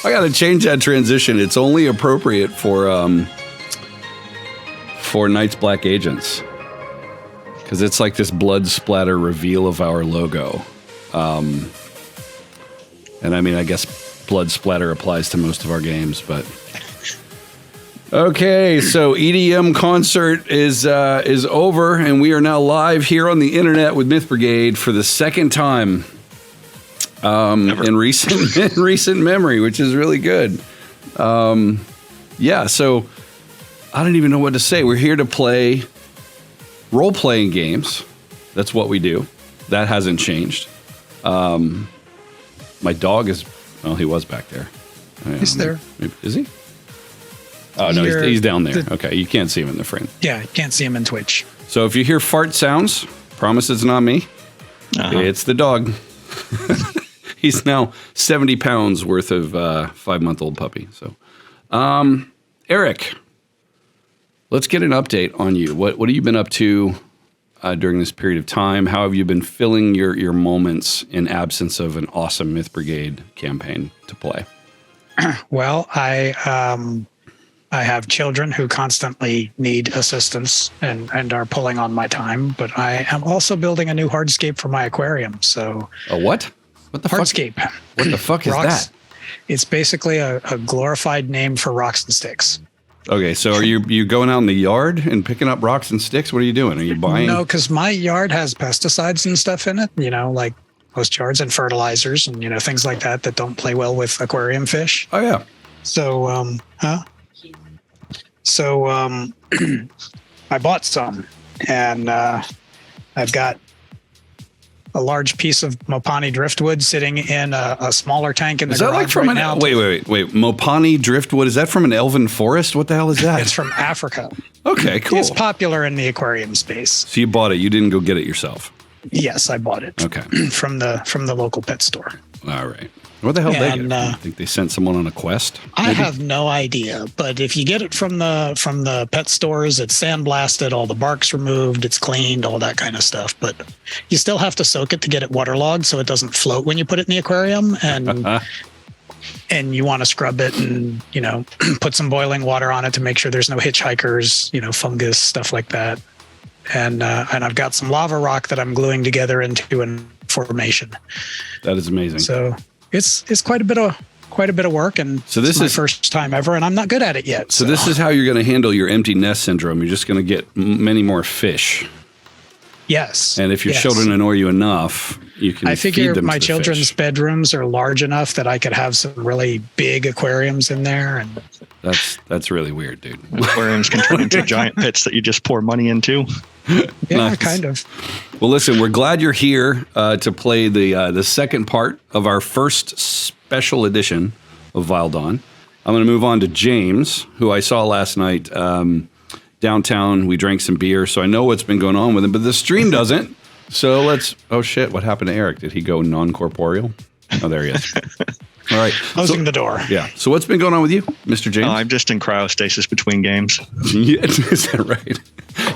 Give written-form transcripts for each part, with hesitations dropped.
I got to change that transition. It's only appropriate for Night's Black Agents. Because it's like this blood splatter reveal of our logo. And I mean, I guess blood splatter applies to most of our games, but... Okay, so EDM concert is over, and we are now live here on the internet with Myth Brigade for the second time in recent memory, which is really good. Yeah, so I don't even know what to say. We're here to play role-playing games. That's what we do. That hasn't changed. My dog is... Well, he was back there. He's there. Is he? Oh, no, he's down there. Okay, you can't see him in the frame. Yeah, you can't see him in Twitch. So if you hear fart sounds, promise it's not me. It's the dog. He's now 70 pounds worth of 5-month-old puppy. So, Eric, let's get an update on you. What have you been up to during this period of time? How have you been filling your moments in absence of an awesome Myth Brigade campaign to play? Well, I have children who constantly need assistance and are pulling on my time, but I am also building a new hardscape for my aquarium. So a what? What the hardscape? Fuck? What the fuck is that? It's basically a glorified name for rocks and sticks. Okay, so are you going out in the yard and picking up rocks and sticks? What are you doing? Are you buying? No, because my yard has pesticides and stuff in it, like most yards, and fertilizers and, things like that don't play well with aquarium fish. Oh, yeah. So, So I bought some, and I've got a large piece of Mopani driftwood sitting in a smaller tank in the garage. Is that like from now. Wait. Mopani driftwood, is that from an elven forest? What the hell is that? It's from Africa. Okay, cool. It's popular in the aquarium space. So you bought it. You didn't go get it yourself. Yes, I bought it. Okay. from the local pet store. All right. What the hell did they get? I think they sent someone on a quest. Maybe? I have no idea, but if you get it from the pet stores, it's sandblasted, all the bark's removed, it's cleaned, all that kind of stuff. But you still have to soak it to get it waterlogged so it doesn't float when you put it in the aquarium, and and you want to scrub it and put some boiling water on it to make sure there's no hitchhikers, fungus, stuff like that. And I've got some lava rock that I'm gluing together into a formation. That is amazing. So it's quite a bit of work, and so this is my first time ever, and I'm not good at it yet. So this is how you're going to handle your empty nest syndrome. You're just going to get many more fish. Yes. And if your children annoy you enough, you can. I figure feed them my to children's fish. bedrooms are large enough that I could have some really big aquariums in there, and that's really weird, dude. Aquariums can turn into giant pits that you just pour money into. Yeah, Nice. kind of. Well, listen, we're glad you're here to play the second part of our first special edition of Vile Dawn. I'm going to move on to James, who I saw last night downtown. We drank some beer, so I know what's been going on with him, but the stream doesn't. So let's... Oh, shit. What happened to Eric? Did he go non-corporeal? Oh, there he is. All right. Closing the door. Yeah. So what's been going on with you, Mr. James? I'm just in cryostasis between games. Is that right?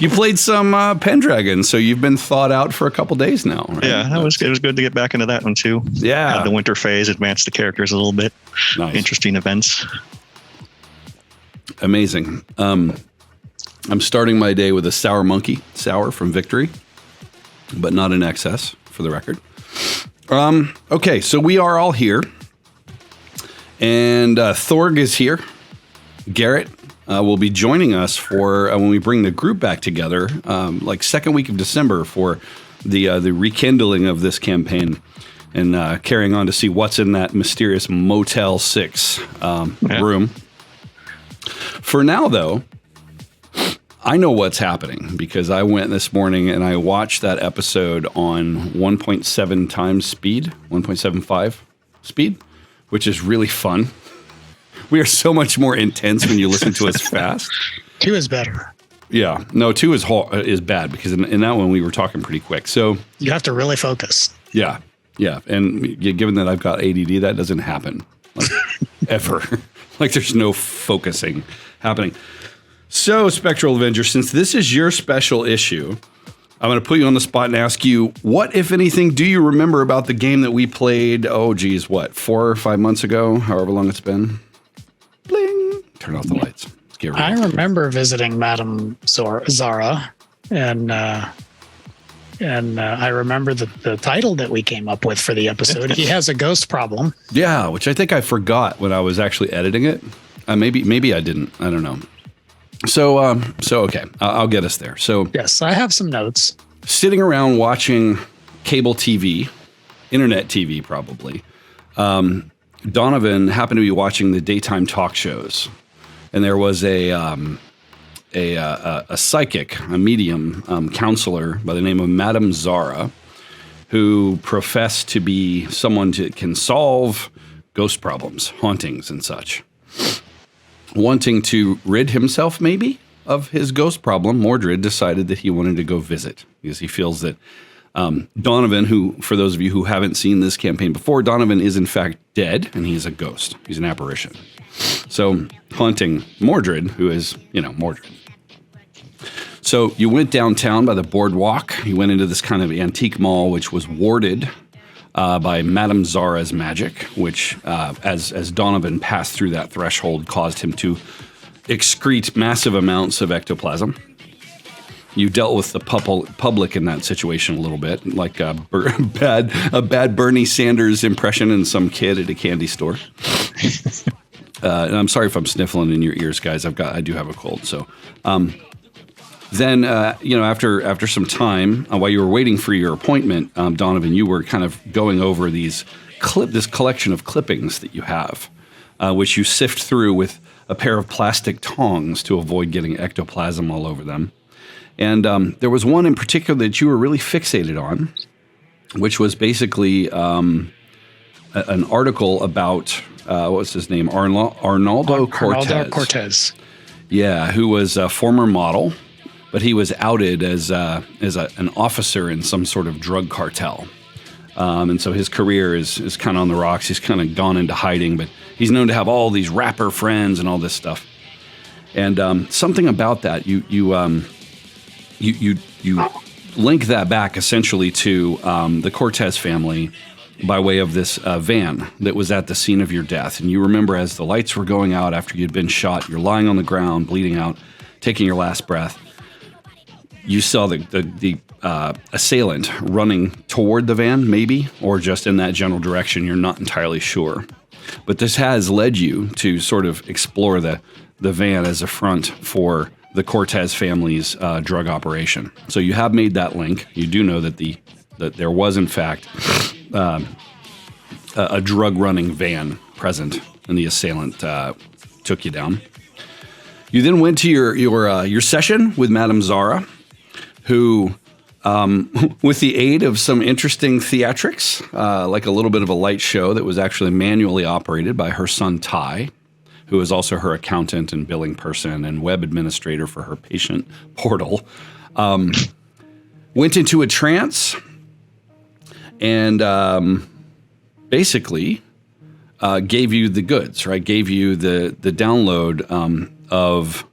You played some Pendragon, so you've been thawed out for a couple days now, right? Yeah, it was good to get back into that one, too. Yeah. The winter phase, advance the characters a little bit. Nice. Interesting events. amazing. I'm starting my day with a sour monkey sour from Victory, but not in excess, for the record. Okay, so we are all here, and Thorg is here. Garrett will be joining us for when we bring the group back together, like second week of December for the rekindling of this campaign and carrying on to see what's in that mysterious Motel 6 room. For now, though, I know what's happening because I went this morning and I watched that episode on 1.7 times speed, 1.75 speed, which is really fun. We are so much more intense when you listen to us fast. 2 is better. Yeah. No, 2 is bad because in that one we were talking pretty quick. So you have to really focus. Yeah. Yeah. And given that I've got ADD, that doesn't happen like, ever. Like there's no focusing happening. So, Spectral Avenger, since this is your special issue, I'm going to put you on the spot and ask you, what, if anything, do you remember about the game that we played, 4 or 5 months ago, however long it's been? Bling! Turn off the lights. Let's get ready. I remember visiting Madame Zara, and I remember the title that we came up with for the episode. He has a ghost problem. Yeah, which I think I forgot when I was actually editing it. Maybe I didn't. I don't know. So okay, I'll get us there. So yes, I have some notes. Sitting around watching cable TV, internet TV probably, Donovan happened to be watching the daytime talk shows, and there was a psychic, a medium counselor by the name of Madame Zara, who professed to be someone who can solve ghost problems, hauntings, and such. Wanting to rid himself, maybe, of his ghost problem, Mordred decided that he wanted to go visit because he feels that Donovan, who, for those of you who haven't seen this campaign before, Donovan is in fact dead and he's a ghost. He's an apparition. So haunting Mordred, who is, Mordred. So you went downtown by the boardwalk. You went into this kind of antique mall, which was warded by Madame Zara's magic, which, as Donovan passed through that threshold, caused him to excrete massive amounts of ectoplasm. You dealt with the public in that situation a little bit, like a bad Bernie Sanders impression in some kid at a candy store. And I'm sorry if I'm sniffling in your ears, guys. I do have a cold, so. Then, after some time, while you were waiting for your appointment, Donovan, you were kind of going over this collection of clippings that you have, which you sift through with a pair of plastic tongs to avoid getting ectoplasm all over them. And there was one in particular that you were really fixated on, which was basically an article about, what's his name? Arnaldo Cortez. Arnaldo Cortez. Yeah, who was a former model. But he was outed as an officer in some sort of drug cartel. And so his career is kind of on the rocks. He's kind of gone into hiding, but he's known to have all these rapper friends and all this stuff. And something about that, you link that back essentially to the Cortez family by way of this van that was at the scene of your death. And you remember as the lights were going out after you'd been shot, you're lying on the ground, bleeding out, taking your last breath. You saw the assailant running toward the van, maybe, or just in that general direction. You're not entirely sure. But this has led you to sort of explore the van as a front for the Cortez family's drug operation. So you have made that link. You do know that there was, in fact, a drug-running van present, and the assailant took you down. You then went to your session with Madame Zara, who, with the aid of some interesting theatrics, like a little bit of a light show that was actually manually operated by her son Ty, who is also her accountant and billing person and web administrator for her patient portal, went into a trance and basically gave you the goods, right? Gave you the download of...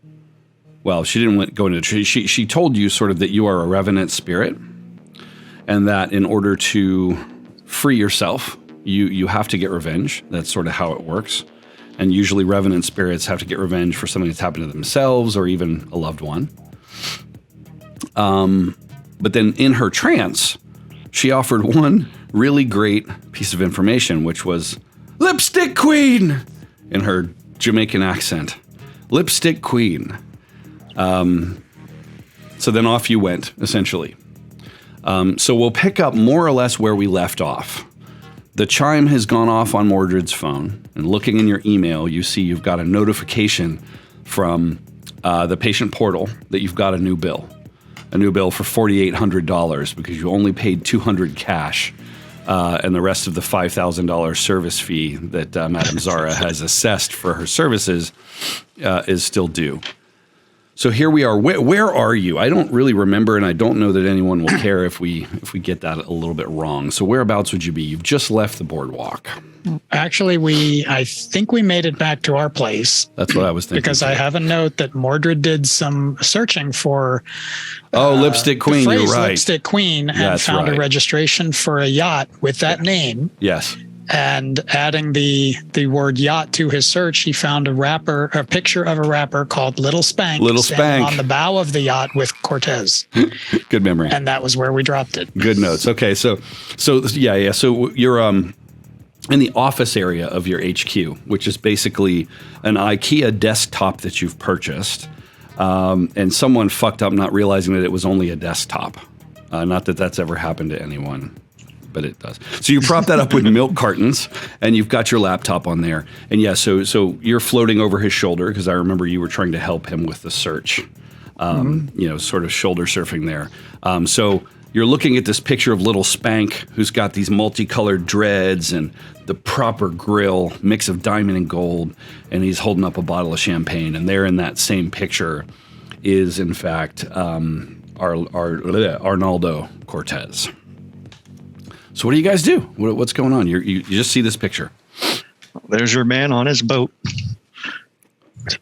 Well, she didn't go into... She told you sort of that you are a revenant spirit and that in order to free yourself, you have to get revenge. That's sort of how it works. And usually revenant spirits have to get revenge for something that's happened to themselves or even a loved one. But then in her trance, she offered one really great piece of information, which was Lipstick Queen in her Jamaican accent. Lipstick Queen. So then off you went, essentially. So we'll pick up more or less where we left off. The chime has gone off on Mordred's phone, and looking in your email, you see you've got a notification from the patient portal that you've got a new bill for $4,800 because you only paid $200 cash, and the rest of the $5,000 service fee that Madame Zara has assessed for her services is still due. So here we are. Where are you? I don't really remember, and I don't know that anyone will care if we get that a little bit wrong. So whereabouts would you be? You've just left the boardwalk. Actually, I think we made it back to our place. That's what I was thinking. Because I have a note that Mordred did some searching for Lipstick Queen, you're right. Lipstick Queen, and found a registration for a yacht with that name. Yes. And adding the word yacht to his search, he found a picture of a rapper called Little Spank. On the bow of the yacht with Cortez. Good memory. And that was where we dropped it. Good notes. Okay, so yeah. So you're in the office area of your HQ, which is basically an IKEA desktop that you've purchased, and someone fucked up not realizing that it was only a desktop. Not that that's ever happened to anyone, but it does. So you prop that up with milk cartons, and you've got your laptop on there. And yeah, so you're floating over his shoulder, because I remember you were trying to help him with the search, sort of shoulder surfing there. So you're looking at this picture of Little Spank, who's got these multicolored dreads and the proper grill, mix of diamond and gold, and he's holding up a bottle of champagne. And there in that same picture is, in fact, Arnaldo Cortez. So what do you guys do? What's going on? You just see this picture. There's your man on his boat.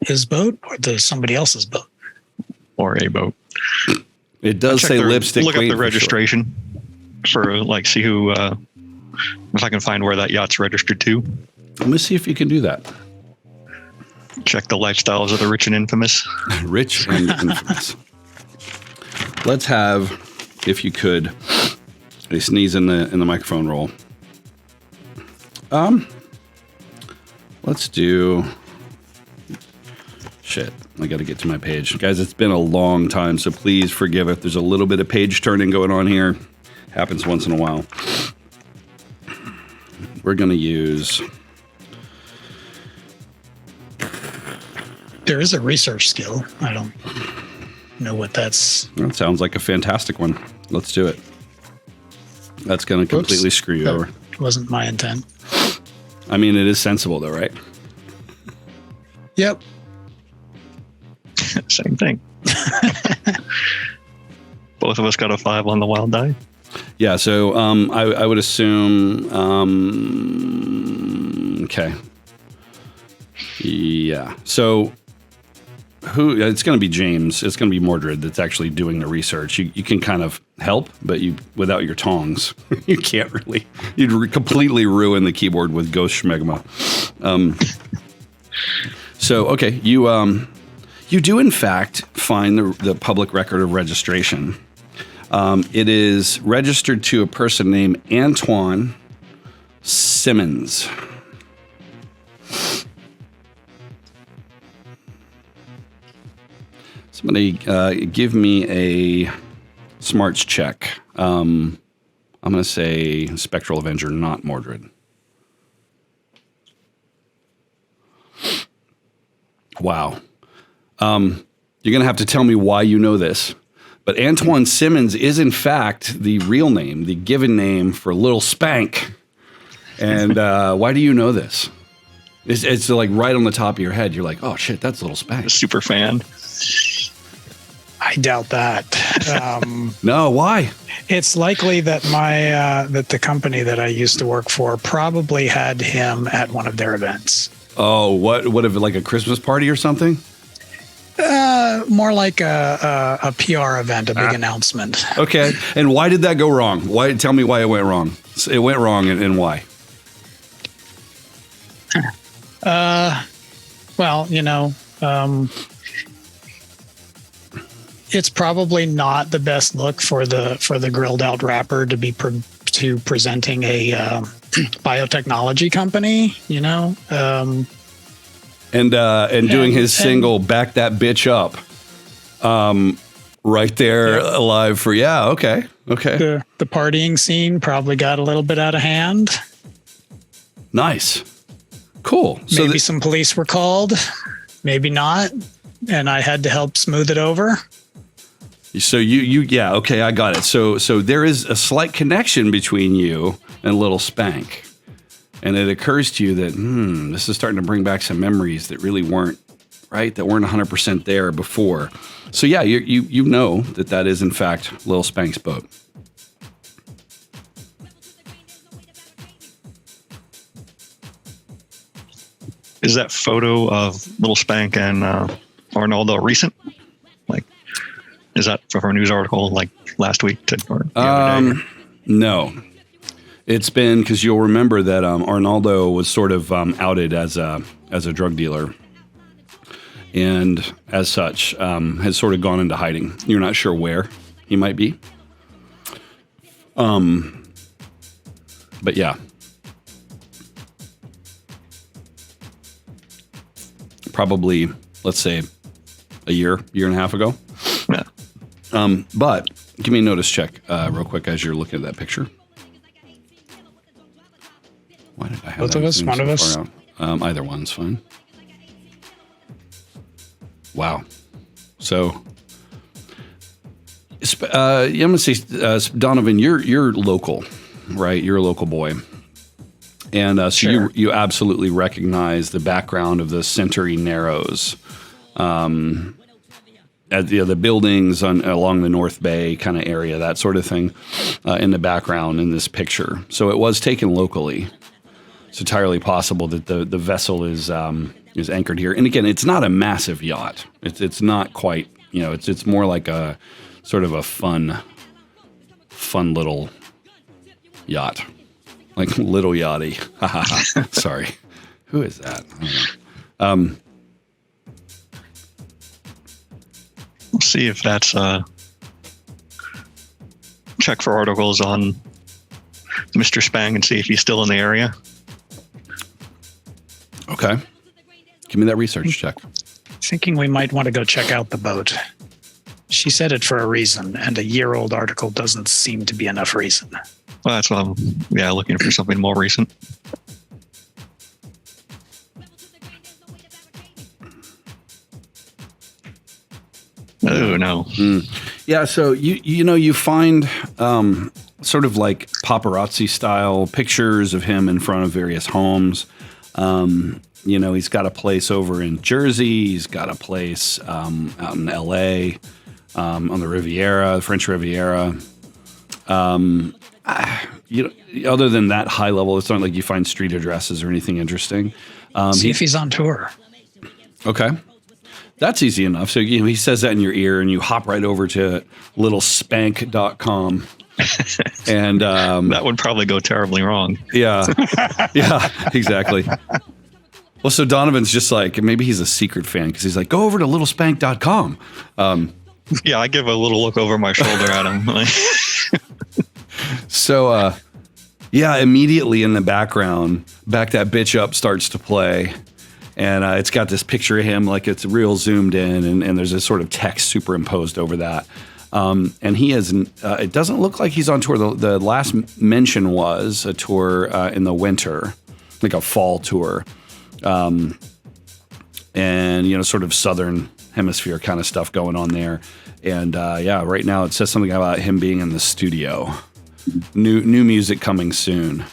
His boat or somebody else's boat? Or a boat. It does say Lipstick Queen. Look up the registration sure. for see who, if I can find where that yacht's registered to. Let me see if you can do that. Check the lifestyles of the rich and infamous. Rich and infamous. Let's have, if you could, a sneeze in the microphone roll. Let's do. Shit, I got to get to my page, guys. It's been a long time, so please forgive if there's a little bit of page turning going on here. Happens once in a while. We're gonna use. There is a research skill. I don't know what that's. That sounds like a fantastic one. Let's do it. That's going to completely screw you over. Wasn't my intent. I mean, it is sensible, though, right? Yep. Same thing. Both of us got a 5 on the wild die. Yeah, so I would assume. Okay. Yeah. So who? It's going to be James. It's going to be Mordred that's actually doing the research. You can kind of help, but without your tongs, you can't really. You'd completely ruin the keyboard with ghost schmegma. So okay, you do in fact find the public record of registration. It is registered to a person named Antoine Simmons. Somebody give me a smarts check. I'm going to say Spectral Avenger, not Mordred. Wow. You're going to have to tell me why you know this. But Antoine Simmons is, in fact, the real name, the given name for Little Spank. And why do you know this? It's like right on the top of your head. You're like, oh, shit, that's Little Spank. A super fan. I doubt that. No, why? It's likely that that the company that I used to work for probably had him at one of their events. Oh, what if like a Christmas party or something? More like a PR event, a big announcement. Okay, and why did that go wrong? Why? Tell me why it went wrong. It went wrong, and why? Well, it's probably not the best look for the grilled out rapper to be presenting a biotechnology company, and doing his single "Back That Bitch Up," right there, alive for okay. The partying scene probably got a little bit out of hand. Nice, cool. So maybe some police were called, maybe not, and I had to help smooth it over. So okay, I got it. So there is a slight connection between you and Little Spank, and it occurs to you that this is starting to bring back some memories that really weren't 100% there before. So yeah, you know that is in fact Little Spank's boat. Is that photo of Little Spank and Arnaldo recent? Like, is that from a news article like last week or the other day? No. It's been because you'll remember that Arnaldo was sort of outed as a drug dealer, and as such has sort of gone into hiding. You're not sure where he might be. But yeah. Probably, let's say, a year and a half ago. Yeah. But give me a notice check real quick as you're looking at that picture. Why did I have both of us? One of us? Either one's fine. Wow. So, I'm going to say, Donovan, you're local, right? You're a local boy. And so sure. you absolutely recognize the background of the Century Narrows, at the buildings along the North Bay kind of area, that sort of thing, in the background in this picture. So it was taken locally. It's entirely possible that the vessel is anchored here. And again, it's not a massive yacht. It's not quite, it's more like a sort of a fun little yacht. Like Little Yachty. Sorry. Who is that? I don't know. We'll see if that's check for articles on Mr. Spang and see if he's still in the area. Okay. Give me that research check. Thinking we might want to go check out the boat. She said it for a reason, and a year-old article doesn't seem to be enough reason. Well, that's why I'm looking for something more recent. Oh, no. Yeah, so you find sort of like paparazzi style pictures of him in front of various homes. He's got a place over in Jersey. He's got a place out in L.A., on the Riviera, the French Riviera. Other than that high level, it's not like you find street addresses or anything interesting. See if he's on tour. Okay. That's easy enough. So, he says that in your ear and you hop right over to littlespank.com. And that would probably go terribly wrong. Yeah. Yeah, exactly. Well, so Donovan's just like, maybe he's a secret fan because he's like, go over to littlespank.com. Yeah, I give a little look over my shoulder at him. So, immediately in the background, Back That Bitch Up starts to play. And it's got this picture of him like it's real zoomed in, and there's a sort of text superimposed over that. And he has, it doesn't look like he's on tour. The last mention was a tour in the winter, like a fall tour. And, sort of southern hemisphere kind of stuff going on there. And right now it says something about him being in the studio. New music coming soon.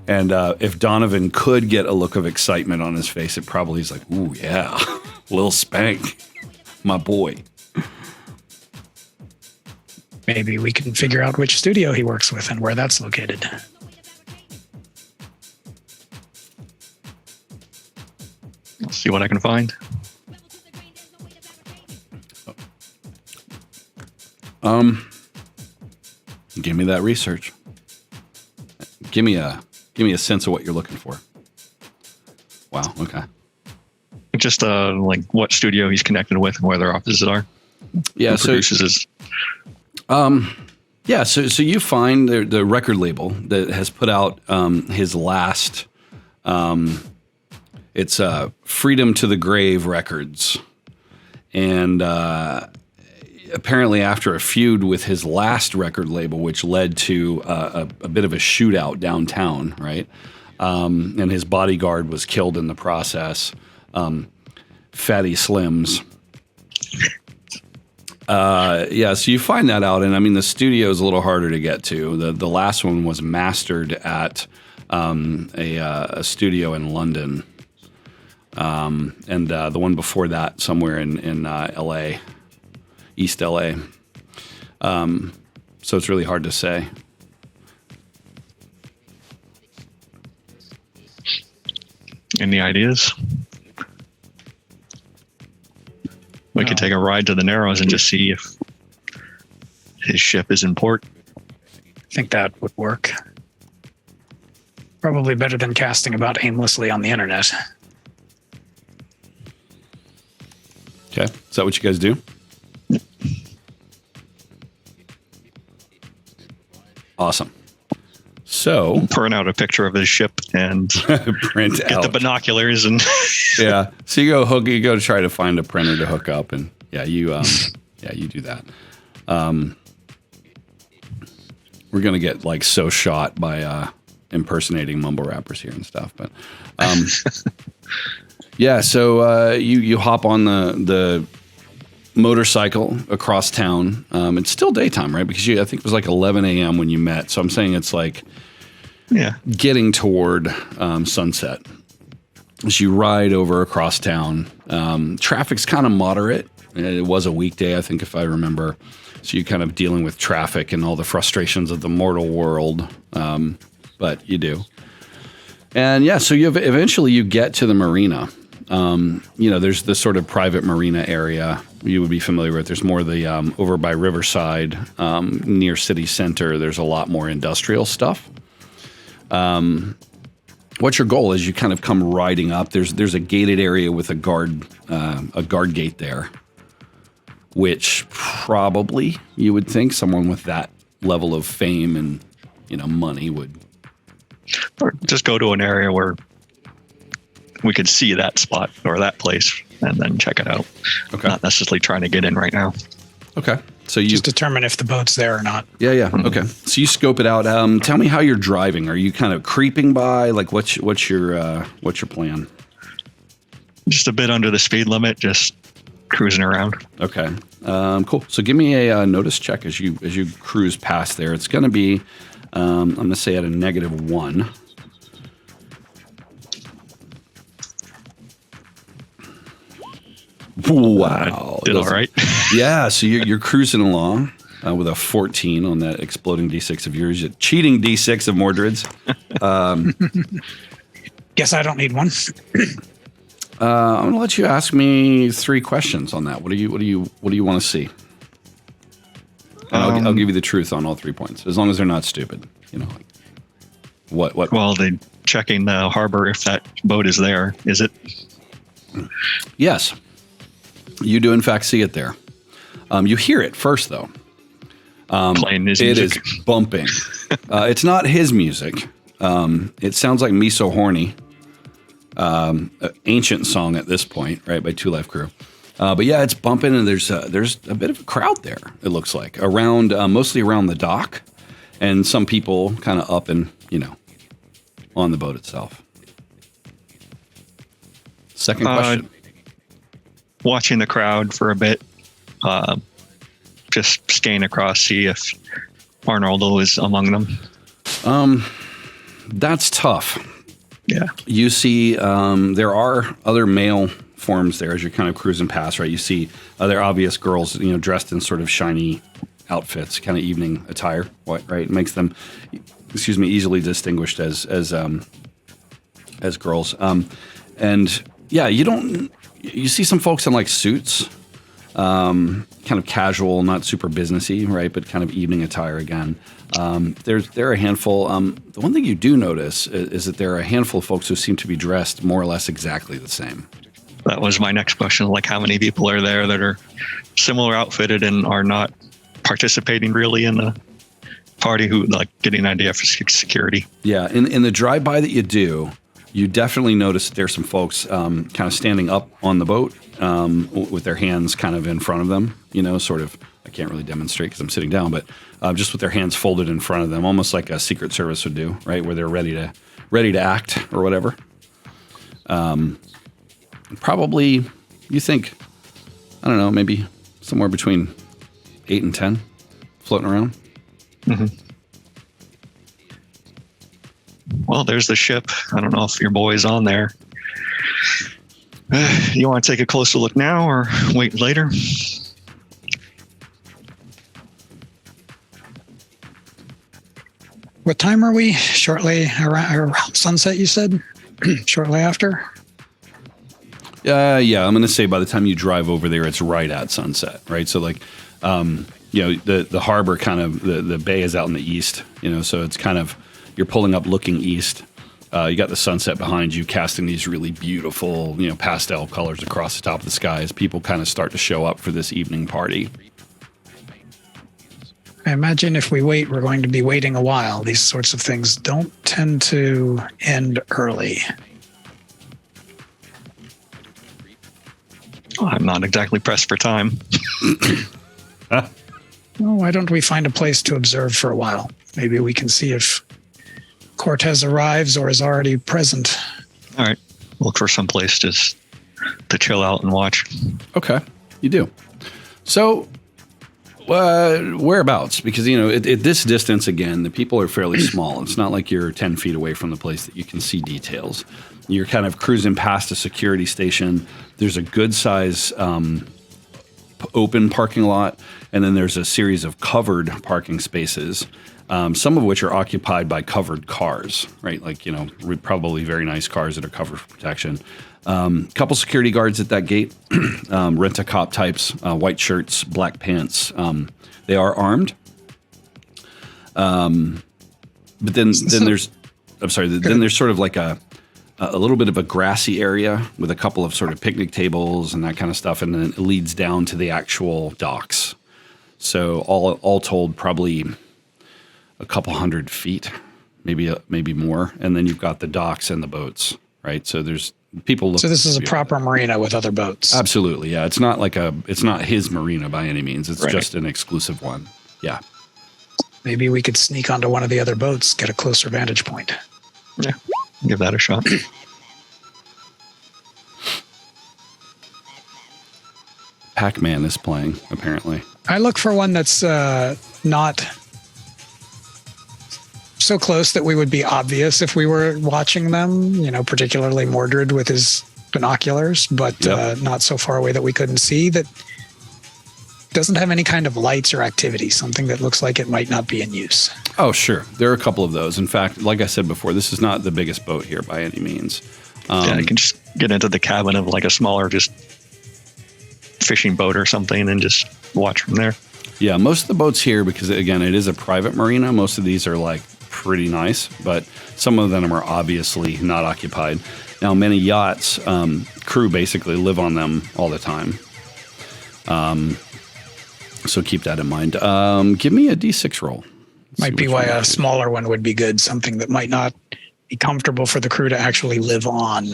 And if Donovan could get a look of excitement on his face, it probably is like, ooh, yeah, Lil Spank, my boy. Maybe we can figure out which studio he works with and where that's located. I'll see what I can find. Give me that research. Give me a sense of what you're looking for. Wow. Okay. just like what studio he's connected with and where their offices are. Yeah, Who so produces his. Yeah, so you find the record label that has put out his last, it's Freedom to the Grave Records. And apparently after a feud with his last record label, which led to a bit of a shootout downtown, right? And his bodyguard was killed in the process, Fatty Slims. Yeah, so you find that out, and I mean the studio is a little harder to get to. The last one was mastered at a studio in London, and the one before that somewhere in L.A., East L.A. So it's really hard to say. Any ideas? We could take a ride to the Narrows and just see if his ship is in port. I think that would work. Probably better than casting about aimlessly on the internet. Okay, is that what you guys do? Awesome. So print out a picture of his ship and print get out the binoculars and yeah. So you go try to find a printer to hook up, and you do that. We're gonna get like so shot by impersonating mumble rappers here and stuff, but yeah. So you hop on the motorcycle across town. It's still daytime, right? Because I think it was like 11 a.m. when you met. So I'm saying it's like getting toward sunset. As you ride over across town, traffic's kind of moderate. It was a weekday, I think, if I remember. So you're kind of dealing with traffic and all the frustrations of the mortal world. But you do. And yeah, so eventually you get to the marina. There's the sort of private marina area you would be familiar with. There's more the over by Riverside, near city center. There's a lot more industrial stuff. What's your goal as you kind of come riding up? There's a gated area with a guard gate there, which probably you would think someone with that level of fame and money would. Or just go to an area where we could see that spot or that place and then check it out. Okay. Not necessarily trying to get in right now. Okay. So you just determine if the boat's there or not. Yeah. Mm-hmm. Okay. So you scope it out. Tell me how you're driving. Are you kind of creeping by? Like what's your plan? Just a bit under the speed limit, just cruising around. Okay. Cool. So give me a notice check as you cruise past there. It's going to be I'm going to say at a -1. Wow. Did all right. Yeah, so you're cruising along with a 14 on that exploding D6 of yours. Cheating D6 of Mordred's. Guess I don't need one. I'm going to let you ask me 3 questions on that. What do you want to see? And I'll give you the truth on all 3 points, as long as they're not stupid. What? Well, they checking the harbor if that boat is there. Is it? Yes. You do, in fact, see it there. You hear it first, though. Playing his music. It is bumping. It's not his music. It sounds like Me So Horny, ancient song at this point, right, by Two Life Crew. But yeah, it's bumping, and there's a bit of a crowd there, it looks like, around mostly around the dock, and some people kind of up and, on the boat itself. Second question. Watching the crowd for a bit, just scanning across, see if Arnoldo is among them. That's tough. Yeah. You see, there are other male forms there as you're kind of cruising past, right? You see other obvious girls, dressed in sort of shiny outfits, kind of evening attire, right? It makes them, easily distinguished as girls. And yeah, you see some folks in like suits, kind of casual, not super businessy, right? But kind of evening attire again. There are a handful. The one thing you do notice is that there are a handful of folks who seem to be dressed more or less exactly the same. That was my next question. Like, how many people are there that are similar outfitted and are not participating really in the party, who like getting an idea for security? Yeah, in the drive-by that you do, you definitely notice that there's some folks kind of standing up on the boat with their hands kind of in front of them, sort of. I can't really demonstrate because I'm sitting down, but just with their hands folded in front of them, almost like a Secret Service would do, right, where they're ready to act or whatever. Probably, you think, I don't know, maybe somewhere between 8 and 10 floating around. Mm-hmm. Well, there's the ship. I don't know if your boy's on there. You want to take a closer look now or wait later? What time are we? Shortly around sunset, you said? Shortly after? Yeah, I'm going to say by the time you drive over there, it's right at sunset, right? So like, the harbor kind of, the bay is out in the east, so it's kind of, you're pulling up looking east. You got the sunset behind you, casting these really beautiful, pastel colors across the top of the sky as people kind of start to show up for this evening party. I imagine if we wait, we're going to be waiting a while. These sorts of things don't tend to end early. I'm not exactly pressed for time. Well, why don't we find a place to observe for a while? Maybe we can see if Cortez arrives or is already present. All right. Look for some place just to chill out and watch. Okay, you do. So, whereabouts? Because, at this distance, again, the people are fairly small. It's not like you're 10 feet away from the place that you can see details. You're kind of cruising past a security station. There's a good size open parking lot, and then there's a series of covered parking spaces, some of which are occupied by covered cars, right? Like, probably very nice cars that are covered for protection. Couple security guards at that gate, rent-a-cop types, white shirts, black pants. They are armed. But then there's, then there's sort of like a little bit of a grassy area with a couple of sort of picnic tables and that kind of stuff, and then it leads down to the actual docks. So all told, probably a couple 100 feet, maybe more, and then you've got the docks and the boats, right? So there's people look. So this is a proper marina with other boats. Absolutely, yeah. It's not his marina by any means. It's right. Just an exclusive one. Yeah. Maybe we could sneak onto one of the other boats, get a closer vantage point. Yeah, give that a shot. Pac-Man is playing, apparently. I look for one that's not so close that we would be obvious if we were watching them, particularly Mordred with his binoculars, but not so far away that we couldn't see, that doesn't have any kind of lights or activity, something that looks like it might not be in use. Oh, sure. There are a couple of those. In fact, like I said before, this is not the biggest boat here by any means. Yeah, you can just get into the cabin of like a smaller just fishing boat or something and just watch from there. Yeah, most of the boats here, because again, it is a private marina, most of these are like pretty nice, but some of them are obviously not occupied. Now, many yachts, crew basically live on them all the time. So keep that in mind. Give me a D6 roll. Might be why a smaller one would be good, something that might not be comfortable for the crew to actually live on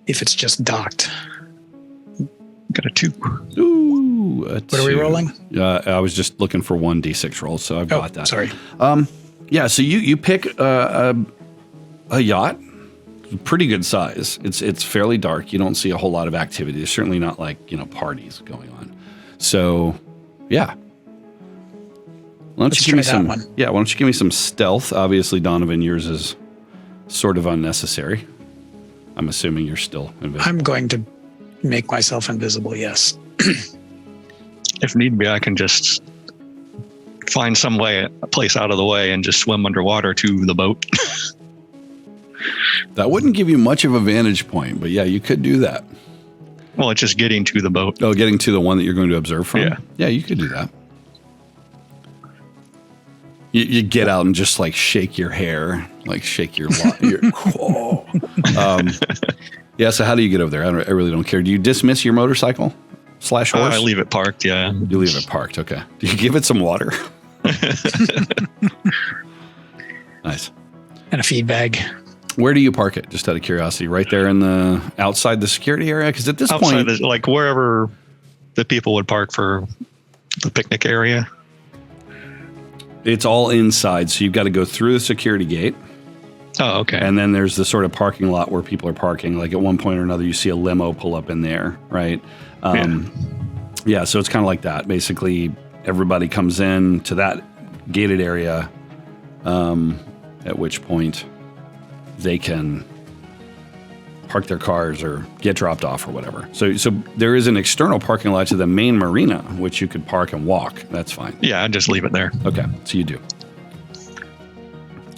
if it's just docked. Got a 2. Ooh, a 2. What are we rolling? I was just looking for one D6 roll, so I've got that. Sorry. Yeah, so you pick a yacht, pretty good size. It's fairly dark. You don't see a whole lot of activity. There's certainly not like, parties going on. So, yeah. Why don't you give me some? Yeah, why don't you give me some stealth? Obviously, Donovan, yours is sort of unnecessary. I'm assuming you're still invisible. I'm going to make myself invisible, yes. If need be, I can just find a place out of the way and just swim underwater to the boat. That wouldn't give you much of a vantage point, but yeah, you could do that. Well, it's just getting to the boat. Oh, getting to the one that you're going to observe from? Yeah. Yeah, you could do that. You get out and just like shake your hair, like shake your yeah. So how do you get over there? I really don't care. Do you dismiss your motorcycle / horse? I leave it parked. Yeah. You leave it parked. Okay. Do you give it some water? Nice. And a feed bag. Where do you park it? Just out of curiosity, right there in the outside the security area? Because at this point, like wherever the people would park for the picnic area. It's all inside, so you've got to go through the security gate. Oh, okay. And then there's the sort of parking lot where people are parking. Like at one point or another, you see a limo pull up in there, right? Yeah, so it's kind of like that. Basically, everybody comes in to that gated area, at which point they can park their cars or get dropped off or whatever. So there is an external parking lot to the main marina, which you could park and walk. That's fine. Yeah, I just leave it there. Okay, so you do.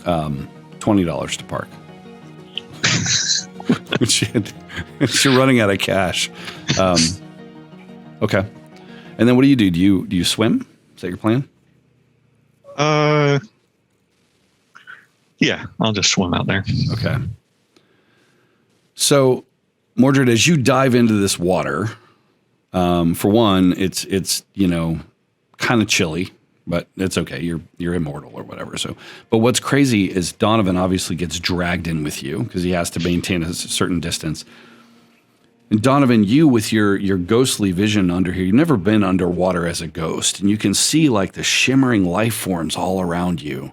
$20 to park. Shit. You're running out of cash. Okay. And then what do? Do you swim? Is that your plan? Yeah, I'll just swim out there. Okay. So, Mordred, as you dive into this water, for one, it's kind of chilly, but it's okay. You're immortal or whatever. So, but what's crazy is Donovan obviously gets dragged in with you because he has to maintain a certain distance. And Donovan, you with your ghostly vision under here, you've never been underwater as a ghost, and you can see like the shimmering life forms all around you.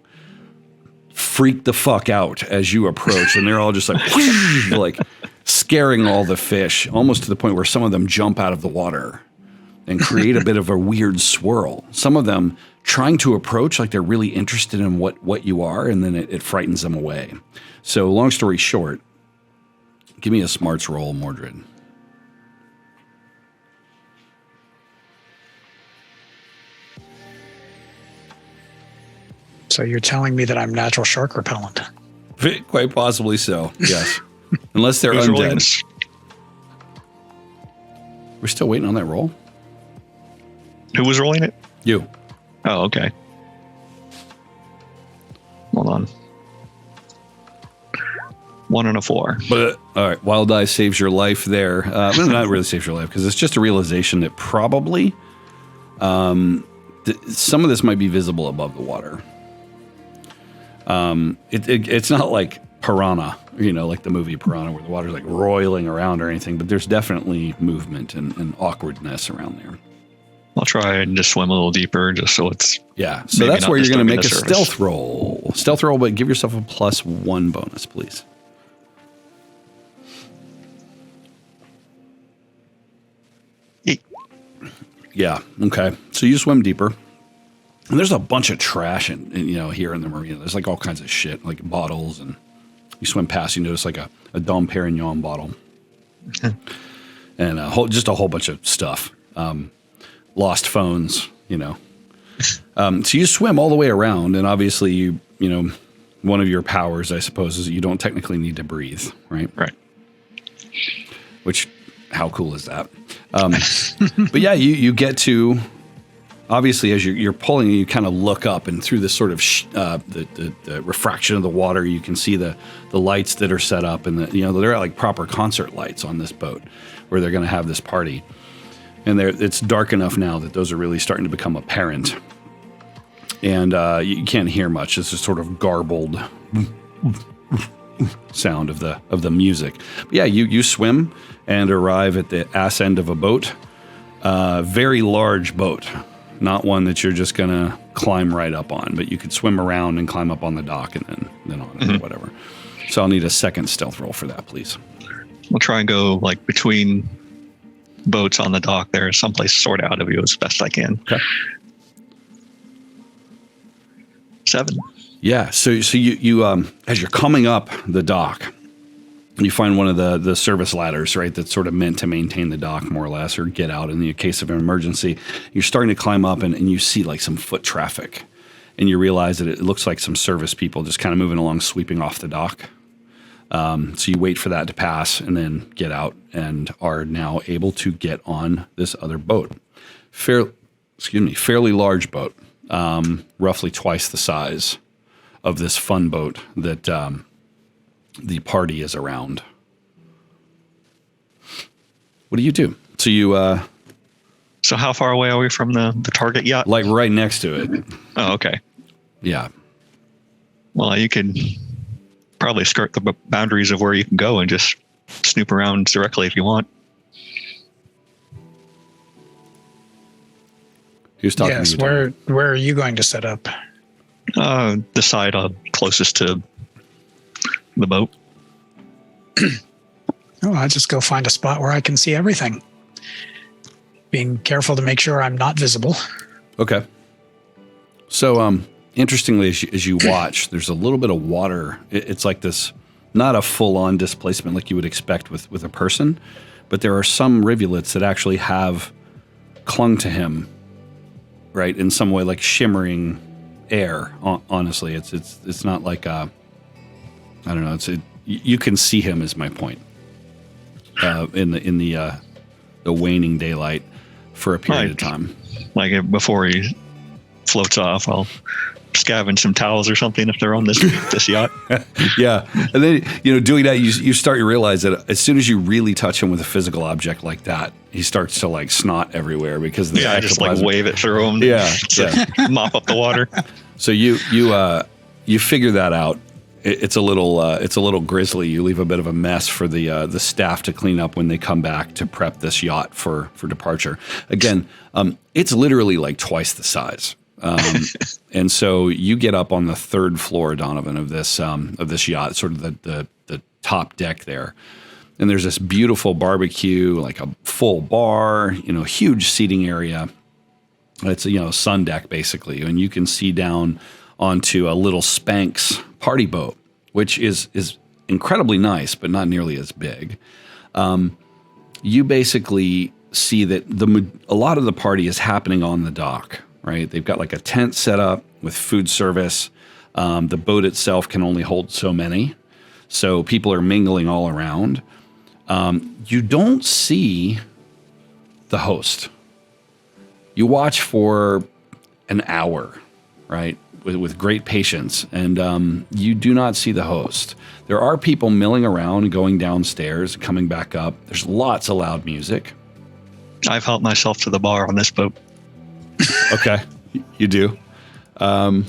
Freak the fuck out as you approach, and they're all just like, like scaring all the fish, almost to the point where some of them jump out of the water and create a bit of a weird swirl. Some of them trying to approach like they're really interested in what you are, and then it frightens them away. So long story short, give me a smarts roll, Mordred. So you're telling me that I'm natural shark repellent? Quite possibly so, yes. Unless they're undead. We're still waiting on that roll? Who was rolling it? You. Oh, okay. Hold on. 1 and a 4. But all right, Wild Eye saves your life there. Well, not really saves your life because it's just a realization that probably some of this might be visible above the water. It's not like Piranha, like the movie Piranha where the water's like roiling around or anything, but there's definitely movement and awkwardness around there. I'll try and just swim a little deeper just so it's... Yeah, so that's where you're going to make a stealth roll. Stealth roll, but give yourself a +1 bonus, please. Yeah, okay. So you swim deeper. And there's a bunch of trash here in the marina. There's like all kinds of shit, like bottles, and you swim past, you notice like a Dom Perignon bottle. And just a whole bunch of stuff. Lost phones, So you swim all the way around, and obviously one of your powers, I suppose, is that you don't technically need to breathe, right? Right. Which, how cool is that? But yeah, you get to... Obviously, as you're pulling, you kind of look up, and through this sort of the refraction of the water, you can see the lights that are set up, and they're like proper concert lights on this boat, where they're going to have this party. And it's dark enough now that those are really starting to become apparent, and you can't hear much. It's just sort of garbled sound of the music. But yeah, you swim and arrive at the ass end of a boat, very large boat. Not one that you're just going to climb right up on, but you could swim around and climb up on the dock and then on or whatever. So I'll need a second stealth roll for that, please. We'll try and go like between boats on the dock there, someplace sort out of you as best I can. Okay. 7. Yeah. So you as you're coming up the dock, you find one of the service ladders, right, that's sort of meant to maintain the dock more or less, or get out in the case of an emergency. You're starting to climb up, and you see like some foot traffic, and you realize that it looks like some service people just kind of moving along, sweeping off the dock. So you wait for that to pass and then get out, and are now able to get on this other boat. Fairly large boat. roughly twice the size of this fun boat that the party is around. What do you do? So you... So how far away are we from the target yacht? Like right next to it. Oh, okay. Yeah. Well, you could probably skirt the boundaries of where you can go and just snoop around directly if you want. Who's talking yes, to you? where are you going to set up? The side closest to the boat. Oh, I'll just go find a spot where I can see everything. Being careful to make sure I'm not visible. Okay. So, interestingly, as you watch, there's a little bit of water. It's like this, not a full-on displacement like you would expect with a person, but there are some rivulets that actually have clung to him, right, in some way, like shimmering air. Honestly, it's not like I don't know. You can see him, is my point. In the waning daylight for a period of time. Like before he floats off, I'll scavenge some towels or something if they're on this yacht. Yeah. And then, doing that, you start to realize that as soon as you really touch him with a physical object like that, he starts to like snot everywhere because the I just like wave it through him. Yeah. Mop up the water. So you figure that out. It's a little grisly. You leave a bit of a mess for the staff to clean up when they come back to prep this yacht for departure. Again, it's literally like twice the size. And so you get up on the third floor, Donovan, of this yacht, sort of the top deck there. And there's this beautiful barbecue, like a full bar, huge seating area. It's a sun deck basically, and you can see down onto a little Spanx party boat, which is incredibly nice, but not nearly as big. You basically see that a lot of the party is happening on the dock, right? They've got like a tent set up with food service. The boat itself can only hold so many, so people are mingling all around. You don't see the host. You watch for an hour, right? With great patience, and you do not see the host. There are people milling around, going downstairs, coming back up. There's lots of loud music. I've helped myself to the bar on this boat. Okay, you do. You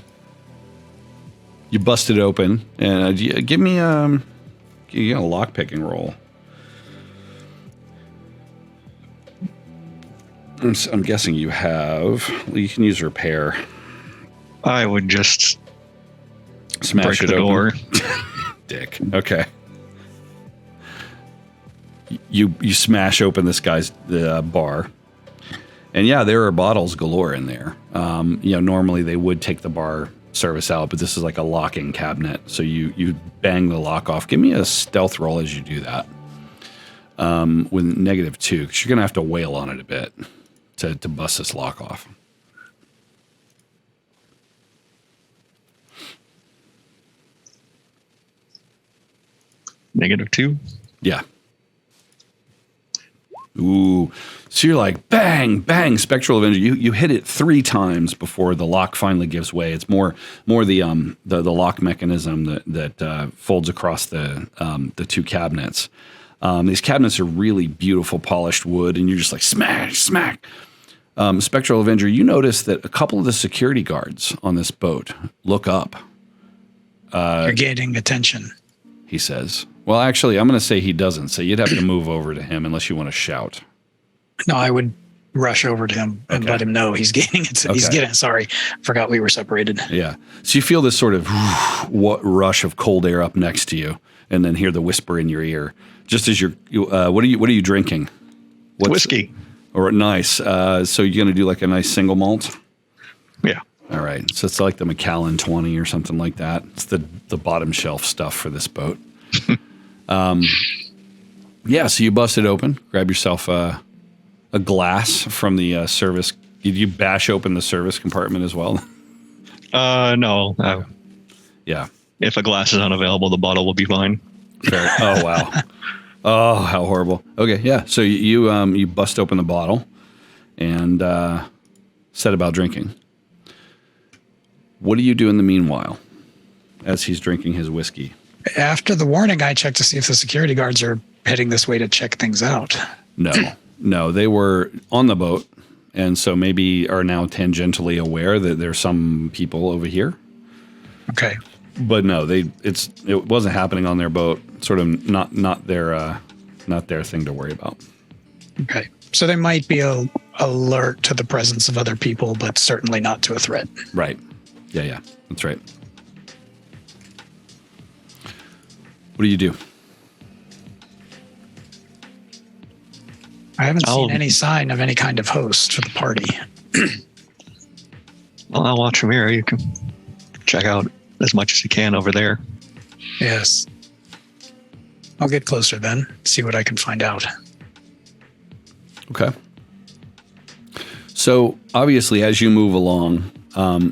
bust it open, and give me a lock picking roll. I'm guessing you can use repair. I would just smash break it the door. Dick. Okay. You smash open this guy's bar, and yeah, there are bottles galore in there. Normally they would take the bar service out, but this is like a locking cabinet, so you bang the lock off. Give me a stealth roll as you do that. With -2, because you're gonna have to wail on it a bit to bust this lock off. -2? Yeah. Ooh. So you're like, bang, bang, Spectral Avenger. You hit it 3 times before the lock finally gives way. It's more the lock mechanism that folds across the 2 cabinets. These cabinets are really beautiful polished wood, and you're just like, smash, smack. Spectral Avenger, you notice that a couple of the security guards on this boat look up. You're getting attention, he says. Well, actually, I'm going to say he doesn't. So you'd have to move over to him unless you want to shout. No, I would rush over to him and let him know he's gaining it. Okay. He's getting. Sorry, forgot we were separated. Yeah. So you feel this sort of rush of cold air up next to you, and then hear the whisper in your ear. Just as what are you drinking? Whiskey. Or nice. So you're going to do like a nice single malt? Yeah. All right. So it's like the Macallan 20 or something like that. It's the bottom shelf stuff for this boat. Yeah. So you bust it open, grab yourself a glass from the service. Did you bash open the service compartment as well? No. Yeah. If a glass is unavailable, the bottle will be fine. Fair. Oh, wow. Oh, how horrible. Okay, yeah. So you bust open the bottle and set about drinking. What do you do in the meanwhile as he's drinking his whiskey? After the warning, I check to see if the security guards are heading this way to check things out. No, they were on the boat, and so maybe are now tangentially aware that there's some people over here. Okay. But no, it wasn't happening on their boat. Sort of not their thing to worry about. Okay. So they might be alert to the presence of other people, but certainly not to a threat. Right. Yeah, that's right. What do you do? I haven't seen any sign of any kind of host for the party. Well, I'll watch from here. You can check out as much as you can over there. Yes. I'll get closer then, see what I can find out. Okay. So obviously, as you move along,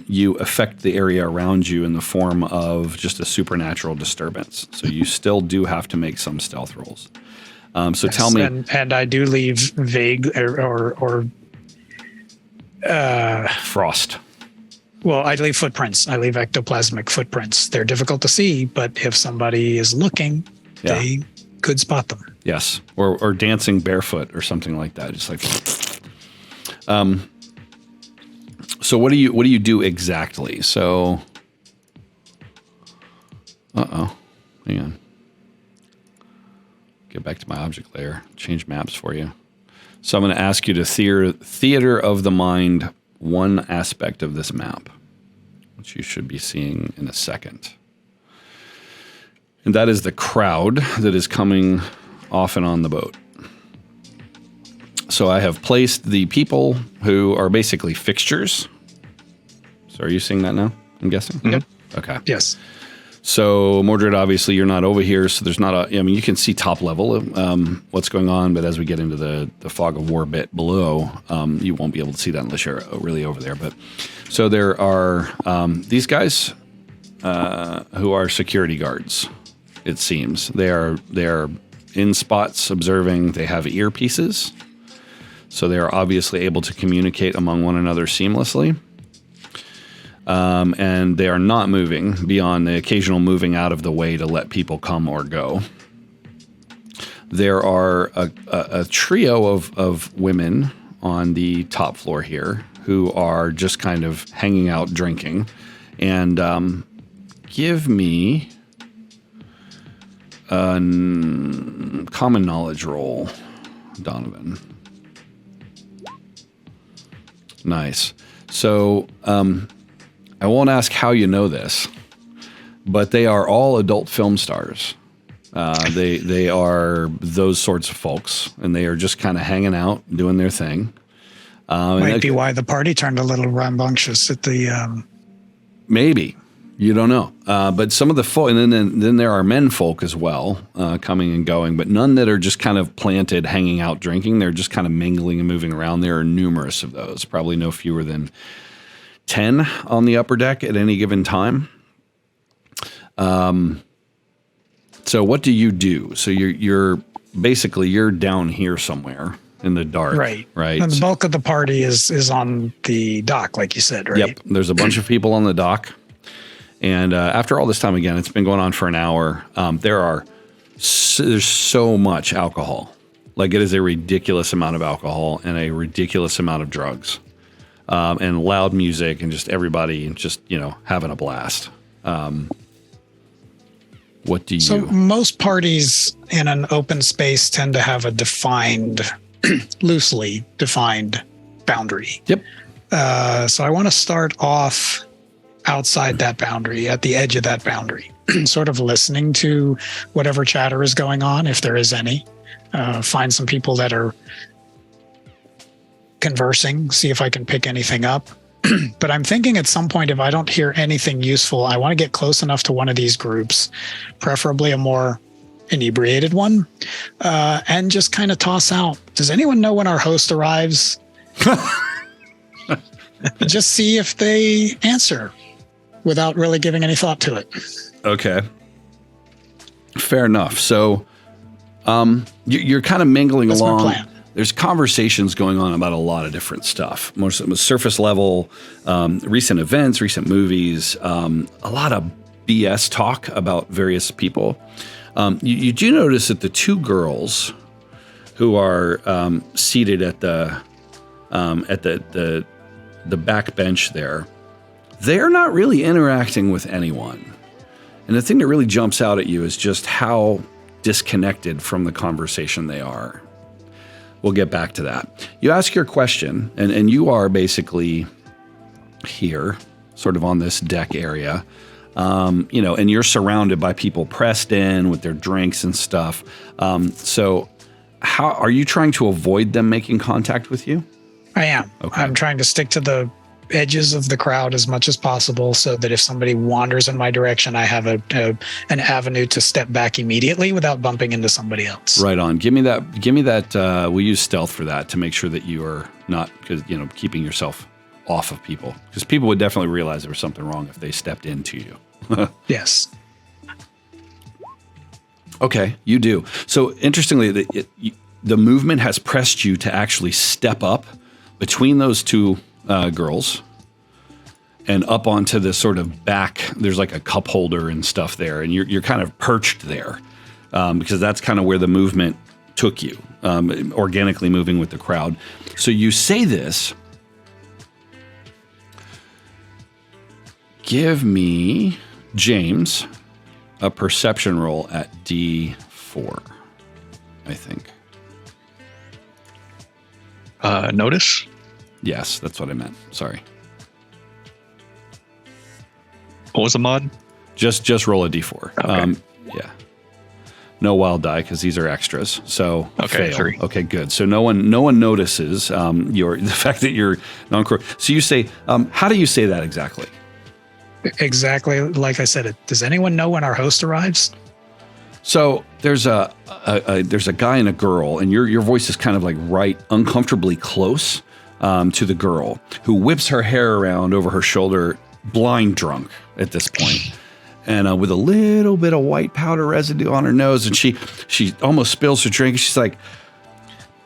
you affect the area around you in the form of just a supernatural disturbance. So you still do have to make some stealth rolls. So tell me. And I do leave vague or frost. Well, I leave footprints. I leave ectoplasmic footprints. They're difficult to see, but if somebody is looking, they could spot them. Yes, or dancing barefoot or something like that. Just like. So what do you do exactly? So. Hang on. Get back to my object layer. Change maps for you. So I'm going to ask you to theater of the mind one aspect of this map, which you should be seeing in a second. And that is the crowd that is coming off and on the boat. So I have placed the people who are basically fixtures. So are you seeing that now, I'm guessing? Yep. Okay. Yes. So Mordred, obviously you're not over here, so there's not you can see top level what's going on, but as we get into the fog of war bit below, you won't be able to see that unless you're really over there. But so there are these guys who are security guards, it seems. They are in spots observing. They have earpieces, so they are obviously able to communicate among one another seamlessly. And they are not moving beyond the occasional moving out of the way to let people come or go. There are a trio of women on the top floor here who are just kind of hanging out, drinking. And give me a common knowledge roll, Donovan. Nice. So I won't ask how you know this, but they are all adult film stars. They are those sorts of folks, and they are just kind of hanging out, doing their thing. Might be why the party turned a little rambunctious at the... Maybe. You don't know. But some of the folk, and then there are men folk as well, coming and going, but none that are just kind of planted, hanging out, drinking. They're just kind of mingling and moving around. There are numerous of those, probably no fewer than 10 on the upper deck at any given time. So what do you do? So you're basically down here somewhere in the dark, right? And the bulk of the party is on the dock, like you said, right? Yep. There's a bunch of people on the dock, and after all this time, again, it's been going on for an hour. There's so much alcohol, like it is a ridiculous amount of alcohol and a ridiculous amount of drugs. And loud music and just everybody just, having a blast. What do you... So most parties in an open space tend to have a loosely defined boundary. Yep. So I want to start off outside that boundary, at the edge of that boundary, sort of listening to whatever chatter is going on, if there is any. Find some people that are conversing, see if I can pick anything up. But I'm thinking at some point, if I don't hear anything useful, I want to get close enough to one of these groups, preferably a more inebriated one, and just kind of toss out, does anyone know when our host arrives? Just see if they answer without really giving any thought to it. Okay. Fair enough. So you're kind of mingling That's along. my plan. there's conversations going on about a lot of different stuff. Most of them surface level, recent events, recent movies, a lot of BS talk about various people. You do notice that the two girls who are seated at the back bench there, they're not really interacting with anyone. And the thing that really jumps out at you is just how disconnected from the conversation they are. We'll get back to that. You ask your question, and you are basically here, sort of on this deck area, and you're surrounded by people pressed in with their drinks and stuff. So how are you trying to avoid them making contact with you? I am. Okay. I'm trying to stick to the edges of the crowd as much as possible so that if somebody wanders in my direction, I have an avenue to step back immediately without bumping into somebody else. Right on. Give me that. We'll use stealth for that to make sure that you are not, keeping yourself off of people, because people would definitely realize there was something wrong if they stepped into you. Yes. Okay, you do. So interestingly, the movement has pressed you to actually step up between those two girls and up onto this sort of back. There's like a cup holder and stuff there, and you're kind of perched there because that's kind of where the movement took you, organically moving with the crowd. So you say this. Give me, James, a perception roll at D4, I think. Notice? Yes, that's what I meant. Sorry. What was the mod? Just roll a D4. Okay. Yeah. No wild die because these are extras. So okay, fail. 3. Okay, good. So no one notices the fact that you're non-core. So you say, how do you say that exactly? Exactly like I said it. Does anyone know when our host arrives? So there's a guy and a girl, and your voice is kind of like right uncomfortably close to the girl, who whips her hair around over her shoulder, blind drunk at this point, and with a little bit of white powder residue on her nose, and she almost spills her drink. She's like,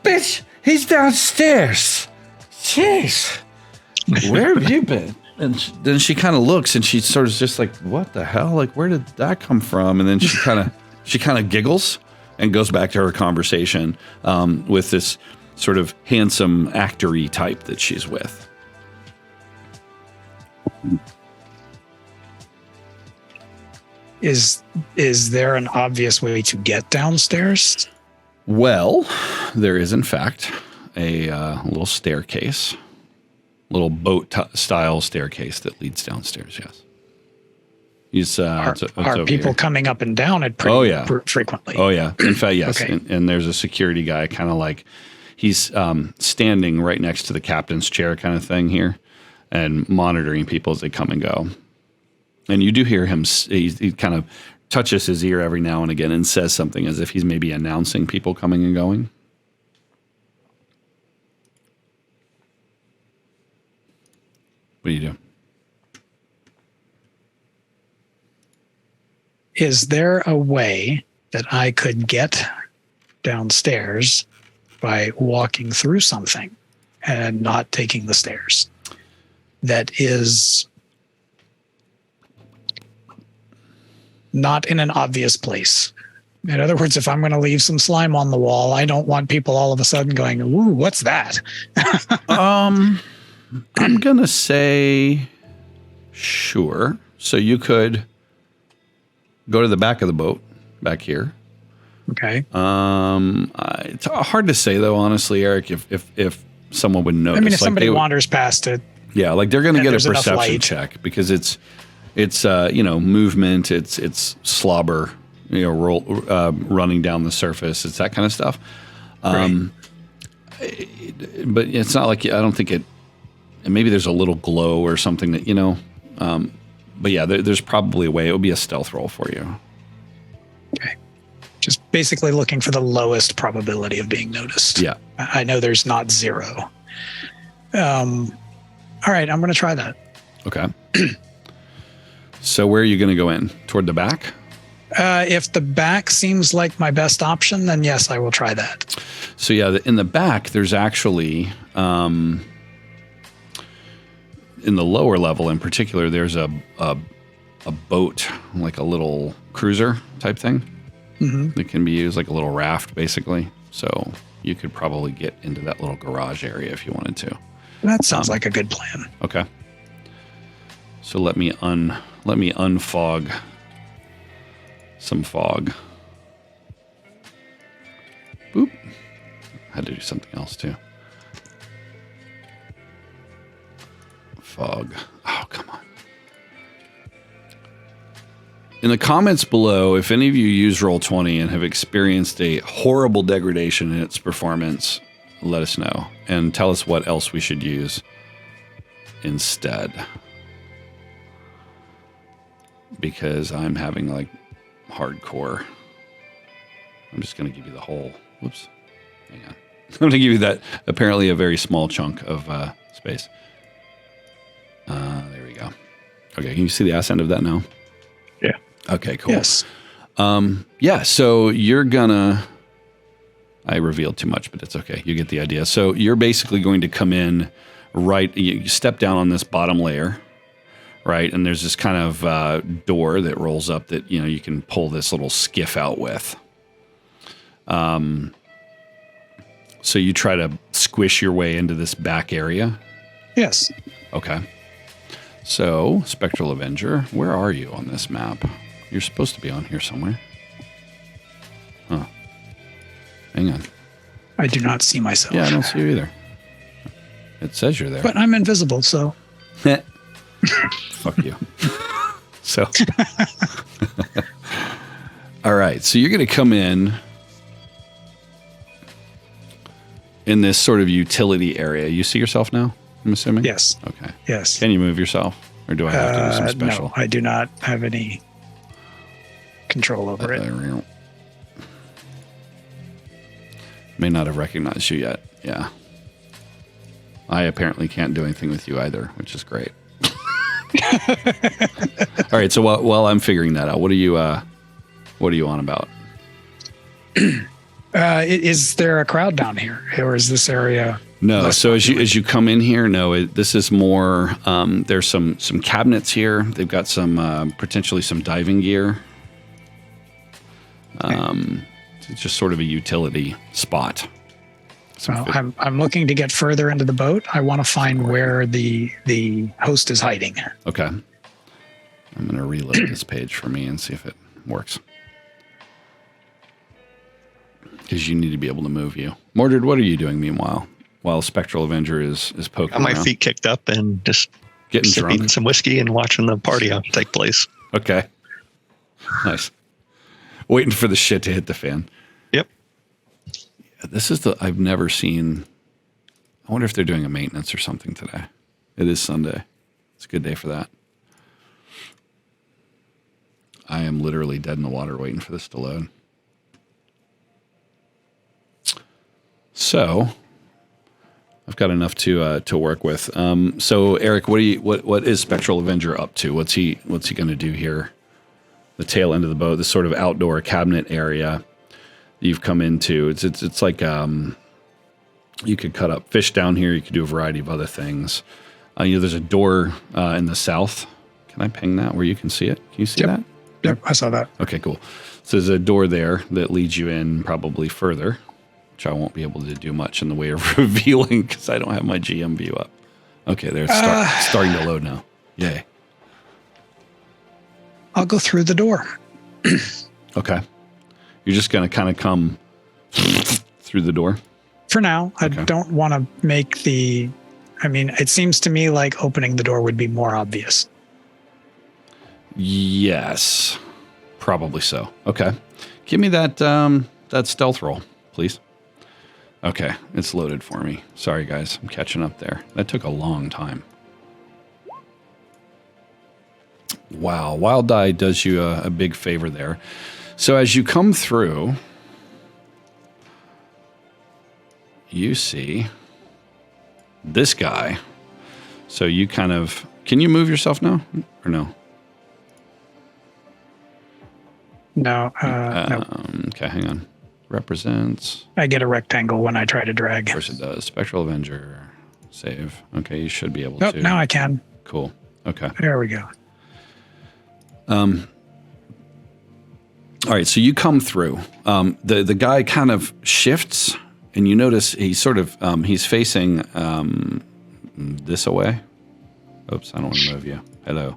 "Bitch, he's downstairs. Jeez, where have you been?" And then she kind of looks, and she sort of just like, "What the hell? Like, where did that come from?" And then she kind of giggles and goes back to her conversation with this sort of handsome actor-y type that she's with. Is there an obvious way to get downstairs? Well, there is in fact a little staircase. Little boat-style staircase that leads downstairs, yes. Are people coming up and down it pretty frequently? Oh, yeah. In fact, yes. Okay. And there's a security guy kind of like, he's standing right next to the captain's chair kind of thing here and monitoring people as they come and go. And you do hear him, he kind of touches his ear every now and again and says something as if he's maybe announcing people coming and going. What do you do? Is there a way that I could get downstairs by walking through something and not taking the stairs? That is not in an obvious place. In other words, if I'm going to leave some slime on the wall, I don't want people all of a sudden going, "Ooh, what's that?" I'm going to say sure. So you could go to the back of the boat back here. Okay. It's hard to say though, honestly, Eric, if someone would notice. I mean, if somebody wanders past it. Yeah, like they're going to get a perception check because it's movement, it's slobber, running down the surface, it's that kind of stuff. Right. But it's not like, I don't think it. And maybe there's a little glow or something that, but yeah, there's probably a way. It would be a stealth roll for you. Okay. Just basically looking for the lowest probability of being noticed. Yeah. I know there's not 0. All right, I'm going to try that. Okay. So where are you going to go in? Toward the back? If the back seems like my best option, then yes, I will try that. So yeah, in the back, there's actually, in the lower level in particular, there's a boat, like a little cruiser type thing. It can be used like a little raft, basically. So you could probably get into that little garage area if you wanted to. That sounds like a good plan. Okay. So let me unfog some fog. Boop. Had to do something else too. Fog. Oh, come on. In the comments below, if any of you use Roll20 and have experienced a horrible degradation in its performance, let us know and tell us what else we should use instead. Because I'm having like hardcore. I'm just going to give you the whole, whoops, hang on. I'm going to give you that apparently a very small chunk of space. There we go. Okay, can you see the ass end of that now? Yeah. Okay, cool. Yes. Yeah, so you're gonna, I revealed too much, but it's okay. You get the idea. So you're basically going to come in right, you step down on this bottom layer, right? And there's this kind of door that rolls up that, you know, you can pull this little skiff out with. So you try to squish your way into this back area? Yes. Okay. So, Spectral Avenger, where are you on this map? You're supposed to be on here somewhere. Huh. Hang on. I do not see myself. Yeah, I don't see you either. It says you're there. But I'm invisible, so. Fuck you. So. All right. So you're going to come in this sort of utility area. You see yourself now, I'm assuming? Yes. Okay. Yes. Can you move yourself? Or do I have to do some special? No, I do not have any control over it. May not have recognized you yet. Yeah. I apparently can't do anything with you either, which is great. All right. So while I'm figuring that out, what are you on about? Is there a crowd down here, or is this area? No. So as you come in here, no. This is more. There's some cabinets here. They've got some potentially some diving gear. It's just sort of a utility spot. Well, I'm looking to get further into the boat. I want to find where the host is hiding. Okay. I'm going to reload this page for me and see if it works. Because you need to be able to move you. Mordred, what are you doing meanwhile? While Spectral Avenger is poking Got my around? feet kicked up and just Getting sipping drunk? some whiskey and watching the party take place. Okay. Nice. Waiting for the shit to hit the fan. Yep. This is I've never seen. I wonder if they're doing a maintenance or something today. It is Sunday. It's a good day for that. I am literally dead in the water waiting for this to load. So I've got enough to work with. So Eric, what is Spectral Avenger up to? What's he going to do here? The tail end of the boat, this sort of outdoor cabinet area you've come into. It's like you could cut up fish down here. You could do a variety of other things. There's a door in the south. Can I ping that where you can see it? Can you see that? Yep, I saw that. Okay, cool. So there's a door there that leads you in probably further, which I won't be able to do much in the way of revealing because I don't have my GM view up. Okay, there it's starting to load now. Yay. I'll go through the door. Okay. You're just going to kind of come through the door? For now, I Okay. don't want to make it seems to me like opening the door would be more obvious. Yes. Probably so. Okay. Give me that stealth roll, please. Okay, it's loaded for me. Sorry, guys. I'm catching up there. That took a long time. Wow. Wild Die does you a big favor there. So as you come through, you see this guy. So you kind of... Can you move yourself now? Or no? No. No. Okay, hang on. Represents. I get a rectangle when I try to drag. Of course it does. Spectral Avenger. Save. Okay, you should be able Oh, to. now I can. Cool. Okay. There we go. All right, so you come through. The guy kind of shifts, and you notice he's sort of he's facing this away. Oops, I don't want to move you. Hello.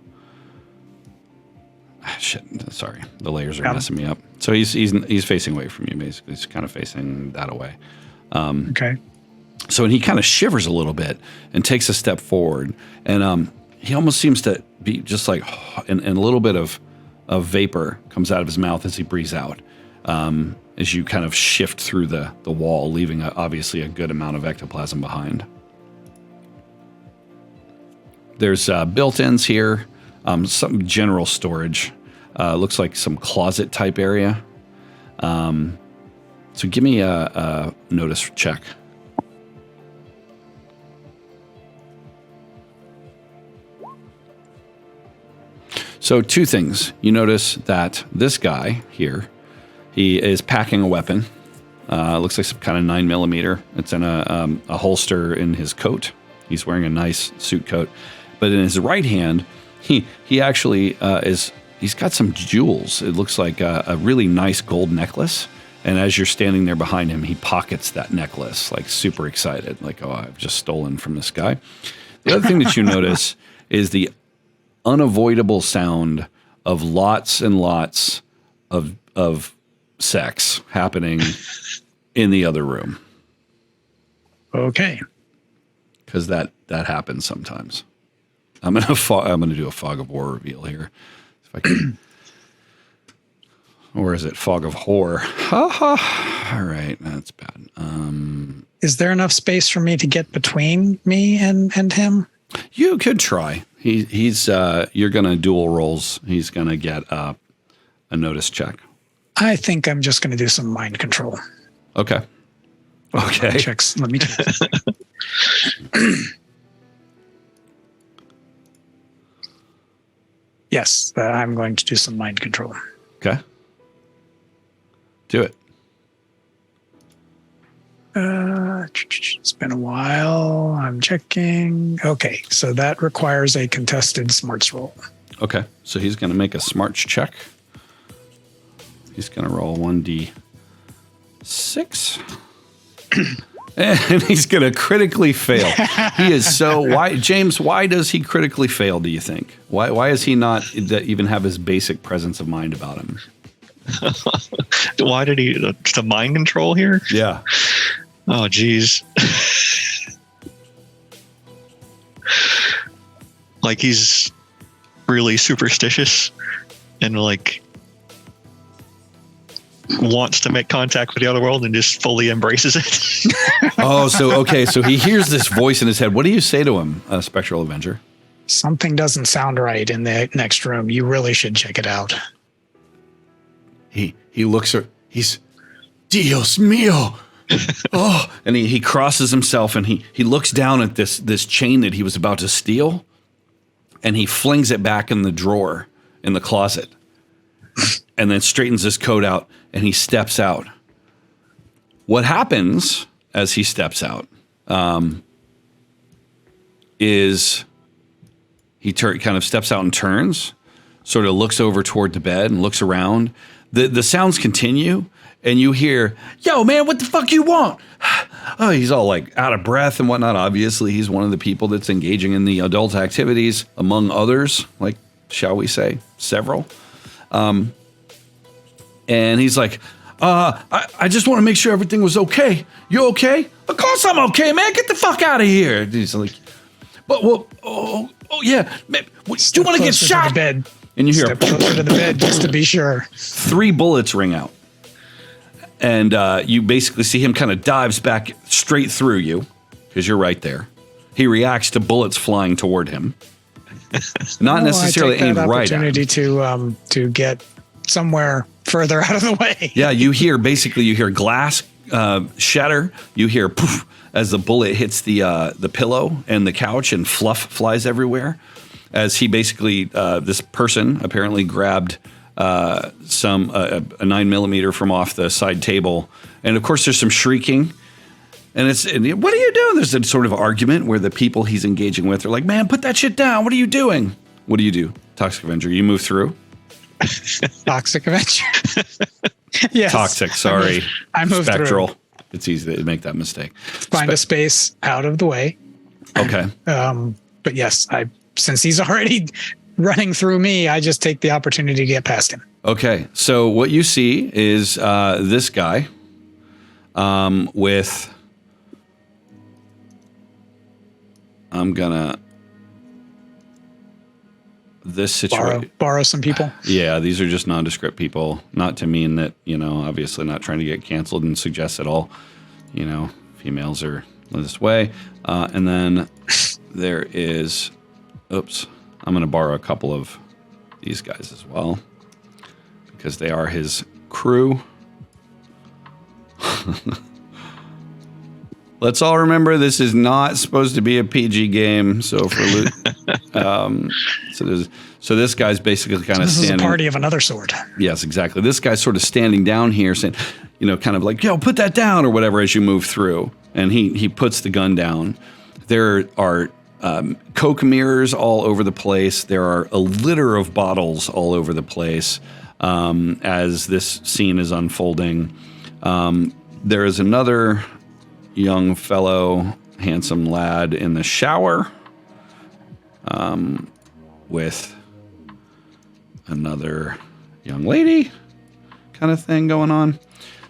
Shit, sorry. The layers are messing me up. So he's facing away from you, basically. He's kind of facing that away. Okay. So, and he kind of shivers a little bit and takes a step forward, and he almost seems to be just like, and a little bit of vapor comes out of his mouth as he breathes out, as you kind of shift through the wall, leaving obviously a good amount of ectoplasm behind. There's built-ins here, some general storage. Looks like some closet type area. So give me a notice check. So two things. You notice that this guy here, he is packing a weapon. Looks like some kind of 9mm. It's in a holster in his coat. He's wearing a nice suit coat. But in his right hand, he actually he's got some jewels. It looks like a really nice gold necklace. And as you're standing there behind him, he pockets that necklace, like super excited, like, oh, I've just stolen from this guy. The other thing that you notice is the unavoidable sound of lots and lots of sex happening in the other room. Okay. Because that happens sometimes. I'm gonna do a fog of war reveal here, if I can. Or is it fog of horror? Ha ha. All right, that's bad. Is there enough space for me to get between me and him? You could try. He's you're gonna dual rolls. He's gonna get a notice check. I think I'm just going to do some mind control. Okay. Okay. Checks. Let me check. Yes, I'm going to do some mind control. Okay. Do it. It's been a while. I'm checking. Okay, so that requires a contested smarts roll. Okay, so he's going to make a smarts check. He's going to roll 1d6. And he's going to critically fail. He is so... Why, James, why does he critically fail, do you think? Why is he not even have his basic presence of mind about him? Why did he... The mind control here? Yeah. Oh, geez. Like, he's really superstitious and, like, wants to make contact with the other world and just fully embraces it. Oh, so he hears this voice in his head. What do you say to him, Spectral Avenger? Something doesn't sound right in the next room. You really should check it out. He looks at... He's... Dios mío! Oh, and he crosses himself and he looks down at this chain that he was about to steal, and he flings it back in the drawer in the closet, and then straightens his coat out and he steps out. What happens as he steps out is he kind of steps out and turns, sort of looks over toward the bed and looks around. The sounds continue. And you hear, yo, man, what the fuck you want? Oh, he's all like out of breath and whatnot. Obviously, he's one of the people that's engaging in the adult activities, among others, like, shall we say, several. And he's like, I just want to make sure everything was okay. You okay? Of course I'm okay, man. Get the fuck out of here. And he's like, but, well, oh yeah. Man, do you want to get shot? To the bed. And you hear, step closer to the bed just to be sure. 3 bullets ring out. And you basically see him kind of dives back straight through you, because you're right there. He reacts to bullets flying toward him. Not necessarily aimed right at him. Opportunity to get somewhere further out of the way. Yeah, you hear glass shatter. You hear poof as the bullet hits the pillow and the couch, and fluff flies everywhere. As he basically, this person apparently grabbed a 9mm from off the side table, and of course there's some shrieking. And what are you doing? There's a sort of argument where the people he's engaging with are like, man, put that shit down. What are you doing? What do you do, Toxic Avenger? You move through? Toxic Avenger. Yes. Toxic, sorry. I move Spectral. through. It's easy to make that mistake. Find a space out of the way. Okay. But yes, since he's already running through me, I just take the opportunity to get past him. Okay. So what you see is this guy with... I'm gonna this situation borrow some people. Yeah, these are just nondescript people. Not to mean that, obviously not trying to get canceled and suggest at all, females are this way. And then there is, I'm gonna borrow a couple of these guys as well because they are his crew. Let's all remember this is not supposed to be a PG game. So for so this guy's basically kind of this standing. This is a party of another sort. Yes, exactly. This guy's sort of standing down here, saying, kind of like, "Yo, put that down" or whatever as you move through. And he puts the gun down. There are Coke mirrors all over the place. There are a litter of bottles all over the place as this scene is unfolding. There is another young fellow, handsome lad in the shower with another young lady kind of thing going on.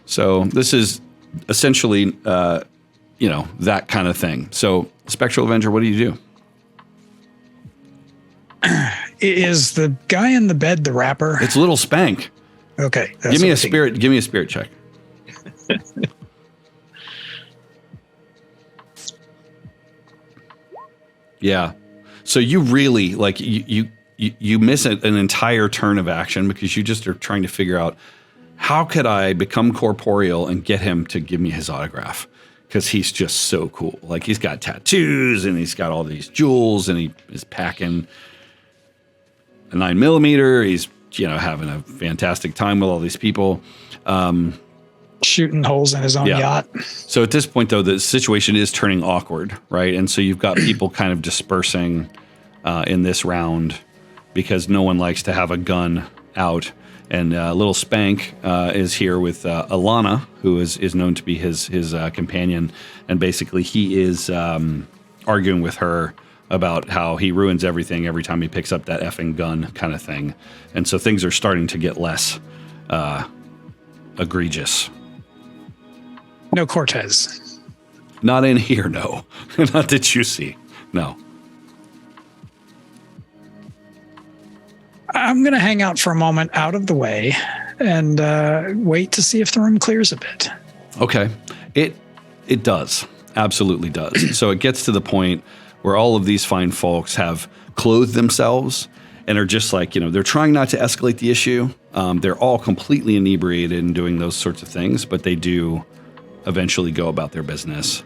So this is essentially, that kind of thing. So Spectral Avenger, what do you do? Is the guy in the bed the rapper? It's Little Spank. Okay. Give me a spirit check. Yeah. So you really you miss an entire turn of action because you just are trying to figure out how could I become corporeal and get him to give me his autograph because he's just so cool. Like he's got tattoos and he's got all these jewels and he is packing a 9mm. He's having a fantastic time with all these people. Shooting holes in his own yacht. So at this point, though, the situation is turning awkward, right? And so you've got people kind of dispersing in this round because no one likes to have a gun out. And Little Spank is here with Alana, who is known to be his companion. And basically he is arguing with her about how he ruins everything every time he picks up that effing gun kind of thing. And so things are starting to get less egregious. No Cortez. Not in here, no. Not that you see. No. I'm going to hang out for a moment out of the way and wait to see if the room clears a bit. Okay. It does. Absolutely does. So it gets to the point where all of these fine folks have clothed themselves and are just like, they're trying not to escalate the issue. They're all completely inebriated and doing those sorts of things, but they do eventually go about their business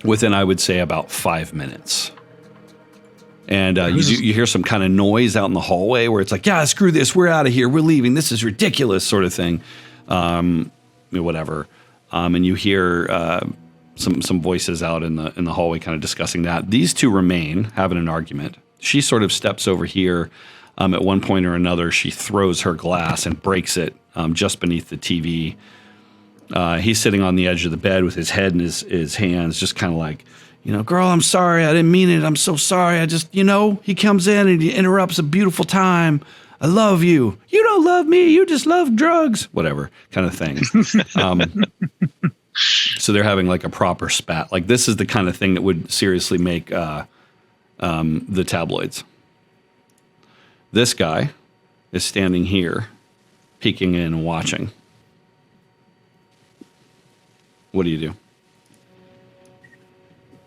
within, I would say, about 5 minutes. And you hear some kind of noise out in the hallway where it's like, yeah, screw this. We're out of here. We're leaving. This is ridiculous sort of thing. Whatever. And you hear some voices out in the hallway kind of discussing that. These two remain having an argument. She sort of steps over here. At one point or another, she throws her glass and breaks it just beneath the TV. He's sitting on the edge of the bed with his head in his hands, just kind of like, girl, I'm sorry. I didn't mean it. I'm so sorry. I just, he comes in and he interrupts a beautiful time. I love you. You don't love me. You just love drugs. Whatever kind of thing. So they're having like a proper spat. Like this is the kind of thing that would seriously make the tabloids. This guy is standing here, peeking in and watching. What do you do?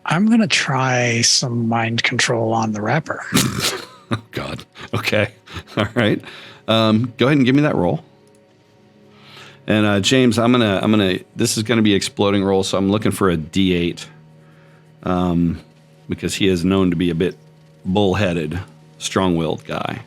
I'm going to try some mind control on the rapper. Oh, God. Okay. All right. Go ahead and give me that roll. And James, this is going to be exploding roll, so I'm looking for a D8 because he is known to be a bit bullheaded, strong-willed guy.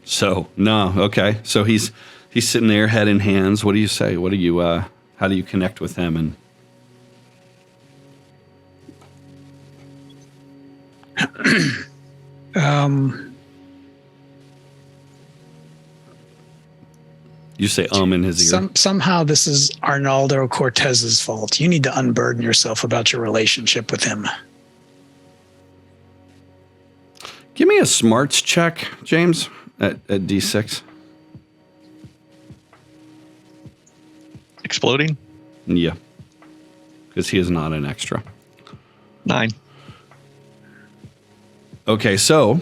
So no, okay. So he's sitting there, head in hands. What do you say? What do you? How do you connect with him? And you say in his ear. Somehow this is Arnaldo Cortez's fault. You need to unburden yourself about your relationship with him. Give me a smarts check, James, at D6. Exploding? Yeah. Because he is not an extra. 9. Okay, so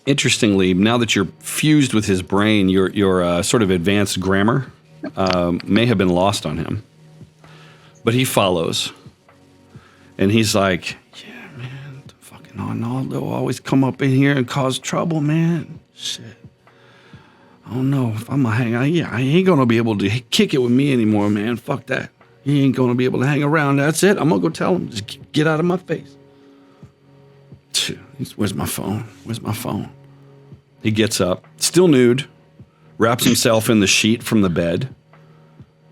interestingly, now that you're fused with his brain, your sort of advanced grammar may have been lost on him. But he follows. And he's like, yeah, man, the fucking Arnaldo always come up in here and cause trouble, man. Shit. I don't know if I'm going to hang out. Yeah, I ain't going to be able to kick it with me anymore, man. Fuck that. He ain't going to be able to hang around. That's it. I'm going to go tell him. Just get out of my face. Where's my phone? Where's my phone? He gets up, still nude, wraps himself in the sheet from the bed,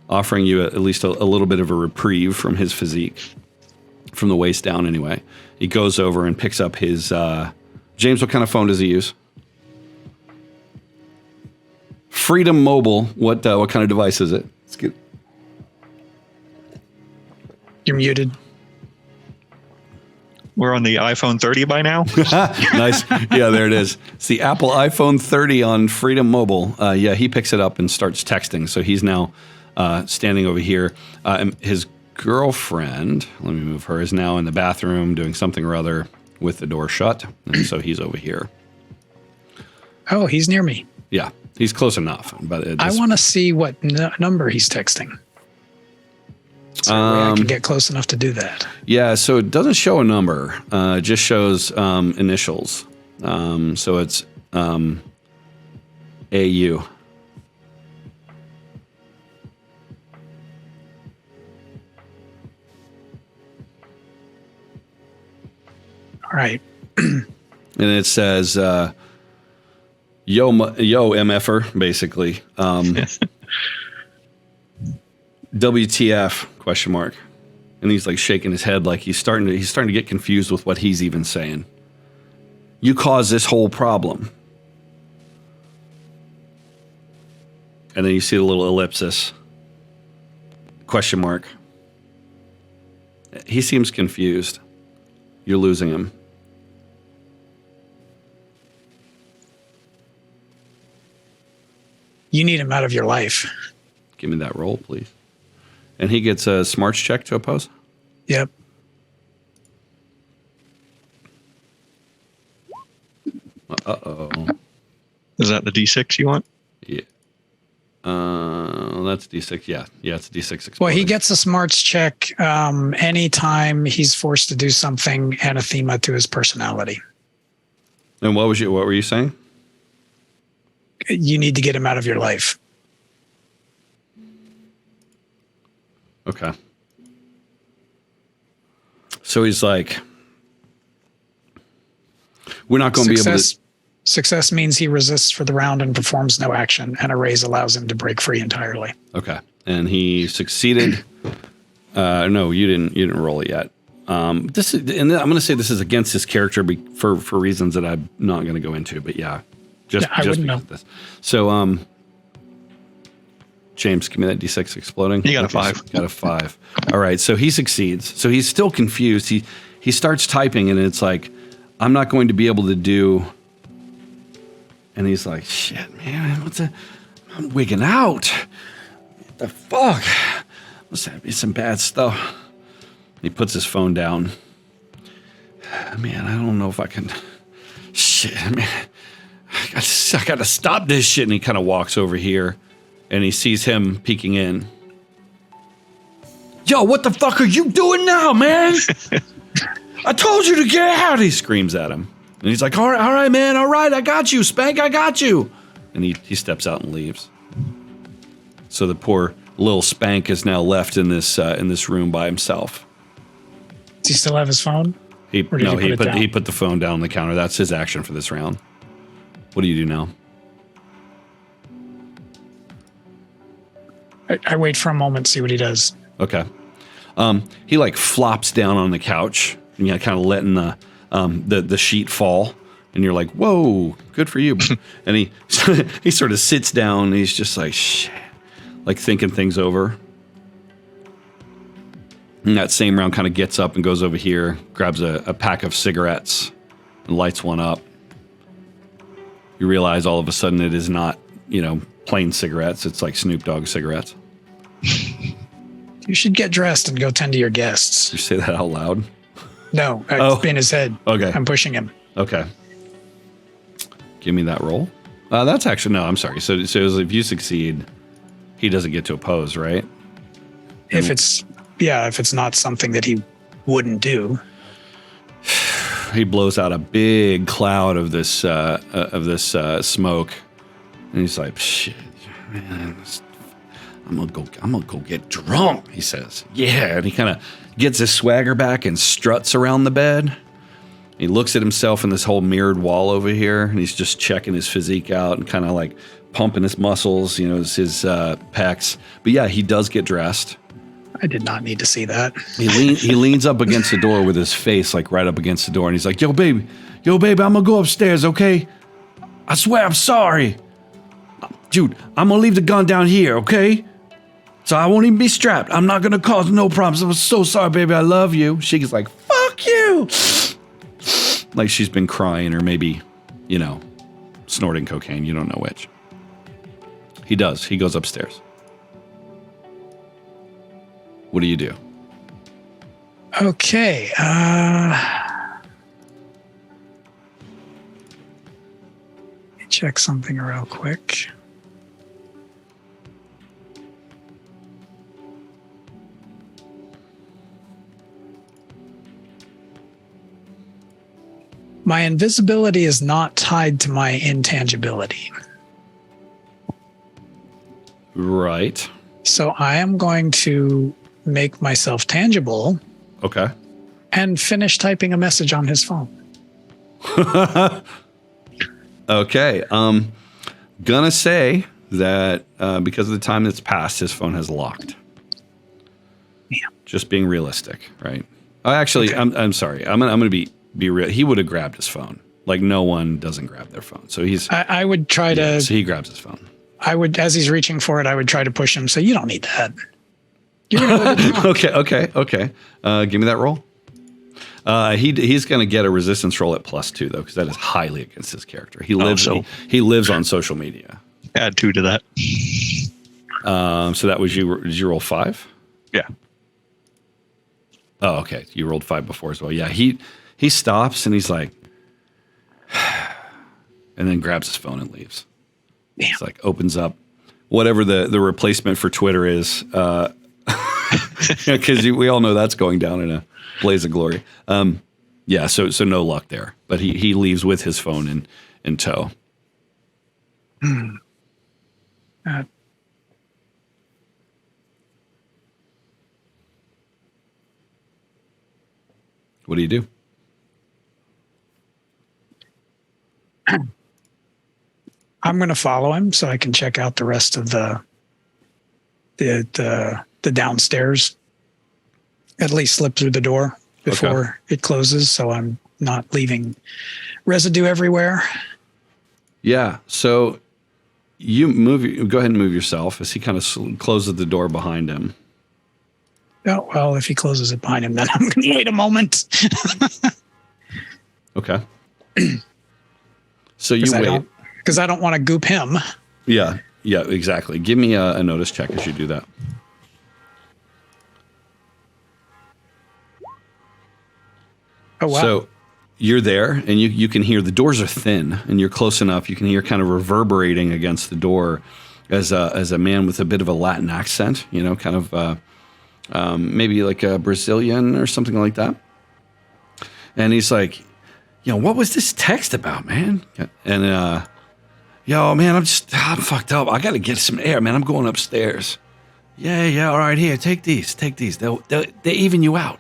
offering you at least a little bit of a reprieve from his physique, from the waist down anyway. He goes over and picks up his... James, what kind of phone does he use? Freedom Mobile. What kind of device is it? It's good. You're muted. We're on the iPhone 30 by now. Nice. Yeah, there it is. It's the Apple iPhone 30 on Freedom Mobile. Yeah, he picks it up and starts texting. So he's now standing over here. And his girlfriend, let me move her, is now in the bathroom doing something or other with the door shut. And so he's over here. Oh, he's near me. Yeah, he's close enough. But I want to see what number he's texting. So I can get close enough to do that. Yeah, so it doesn't show a number. It just shows initials. So it's AU. All right. And it says, yo, MFer, basically. WTF, question mark. And he's like shaking his head like he's starting to get confused with what he's even saying. You caused this whole problem. And then you see the little ellipsis. Question mark. He seems confused. You're losing him. You need him out of your life. Give me that roll, please. And he gets a smarts check to oppose? Yep. Uh-oh. Is that the D6 you want? Yeah. That's D6. Yeah, it's a D6 exploding. Well, he gets a smarts check anytime he's forced to do something anathema to his personality. And what were you saying? You need to get him out of your life. Okay. So he's like, we're not going to be able to... Success means he resists for the round and performs no action, and a raise allows him to break free entirely. Okay. And he succeeded. No, you didn't roll it yet. And I'm going to say this is against his character for reasons that I'm not going to go into, but yeah. Just because of this. So, James, give me that D6 exploding. You got a 5. Got a 5. All right. So he succeeds. So he's still confused. He starts typing and it's like, I'm not going to be able to do. And he's like, shit, man, I'm wigging out. What the fuck? Must that be some bad stuff? He puts his phone down. Man, I don't know if I can. Shit, man. I got to stop this shit. And he kind of walks over here. And he sees him peeking in. Yo, what the fuck are you doing now, man? I told you to get out. He screams at him. And he's like, all right, man. All right, I got you, Spank. I got you. And he steps out and leaves. So the poor little Spank is now left in this room by himself. Does he still have his phone? He put the phone down on the counter. That's his action for this round. What do you do now? I wait for a moment, see what he does. Okay. He like flops down on the couch, and kind of letting the sheet fall, and you're like, "Whoa, good for you!" And he he sort of sits down, and he's just like, "Shit," like thinking things over. And that same round kind of gets up and goes over here, grabs a pack of cigarettes, and lights one up. You realize all of a sudden it is not, plain cigarettes. It's like Snoop Dogg cigarettes. You should get dressed and go tend to your guests. You say that out loud? No, it's in his head. Okay. I'm pushing him. Okay. Give me that roll. That's actually, no, I'm sorry. So if you succeed, he doesn't get to oppose, right? If it's not something that he wouldn't do. He blows out a big cloud of this smoke, and he's like, "Shit, man, I'm gonna go get drunk," he says. "Yeah," and he kind of gets his swagger back and struts around the bed. He looks at himself in this whole mirrored wall over here, and he's just checking his physique out and kind of like pumping his muscles, his pecs. But yeah, he does get dressed. I did not need to see that. He leans up against the door with his face like right up against the door, and he's like, Yo, baby, I'm gonna go upstairs, okay? I swear I'm sorry. Dude, I'm gonna leave the gun down here, okay? So I won't even be strapped. I'm not gonna cause no problems. I'm so sorry, baby. I love you." She's like, "Fuck you." Like she's been crying or maybe, snorting cocaine. You don't know which. He does. He goes upstairs. What do you do? Okay. Let me check something real quick. My invisibility is not tied to my intangibility. Right. So I am going to make myself tangible. Okay. And finish typing a message on his phone. Okay. Gonna say that because of the time that's passed, his phone has locked. Yeah. Just being realistic, right? Actually, okay. I'm sorry. I'm gonna be real. He would have grabbed his phone. Like no one doesn't grab their phone. So he's. I would try to. So he grabs his phone. I would, as he's reaching for it, I would try to push him. So you don't need that. You're gonna go Okay. Give me that roll. He's going to get a resistance roll at +2 though, because that is highly against his character. He lives on social media. Add 2 to that. So that was you. Did you roll 5? Yeah. Oh, okay. You rolled 5 before as well. Yeah. He stops and he's like, and then grabs his phone and leaves. Damn. It's like opens up whatever the replacement for Twitter is. Because we all know that's going down in a blaze of glory. Yeah, so no luck there. But he leaves with his phone in tow. What do you do? I'm going to follow him so I can check out the rest of the downstairs. At least slip through the door before it closes, so I'm not leaving residue everywhere. Yeah. So you go ahead and move yourself as he kind of closes the door behind him. Oh, well, if he closes it behind him, then I'm going to wait a moment. Okay. So you wait. Because I don't want to goop him. Yeah, exactly. Give me a notice check as you do that. Oh, wow. So you're there, and you can hear the doors are thin, and you're close enough. You can hear kind of reverberating against the door as a man with a bit of a Latin accent, kind of maybe like a Brazilian or something like that. And he's like, what was this text about, man? And yo, man, I'm fucked up. I got to get some air, man. I'm going upstairs. Yeah. All right, here, take these. They even you out.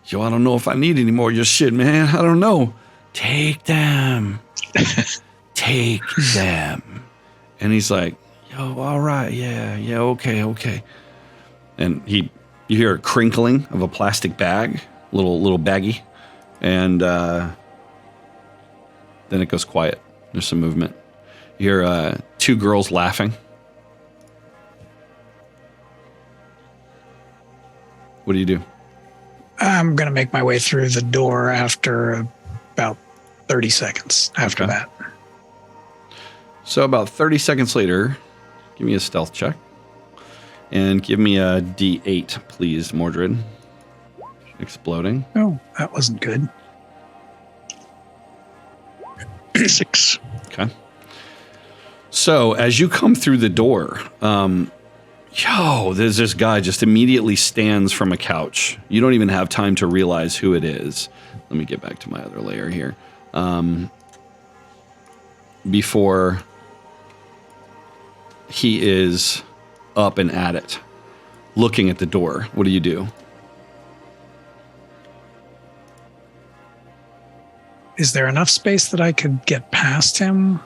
Yo, I don't know if I need any more of your shit, man. I don't know. Take them. Take them. And he's like, yo, Oh, all right. Yeah. Okay. And you hear a crinkling of a plastic bag, little baggie, and then it goes quiet. There's some movement. You hear 2 girls laughing. What do you do? I'm going to make my way through the door after about 30 seconds after that. So about 30 seconds later, give me a stealth check. And give me a D8, please, Mordred. Exploding. Oh, that wasn't good. 6. Okay. So as you come through the door, there's this guy just immediately stands from a couch. You don't even have time to realize who it is. Let me get back to my other layer here. Before he is up and at it, looking at the door. What do you do? Is there enough space that I could get past him?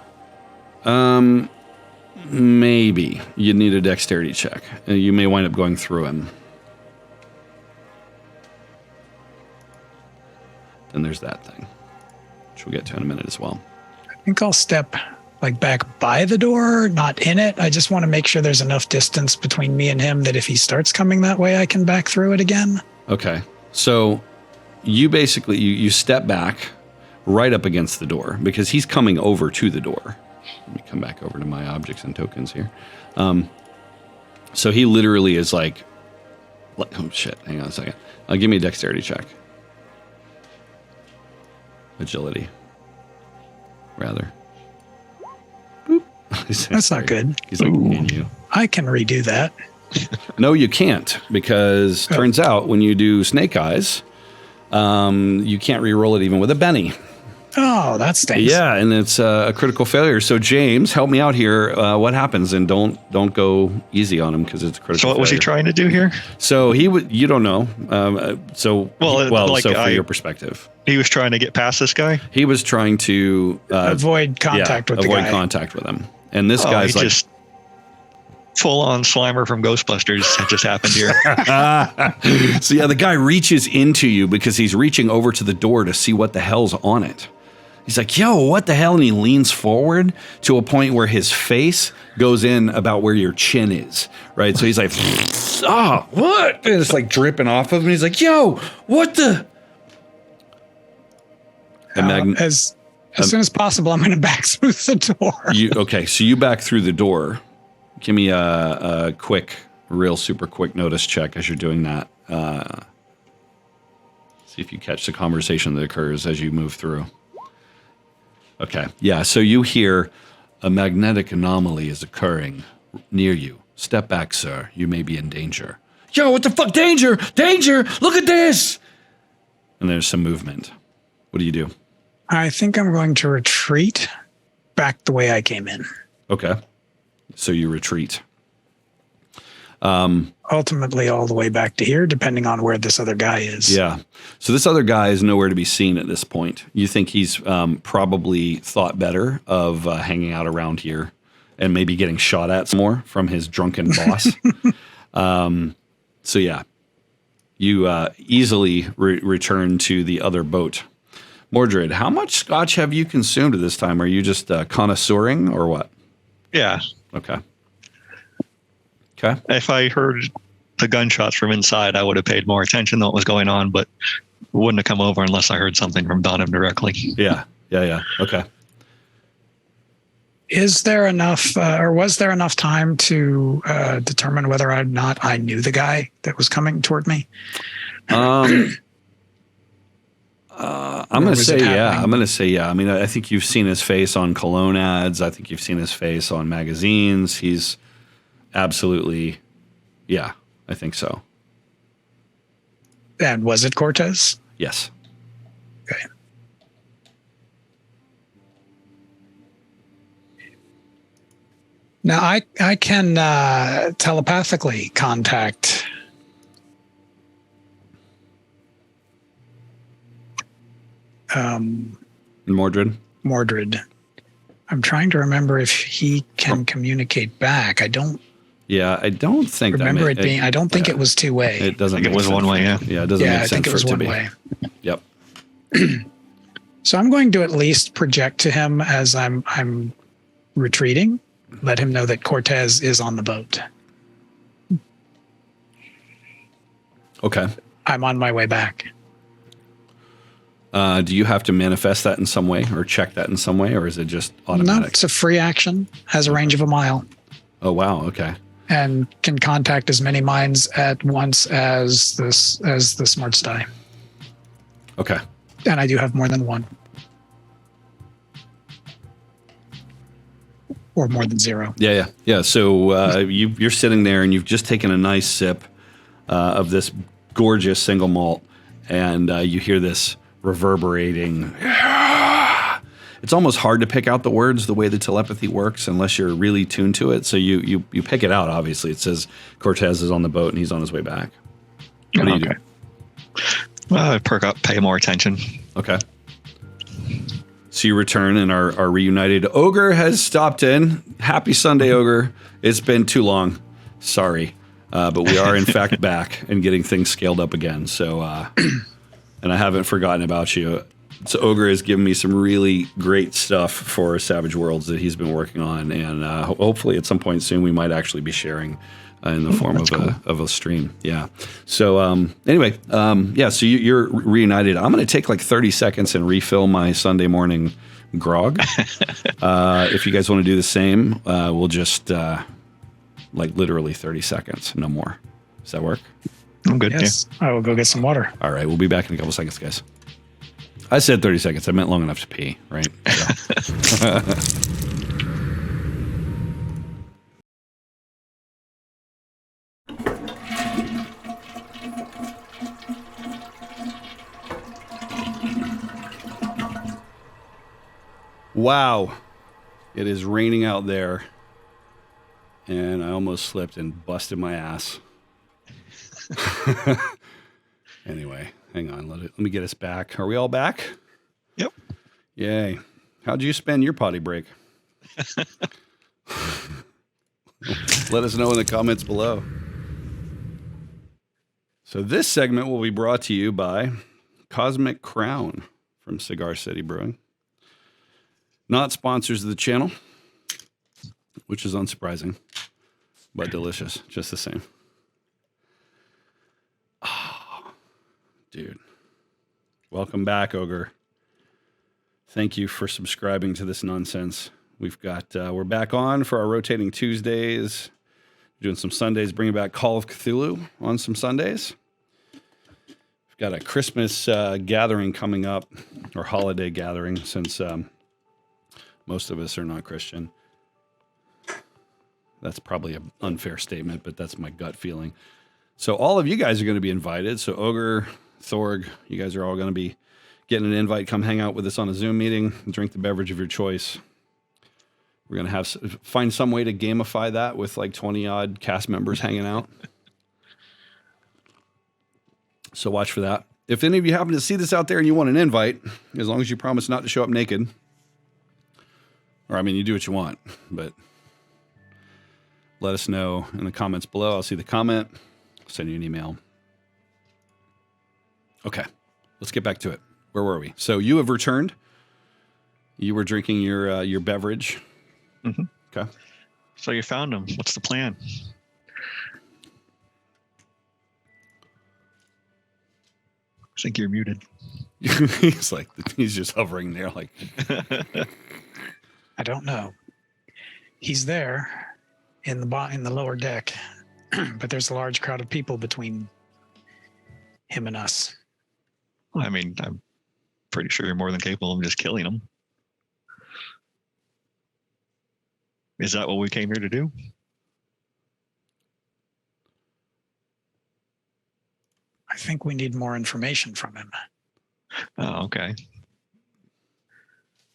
Maybe. You'd need a dexterity check. You may wind up going through him. Then there's that thing, which we'll get to in a minute as well. I think I'll step back by the door, not in it. I just want to make sure there's enough distance between me and him that if he starts coming that way, I can back through it again. Okay. So you basically, you step back right up against the door because he's coming over to the door. Let me come back over to my objects and tokens here. So he literally is like, oh shit, hang on a second. Give me a dexterity check. Agility. Rather. Boop. That's not good. He's like, can you? I can redo that. No, you can't, because turns out when you do snake eyes, you can't re-roll it even with a Benny. Oh, that stinks. Yeah, and it's a critical failure. So James, help me out here. What happens? And don't go easy on him because it's a critical So what was he trying to do here? So he would. You don't know. So for your perspective, he was trying to get past this guy. He was trying to avoid contact with the guy. Avoid contact with him. And this guy's like just full-on Slimer from Ghostbusters that just happened here. So yeah, the guy reaches into you because he's reaching over to the door to see what the hell's on it. He's like, yo, what the hell? And he leans forward to a point where his face goes in about where your chin is, right? So he's like, what? And it's like dripping off of him. He's like, yo, what the? As soon as possible, I'm going to back through the door. Okay, so you back through the door. Give me a quick, super quick notice check as you're doing that. See if you catch the conversation that occurs as you move through. Okay. Yeah. So you hear a magnetic anomaly is occurring near you. Step back, sir. You may be in danger. Yo, what the fuck? Danger! Danger! Look at this! And there's some movement. What do you do? I think I'm going to retreat back the way I came in. Okay. So you retreat. Ultimately, all the way back to here, depending on where this other guy is. Yeah. So this other guy is nowhere to be seen at this point. You think he's probably thought better of hanging out around here and maybe getting shot at some more from his drunken boss. So yeah, you easily return to the other boat. Mordred, how much scotch have you consumed at this time? Are you just connoisseuring or what? Yeah. Okay. Okay. If I heard the gunshots from inside, I would have paid more attention to what was going on, but wouldn't have come over unless I heard something from Donham directly. Yeah. Okay. Is there enough, or was there enough time to determine whether or not I knew the guy that was coming toward me? I'm going to say yeah. I mean, I think you've seen his face on cologne ads. I think you've seen his face on magazines. He's absolutely, yeah, I think so. And was it Cortez? Yes. Okay. Now I can telepathically contact Mordred. Mordred. I'm trying to remember if he can communicate back. I don't. Yeah, I don't think remember it being. I don't think it was two-way. It doesn't. I think it was one way. Yeah. Yeah, it doesn't make I sense think it was for it to one be. way. Yep. So I'm going to at least project to him as I'm retreating. Let him know that Cortez is on the boat. Okay. I'm on my way back. Do you have to manifest that in some way or check that in some way, or is it just automatic? No, it's a free action. Has a range of a mile. Oh, wow. Okay. And can contact as many minds at once as the smarts die. Okay. And I do have more than one. Or more than zero. Yeah. So you're sitting there and you've just taken a nice sip of this gorgeous single malt, and you hear this reverberating. It's almost hard to pick out the words the way the telepathy works unless you're really tuned to it. So you pick it out. Obviously, it says Cortez is on the boat and he's on his way back. What do you do? Well, I perk up, pay more attention. Okay. So you return and are reunited. Ogre has stopped in. Happy Sunday, Ogre. It's been too long. Sorry. But we are, in fact, back and getting things scaled up again. So, and I haven't forgotten about you. So Ogre has given me some really great stuff for Savage Worlds that he's been working on. And hopefully at some point soon we might actually be sharing in the form of a stream. Yeah. So anyway, so you're reunited. I'm going to take like 30 seconds and refill my Sunday morning grog. If you guys want to do the same, we'll just like literally 30 seconds, no more. Does that work? I'm good. Yes. Yeah. I will go get some water. All right. We'll be back in a couple seconds, guys. I said 30 seconds. I meant long enough to pee, right? So. Wow. It is raining out there. And I almost slipped and busted my ass. Anyway, hang on. Let me get us back. Are we all back? Yep. Yay. How'd you spend your potty break? Let us know in the comments below. So this segment will be brought to you by Cosmic Crown from Cigar City Brewing. Not sponsors of the channel, which is unsurprising, but delicious, just the same. Oh, dude. Welcome back, Ogre. Thank you for subscribing to this nonsense. We're back on for our rotating Tuesdays, doing some Sundays, bringing back Call of Cthulhu on some Sundays. We've got a Christmas gathering coming up, or holiday gathering, since most of us are not Christian. That's probably an unfair statement, but that's my gut feeling. So all of you guys are going to be invited. So Ogre, Thorg, you guys are all going to be getting an invite. Come hang out with us on a Zoom meeting and drink the beverage of your choice. We're going to find some way to gamify that with like 20 odd cast members hanging out. So watch for that. If any of you happen to see this out there and you want an invite, as long as you promise not to show up naked, or I mean, you do what you want, but let us know in the comments below. I'll see the comment. I'll send you an email. Okay, let's get back to it. Where were we? So you have returned. You were drinking your beverage. Mm-hmm. Okay. So you found him. What's the plan? I think you're muted. he's just hovering there like. I don't know. He's there in the lower deck, but there's a large crowd of people between him and us. I mean, I'm pretty sure you're more than capable of just killing him. Is that what we came here to do? I think we need more information from him. Oh, okay.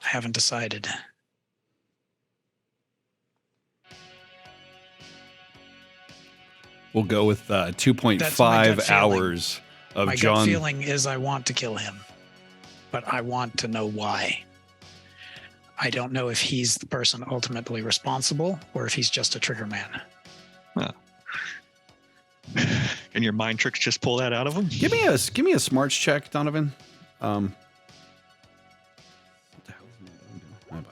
I haven't decided. We'll go with 2.5 hours of my John. My gut feeling is I want to kill him, but I want to know why. I don't know if he's the person ultimately responsible or if he's just a trigger man. Can your mind tricks just pull that out of him? Give me a smarts check, Donovan. What the hell is he doing? Hi, buddy.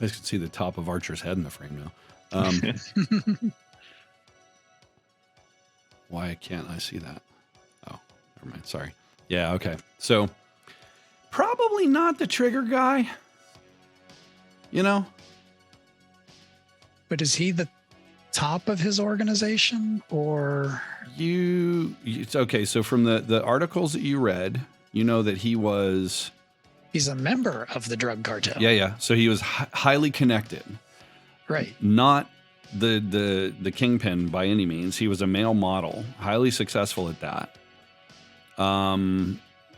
I just can see the top of Archer's head in the frame now. Why can't I see that? Oh, never mind. Sorry. Yeah, okay. So, probably not the trigger guy. You know? But is he the top of his organization, or it's okay. So from the articles that you read, you know that he's a member of the drug cartel. Yeah. So he was highly connected, right? Not the kingpin by any means. He was a male model, highly successful at that.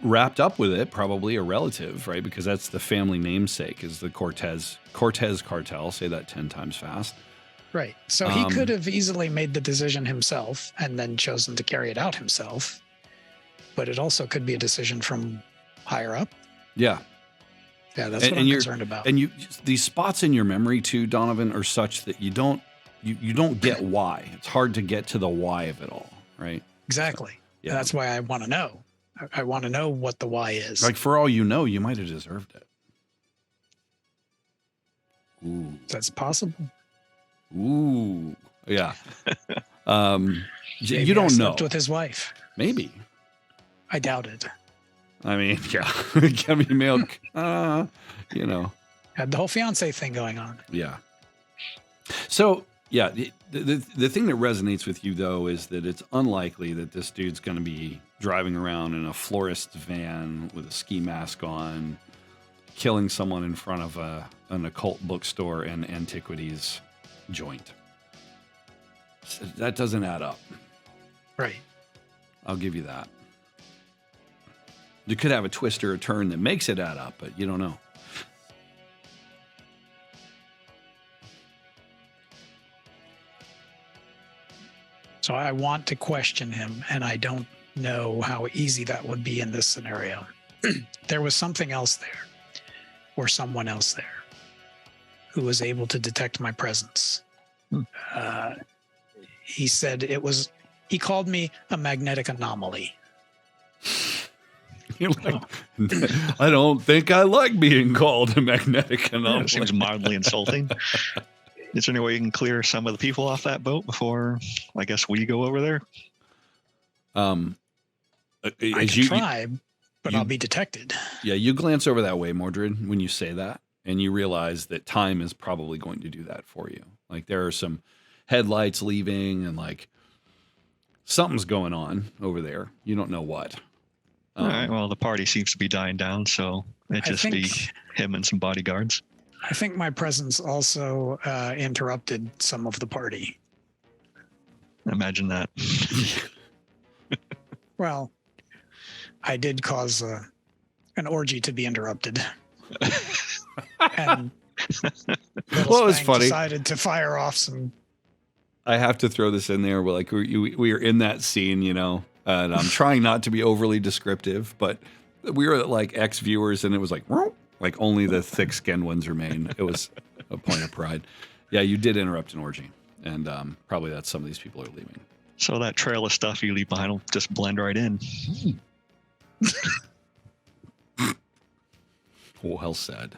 Wrapped up with it, probably a relative, right? Because that's the family namesake, is the Cortez cartel. Say that 10 times fast. Right. So he could have easily made the decision himself and then chosen to carry it out himself. But it also could be a decision from higher up. Yeah. Yeah, that's what I'm concerned about. And these spots in your memory too, Donovan, are such that you don't get why. It's hard to get to the why of it all, right? Exactly. So, yeah. And that's why I want to know. I want to know what the why is. Like, for all you know, you might have deserved it. Ooh. That's possible. Ooh, yeah. Maybe you don't know. Slept with his wife. Maybe. I doubt it. I mean, yeah. Give me milk. You know. Had the whole fiance thing going on. Yeah. So, yeah, the thing that resonates with you, though, is that it's unlikely that this dude's going to be driving around in a florist's van with a ski mask on, killing someone in front of an occult bookstore and antiquities joint. That doesn't add up. Right. I'll give you that. You could have a twist or a turn that makes it add up, but you don't know. So I want to question him, and I don't know how easy that would be in this scenario. There was something else there, or someone else there, who was able to detect my presence. He said he called me a magnetic anomaly. You're like, I don't think I like being called a magnetic anomaly. It seems mildly insulting. Is there any way you can clear some of the people off that boat before, I guess, we go over there? I can try, but I'll be detected. Yeah, you glance over that way, Mordred, when you say that, and you realize that time is probably going to do that for you. Like, there are some headlights leaving, and like something's going on over there. You don't know what. All right. Well, the party seems to be dying down, so it'd just be him and some bodyguards. I think my presence also interrupted some of the party. Imagine that. Well, I did cause an orgy to be interrupted. And well, it was funny. Decided to fire off some. I have to throw this in there. We're like, we were in that scene, you know, and I'm trying not to be overly descriptive, but we were like ex-viewers, and it was like only the thick-skinned ones remain. It was a point of pride. Yeah, you did interrupt an orgy, and probably that's some of these people are leaving. So that trail of stuff you leave behind will just blend right in. Well said.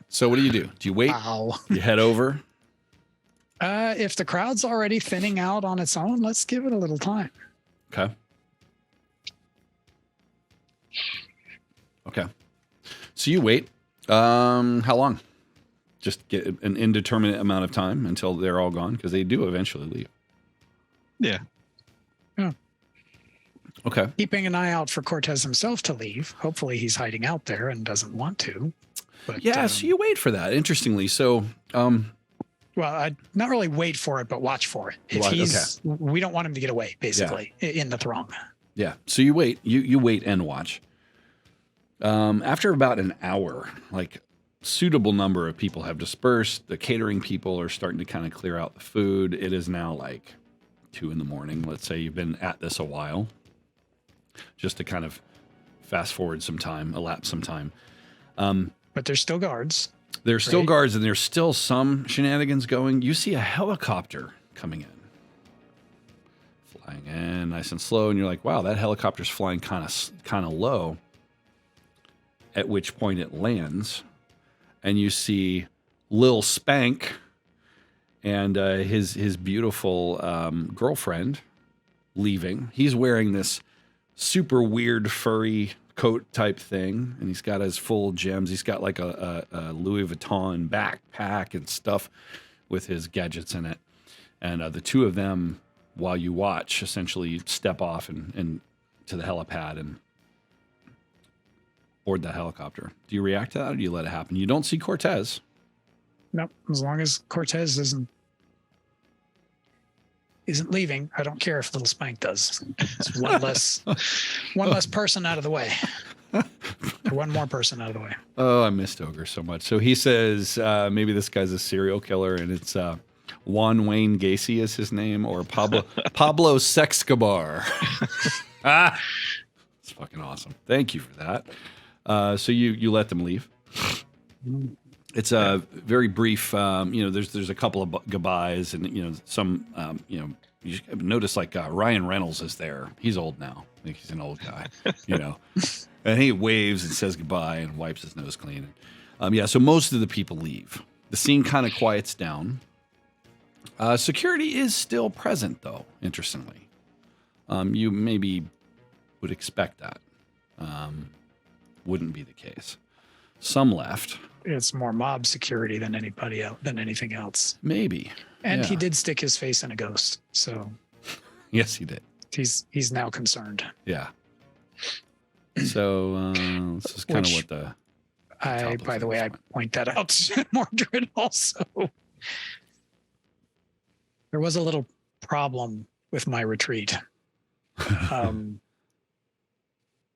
So what do? Do you wait? Wow. You head over? If the crowd's already thinning out on its own, let's give it a little time. Okay. So you wait. How long? Just get an indeterminate amount of time until they're all gone, because they do eventually leave. Yeah. Okay. Keeping an eye out for Cortez himself to leave. Hopefully he's hiding out there and doesn't want to. But, yeah, so you wait for that. Interestingly, so... well, I'd not really wait for it, but watch for it. If we don't want him to get away, basically, in the throng. Yeah, so you wait. You wait and watch. After about an hour, like, suitable number of people have dispersed. The catering people are starting to kind of clear out the food. It is now like 2 a.m. Let's say you've been at this a while. Just to kind of fast forward some time, elapse some time. But there's still guards. There's still guards, and there's still some shenanigans going. You see a helicopter coming in. Flying in nice and slow, and you're like, wow, that helicopter's flying kind of low. At which point it lands, and you see Lil Spank and his beautiful girlfriend leaving. He's wearing this super weird furry coat type thing, and he's got his full gems. He's got like a Louis Vuitton backpack and stuff with his gadgets in it. And the two of them, while you watch, essentially step off and to the helipad and board that helicopter. Do you react to that, or do you let it happen? You don't see Cortez. Nope. As long as Cortez isn't leaving, I don't care if Little Spank does. It's one less person out of the way. Or one more person out of the way. Oh, I missed Ogre so much. So he says maybe this guy's a serial killer, and it's Juan Wayne Gacy is his name, or Pablo Sexcabar. It's fucking awesome. Thank you for that. So you let them leave. It's a very brief. There's a couple of goodbyes, and some. You notice like Ryan Reynolds is there. He's old now. I think he's an old guy. And he waves and says goodbye and wipes his nose clean. So most of the people leave. The scene kind of quiets down. Security is still present, though. Interestingly, you maybe would expect that. Wouldn't be the case. Some left. It's more mob security than anybody else, than anything else. Maybe. And he did stick his face in a ghost, so yes, he did. He's now concerned. Yeah. So this is kind of what the. By the way, I point that out to Mordred also. There was a little problem with my retreat.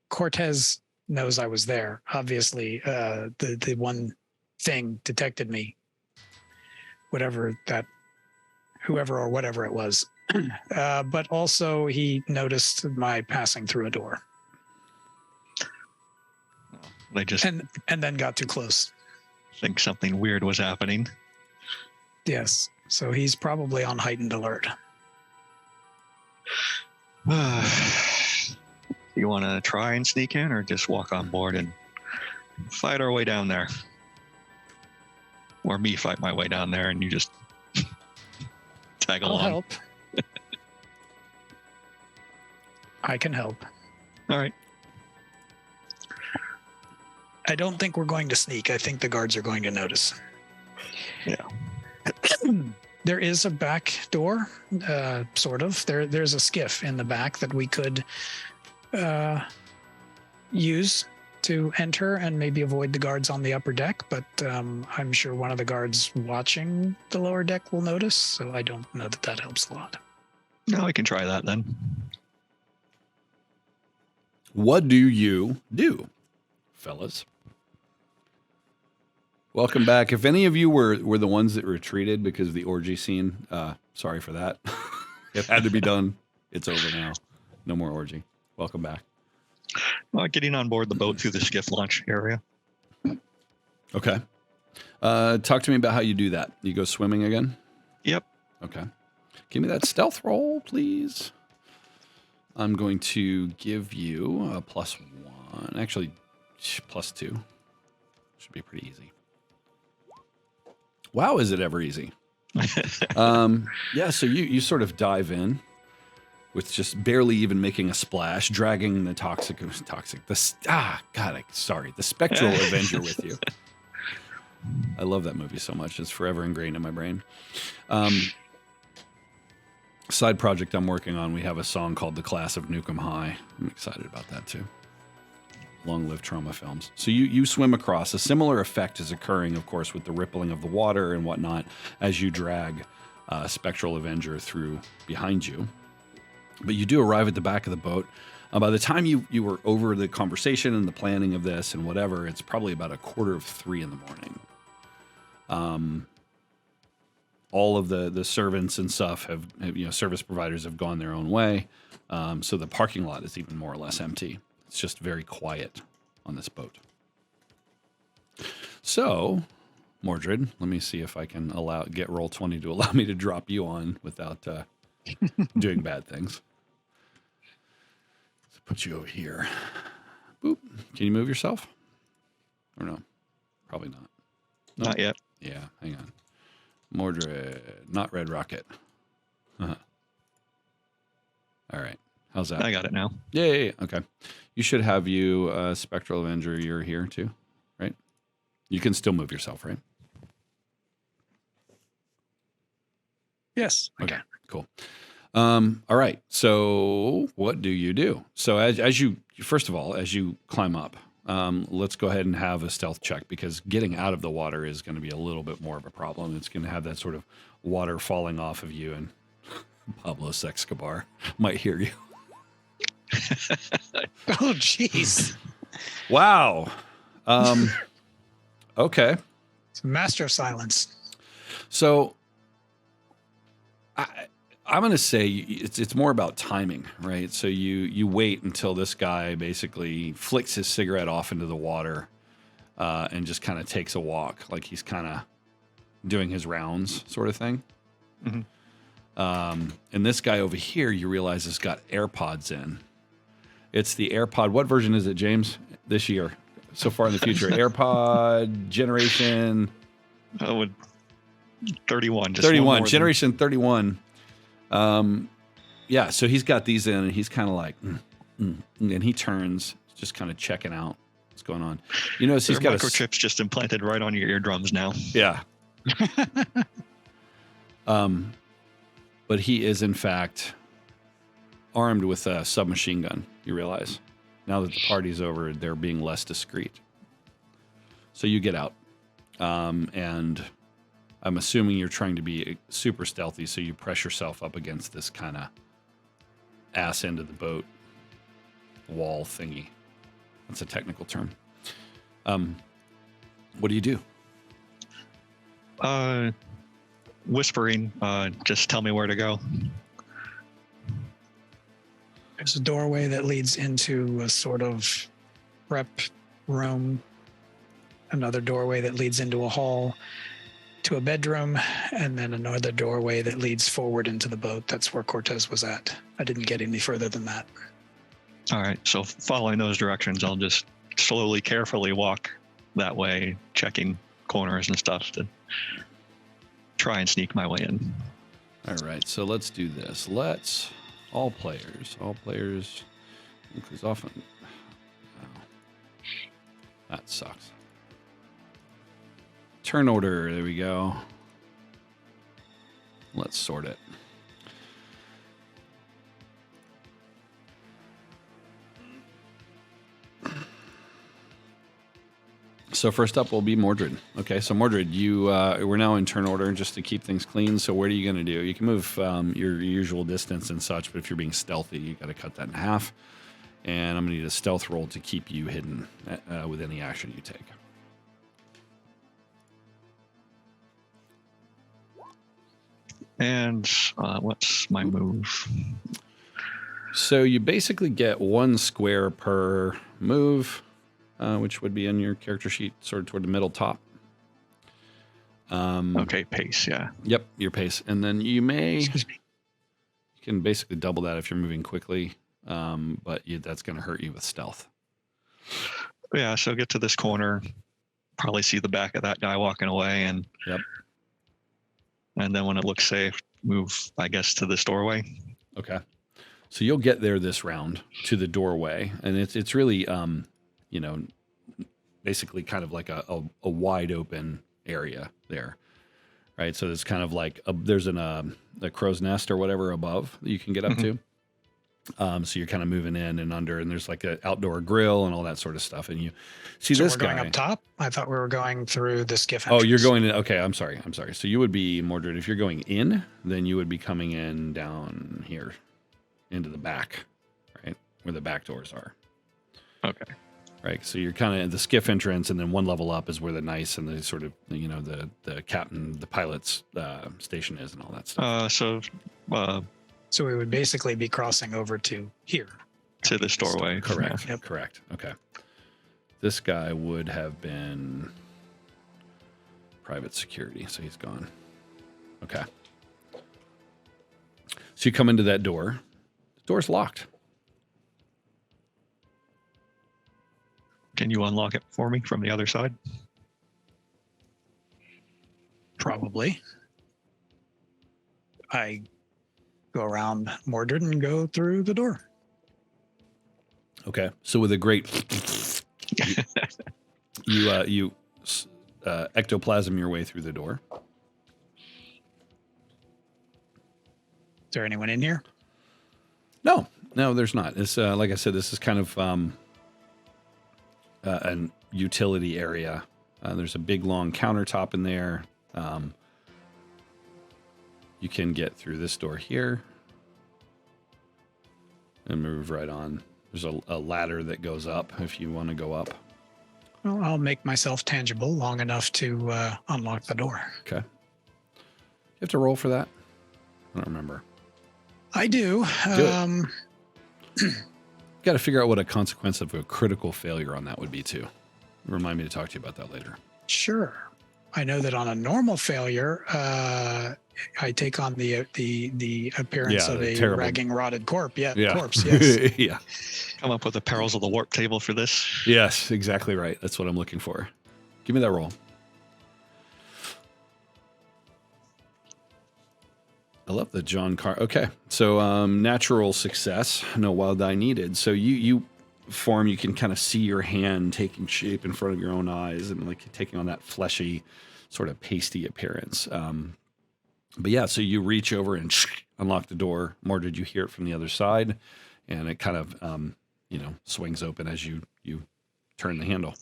Cortez knows I was there. Obviously, the one thing detected me. Whoever or whatever it was. But also he noticed my passing through a door. They just and then got too close. Think something weird was happening. Yes. So he's probably on heightened alert. You want to try and sneak in, or just walk on board and fight our way down there? Or me fight my way down there and you just tag along? I'll help. I can help. All right. I don't think we're going to sneak. I think the guards are going to notice. Yeah. There is a back door, sort of. There's a skiff in the back that we could use to enter and maybe avoid the guards on the upper deck, but I'm sure one of the guards watching the lower deck will notice, so I don't know that helps a lot. No, I can try that then. What do you do, fellas? Welcome back. If any of you were the ones that retreated because of the orgy scene, sorry for that. It had to be done. It's over now. No more orgy. Welcome back. Getting on board the boat through the skiff launch area. Okay. Talk to me about how you do that. You go swimming again? Yep. Okay. Give me that stealth roll, please. I'm going to give you a +1. Actually, +2. Should be pretty easy. Wow, is it ever easy? So you sort of dive in with just barely even making a splash, dragging the the Spectral Avenger with you. I love that movie so much. It's forever ingrained in my brain. Side project I'm working on, we have a song called The Class of Nukem High. I'm excited about that too. Long live trauma films. So you swim across. A similar effect is occurring, of course, with the rippling of the water and whatnot as you drag Spectral Avenger through behind you. But you do arrive at the back of the boat. By the time you were over the conversation and the planning of this and whatever, it's probably about 2:45 in the morning. All of the servants and stuff have service providers have gone their own way. So the parking lot is even more or less empty. It's just very quiet on this boat. So, Mordred, let me see if I can get roll 20 to allow me to drop you on without doing bad things. Let's put you over here. Boop. Can you move yourself? Or no? Probably not. No? Not yet. Yeah, hang on. Mordred, not Red Rocket. Uh-huh. All right. How's that? I got it now. Yeah. Okay. You should have you, Spectral Avenger, you're here too, right? You can still move yourself, right? Yes. Okay, cool. All right. So what do you do? So as you, first of all, as you climb up, let's go ahead and have a stealth check, because getting out of the water is going to be a little bit more of a problem. It's going to have that sort of water falling off of you, and Pablo Escobar might hear you. Oh, jeez. Wow. Okay. It's a master of silence. So I'm going to say it's more about timing, right? So you wait until this guy basically flicks his cigarette off into the water and just kind of takes a walk, like he's kind of doing his rounds sort of thing. Mm-hmm. And this guy over here, you realize, has got AirPods in. It's the AirPod. What version is it, James, this year? So far in the future. AirPod generation... 31. Just 31. Generation 31. Yeah, so he's got these in, and he's kind of like... and he turns, just kind of checking out what's going on. You notice he's got microchips just implanted right on your eardrums now. Yeah. But he is, in fact, armed with a submachine gun, you realize. Now that the party's over, they're being less discreet. So you get out. And I'm assuming you're trying to be super stealthy, so you press yourself up against this kind of ass end of the boat wall thingy. That's a technical term. What do you do? Whispering, just tell me where to go. There's a doorway that leads into a sort of prep room, another doorway that leads into a hall to a bedroom, and then another doorway that leads forward into the boat. That's where Cortez was at. I didn't get any further than that. All right, so following those directions, I'll just slowly, carefully walk that way, checking corners and stuff to try and sneak my way in. All right, so let's do this. All players, because often, that sucks. Turn order, there we go. Let's sort it. So first up will be Mordred. Okay, so Mordred, we're now in turn order just to keep things clean. So what are you going to do? You can move your usual distance and such, but if you're being stealthy, you got to cut that in half. And I'm going to need a stealth roll to keep you hidden with any action you take. And what's my move? So you basically get 1 square per move, which would be in your character sheet, sort of toward the middle top. Okay, pace, yeah. Yep, your pace. And then you can basically double that if you're moving quickly, but that's going to hurt you with stealth. Yeah, so get to this corner, probably see the back of that guy walking away, and yep. And then when it looks safe, move, I guess, to this doorway. Okay. So you'll get there this round to the doorway, and it's really, basically kind of like a wide open area there, right? So it's kind of like there's a crow's nest or whatever above that you can get up to. So you're kind of moving in and under, and there's like an outdoor grill and all that sort of stuff. And you see this guy. Going up top? I thought we were going through the skiff entrance. Oh, you're going in. Okay, I'm sorry. So you would be, Mordred, if you're going in, then you would be coming in down here into the back, right? Where the back doors are. Okay. Right. So you're kind of at the skiff entrance, and then one level up is where the nice and the sort of, the captain, the pilot's station is and all that stuff. So we would basically be crossing over to here. to this doorway. Correct. Yeah. Yep. Correct. Okay. This guy would have been private security, so he's gone. Okay. So you come into that door. The door's locked. Can you unlock it for me from the other side? Probably. I go around Mordred and go through the door. Okay. So with a great, you ectoplasm your way through the door. Is there anyone in here? No, there's not. It's like I said, this is kind of an utility area. There's a big long countertop in there. You can get through this door here and move right on. There's a ladder that goes up if you want to go up. Well, I'll make myself tangible long enough to unlock the door. Okay. You have to roll for that? I don't remember. I do. Got to figure out what a consequence of a critical failure on that would be, too. Remind me to talk to you about that later. Sure. I know that on a normal failure, I take on the appearance of a terrible ragging, rotted corpse. Yeah. Corpse. Yes. Yeah. Come up with the perils of the warp table for this. Yes, exactly right. That's what I'm looking for. Give me that roll. I love the John Carr. Okay, so natural success, no wild die needed. So you form, you can kind of see your hand taking shape in front of your own eyes and like taking on that fleshy, sort of pasty appearance. But yeah, so you reach over and unlock the door. Mordred, you hear it from the other side, and it kind of swings open as you turn the handle.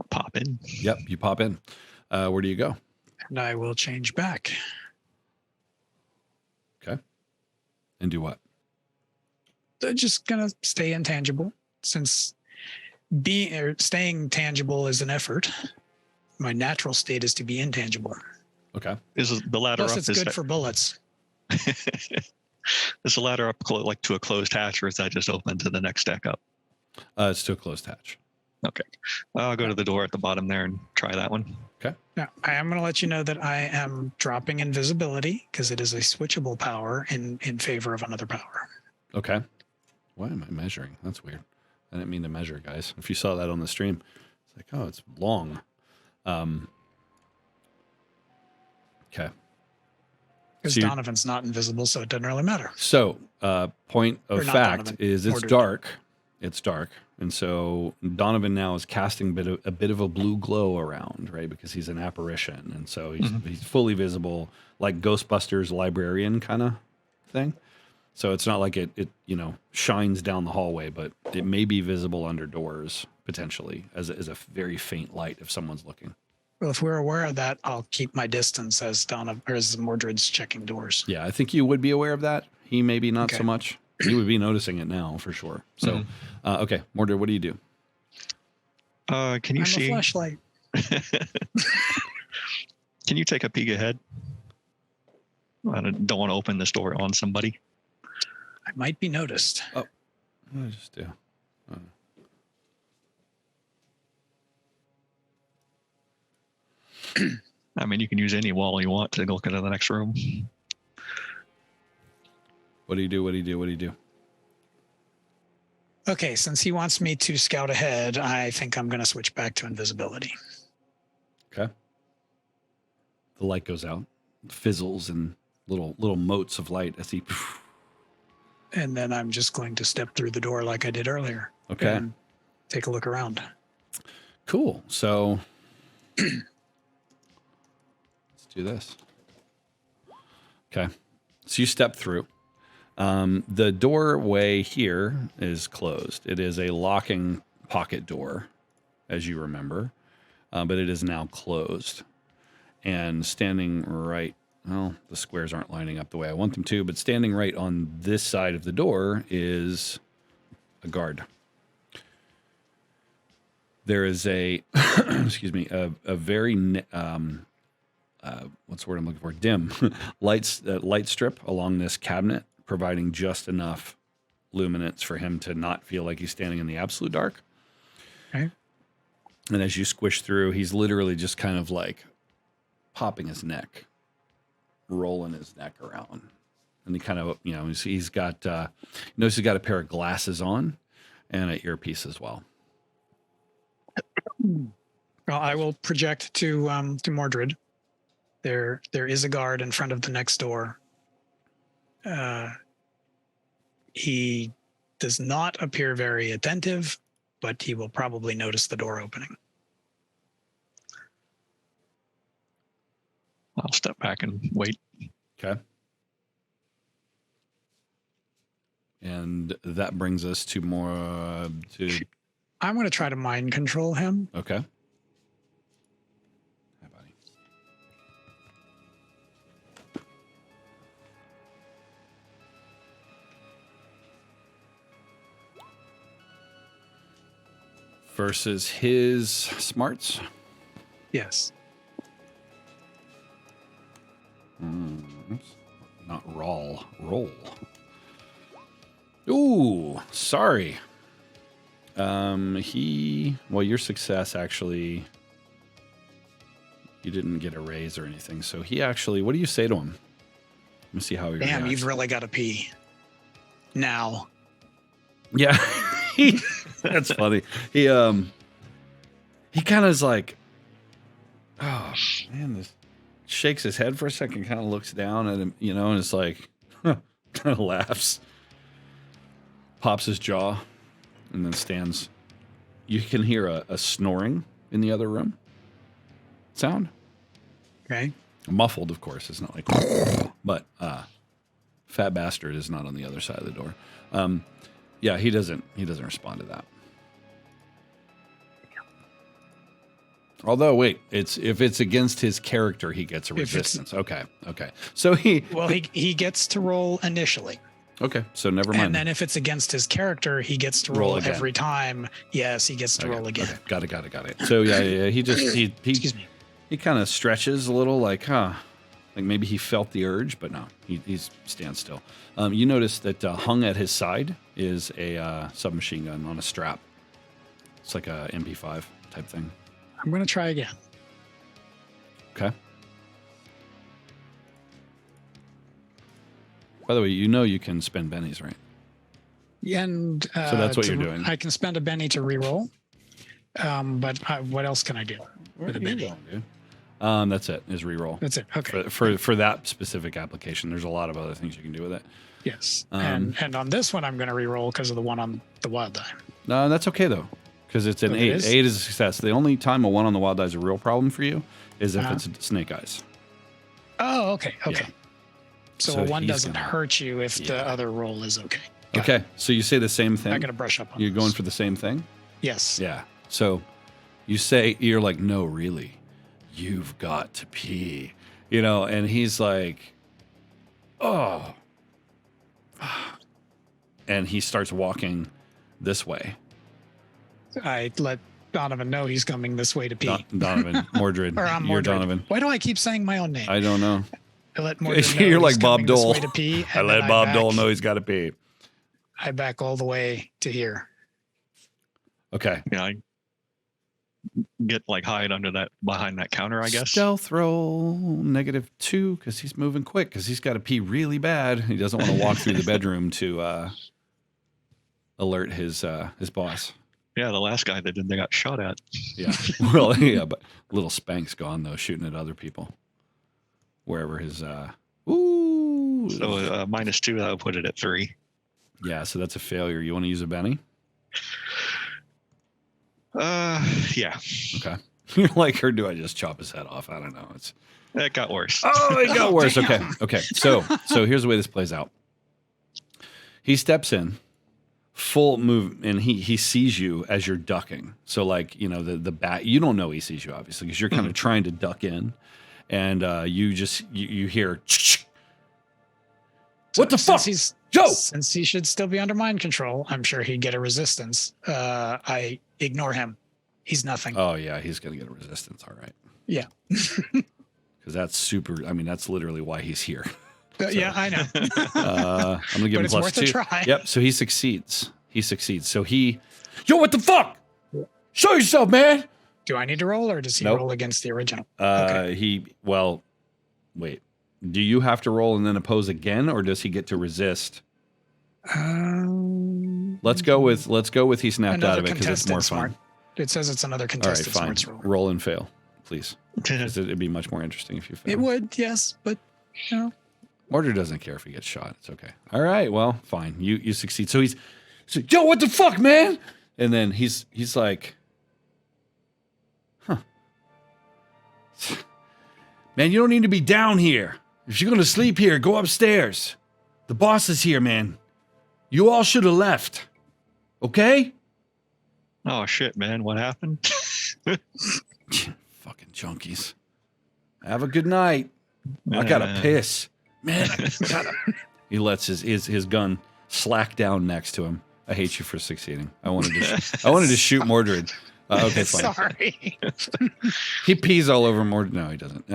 Pop in. Yep, you pop in. Where do you go? And I will change back. Okay. And do what? I'm just gonna stay intangible, since staying tangible is an effort. My natural state is to be intangible. Okay. Is the ladder Plus, up? it's good for bullets. Is the ladder up like to a closed hatch, or is that just open to the next deck up? It's to a closed hatch. Okay. I'll go to the door at the bottom there and try that one. Okay. Now, I am going to let you know that I am dropping invisibility because it is a switchable power in favor of another power. Okay. Why am I measuring? That's weird. I didn't mean to measure, guys. If you saw that on the stream, it's like, oh, it's long. Okay. Because So Donovan's not invisible, so it doesn't really matter. So, point of Or not fact Donovan, is it's Mordred. dark. It's dark. And so Donovan now is casting a bit of a blue glow around, right? Because he's an apparition. And so he's fully visible, like Ghostbusters librarian kind of thing. So it's not like it shines down the hallway, but it may be visible under doors potentially as a very faint light if someone's looking. Well, if we're aware of that, I'll keep my distance as Mordred's checking doors. Yeah, I think you would be aware of that. He maybe not Okay. so much. He would be noticing it now for sure. So, okay, Mordred, what do you do? Can you I'm see? a flashlight. Can you take a peek ahead? I don't want to open this door on somebody. I might be noticed. Oh, what did I just do? I mean, you can use any wall you want to look into the next room. What do you do? Okay, since he wants me to scout ahead, I think I'm going to switch back to invisibility. Okay. The light goes out, fizzles, and little motes of light as he. And then I'm just going to step through the door like I did earlier. Okay. And take a look around. Cool. So let's do this. Okay. So you step through. The doorway here is closed. It is a locking pocket door, as you remember, but it is now closed. And standing right, well, the squares aren't lining up the way I want them to, but standing right on this side of the door is a guard. There is a, excuse me, a very, what's the word I'm looking for? Dim light strip along this cabinet, providing just enough luminance for him to not feel like he's standing in the absolute dark. Okay. And as you squish through, he's literally just kind of like popping his neck, rolling his neck around. And he kind of, he's got, notice he's got a pair of glasses on and an earpiece as well. Well, I will project to Mordred. There is a guard in front of the next door. He does not appear very attentive, but he will probably notice the door opening. I'll step back and wait. Okay. And that brings us to more I'm going to try to mind control him. Okay. Hi, buddy. Versus his smarts. Yes. Oops. Not roll. Ooh, sorry. Your success actually, you didn't get a raise or anything. So he actually, what do you say to him? Let me see how he Damn, reacts. you've really got to pee. Now. Yeah. That's funny. He kind of is like, oh man, this shakes his head for a second, kind of looks down at him, and it's like, kind of laughs, pops his jaw, and then stands. You can hear a snoring in the other room sound. Okay. Muffled, of course. It's not like, but fat bastard is not on the other side of the door. Yeah, he doesn't respond to that. Although, wait, if it's against his character, he gets a resistance. Okay. So he gets to roll initially. Okay, so never mind. And then if it's against his character, he gets to roll every time. Yes, he gets to roll again. Okay. Got it. So yeah. He just he Excuse me. He kind of stretches a little, like maybe he felt the urge, but no, he stands still. You notice that hung at his side is a submachine gun on a strap. It's like a MP5 type thing. I'm going to try again. Okay. By the way, you can spend bennies, right? Yeah, and so that's what you're doing. I can spend a benny to reroll. But what else can I do with a benny? Dude? That's it. Is reroll. That's it. Okay. For that specific application, there's a lot of other things you can do with it. Yes. And on this one, I'm going to reroll because of the one on the wild die. No, that's okay though, because it's an 8. 8 is a success. The only time a 1 on the wild die is a real problem for you is if it's snake eyes. Oh, okay. Yeah. So a 1 doesn't hurt you if the other roll is okay. Okay. So you say the same thing. I got to brush up on You're going for the same thing? Yes. Yeah. So you're like, no, really, you've got to pee, and he's like, oh, and he starts walking this way. I let Donovan know he's coming this way to pee. Donovan, Mordred, or I'm you're Mordred. Donovan. Why do I keep saying my own name? I don't know. I let Mordred know you're like Bob Dole. To pee, I let Bob Dole know he's got to pee. I back all the way to here. Okay. Yeah, I get hide behind that counter, I guess. Stealth roll -2 because he's moving quick because he's got to pee really bad. He doesn't want to walk through the bedroom to alert his boss. Yeah, the last guy they got shot at. Yeah. Well, yeah, but little Spank's gone though, shooting at other people. Wherever his ooh. So -2, that would put it at 3. Yeah, so that's a failure. You want to use a Benny? Yeah. Okay. You're like, or do I just chop his head off? I don't know. It got worse. Oh, it got worse. Okay. So here's the way this plays out. He steps in, full move, and he sees you as you're ducking. So the bat, you don't know he sees you obviously because you're kind of trying to duck in, and you hear. What the fuck? Joe! Since he should still be under mind control, I'm sure he'd get a resistance. I ignore him. He's nothing. Oh, yeah, he's going to get a resistance. All right. Yeah. Because that's super. I mean, that's literally why he's here. Yeah, I know. I'm gonna give him it's plus worth 2. a try. Yep. So he succeeds. So yo, what the fuck? Show yourself, man. Do I need to roll, or does he roll against the original? Wait. Do you have to roll and then oppose again, or does he get to resist? Let's go with he snapped out of it because it's more fun. It says it's another contested smarts roll. Roll and fail, please. It'd be much more interesting if you fail. It would, yes, but Mordred doesn't care if he gets shot. It's okay. All right, well, fine. You succeed. So he's like, yo, what the fuck, man? And then he's like, huh. Man, you don't need to be down here. If you're going to sleep here, go upstairs. The boss is here, man. You all should have left. Okay? Oh, shit, man. What happened? Fucking junkies. Have a good night. I gotta piss. Man, He lets his gun slack down next to him. I hate you for succeeding. I wanted to shoot Mordred. Okay, fine. Sorry. He pees all over Mordred. No, he doesn't.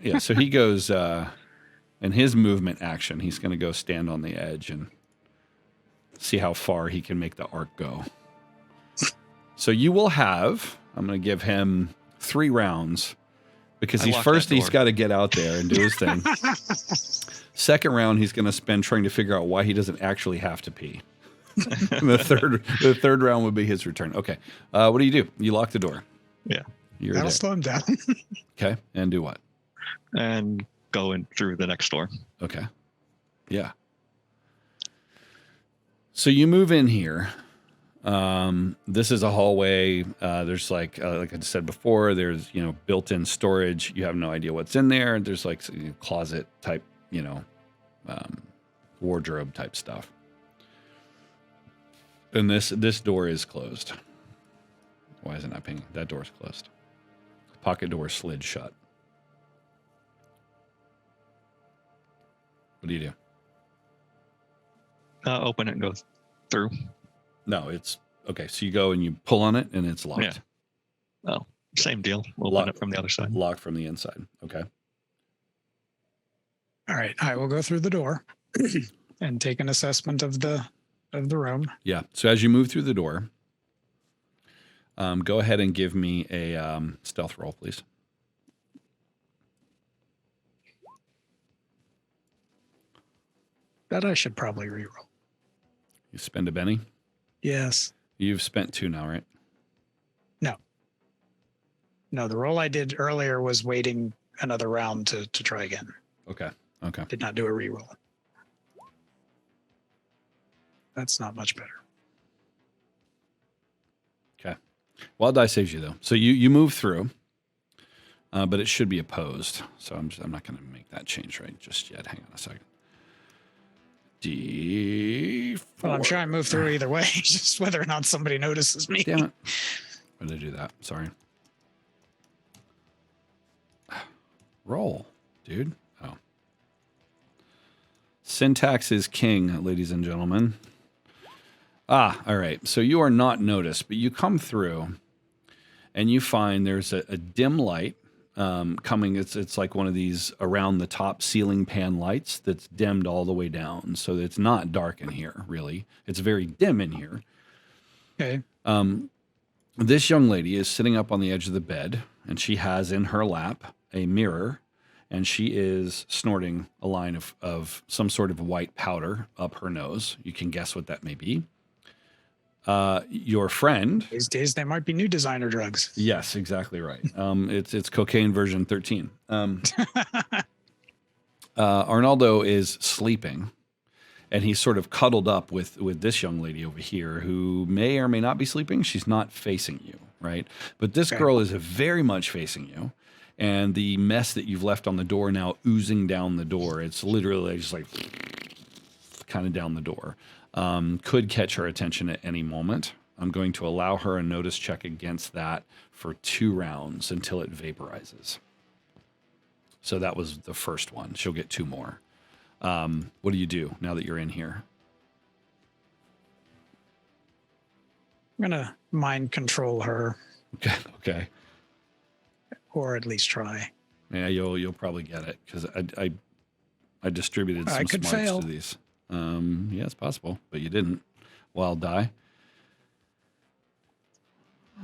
Yeah, so he goes, in his movement action, he's going to go stand on the edge and see how far he can make the arc go. So you will have, I'm going to give him 3 rounds because he's got to get out there and do his thing. Second round, he's going to spend trying to figure out why he doesn't actually have to pee. the third round would be his return. Okay. What do? You lock the door. Yeah. That'll slow him down. Okay. And do what? And go in through the next door. Okay. Yeah. So you move in here. This is a hallway. There's like I said before, there's, built-in storage. You have no idea what's in there. There's like closet type, wardrobe type stuff. And this door is closed. Why isn't that pinging? That door's closed. Pocket door slid shut. What do you do? Open it and go through. No, it's okay. So you go and you pull on it and it's locked. Yeah. Oh, same deal. We'll open it from the other side. Locked from the inside. Okay. All right. I will go through the door and take an assessment of the room. Yeah. So as you move through the door, go ahead and give me a stealth roll, please. That I should probably reroll. You spend a Benny? Yes. You've spent 2 now, right? No, the roll I did earlier was waiting another round to try again. Okay. Did not do a reroll. That's not much better. Okay. Wild die saves you, though. So you move through, but it should be opposed. So I'm not going to make that change right just yet. Hang on a second. D4. Well, I'm sure I move through either way, just whether or not somebody notices me. Damn it. Why did I do that? Sorry. Roll, dude. Oh. Syntax is king, ladies and gentlemen. All right. So you are not noticed, but you come through and you find there's a dim light coming. It's like one of these around the top ceiling pan lights that's dimmed all the way down. So it's not dark in here, really. It's very dim in here. Okay. This young lady is sitting up on the edge of the bed, and she has in her lap a mirror, and she is snorting a line of some sort of white powder up her nose. You can guess what that may be. Your friend. These days, there might be new designer drugs. Yes, exactly right. It's cocaine version 13. Arnaldo is sleeping, and he's sort of cuddled up with this young lady over here who may or may not be sleeping. She's not facing you, right? But this girl is very much facing you. And the mess that you've left on the door now oozing down the door. It's literally just like kind of down the door. Could catch her attention at any moment. I'm going to allow her a notice check against that for 2 rounds until it vaporizes. So that was the first one. She'll get 2 more. What do you do now that you're in here? I'm going to mind control her. Okay. Or at least try. Yeah, you'll probably get it because I distributed some could smarts fail. to these. Yeah, it's possible, but you didn't. Wild die.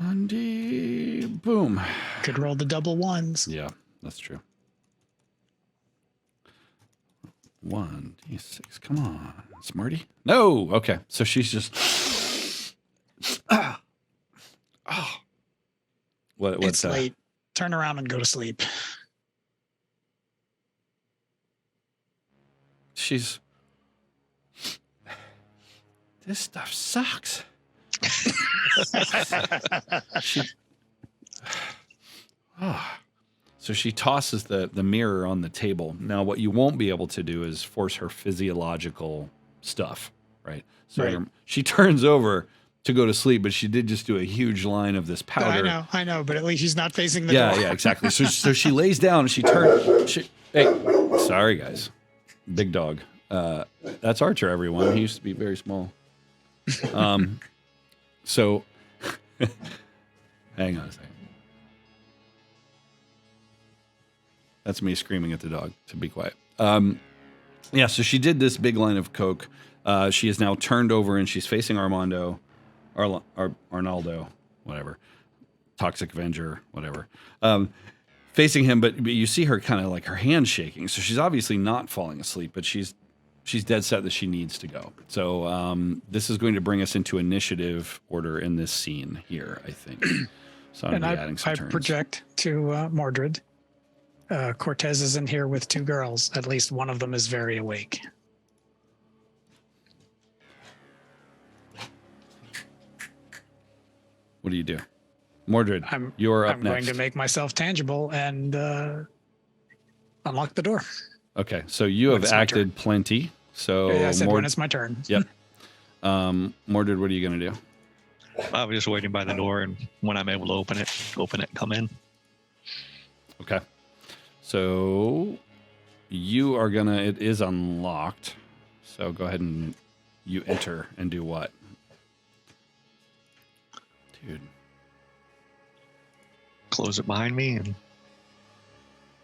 Andy, boom. Could roll the double ones. Yeah, that's true. 1d6. Come on, Smarty. No. Okay, so she's just. What's It's that? late. Turn around and go to sleep. She's. This stuff sucks. She, So she tosses the mirror on the table. Now, what you won't be able to do is force her physiological stuff, right? So Right. she turns over to go to sleep, but she did just do a huge line of this powder. I know, but at least she's not facing the door. Yeah, exactly. So she lays down and she turns. Hey, sorry, guys. Big dog. That's Archer, everyone. He used to be very small. So hang on a second. That's me screaming at the dog to be quiet. Yeah, so she did this big line of coke. She is now turned over and she's facing Arnaldo, whatever, Toxic Avenger, whatever. Facing him, but you see her kind of like her hand shaking. So she's obviously not falling asleep, but she's dead set that she needs to go. So this is going to bring us into initiative order in this scene here, I think. So I'm And going to be adding some I turns. project to Mordred. Cortez is in here with two girls. At least one of them is very awake. What do you do? Mordred, you're up I'm next. going to make myself tangible and unlock the door. Okay, so you have It's my acted plenty. So I said when it's my turn. Yep. Mordred, what are you going to do? I was just waiting by the door, and when I'm able to open it, and come in. Okay. So you are going to, it is unlocked. So go ahead and you enter and do what? Dude. Close it behind me. And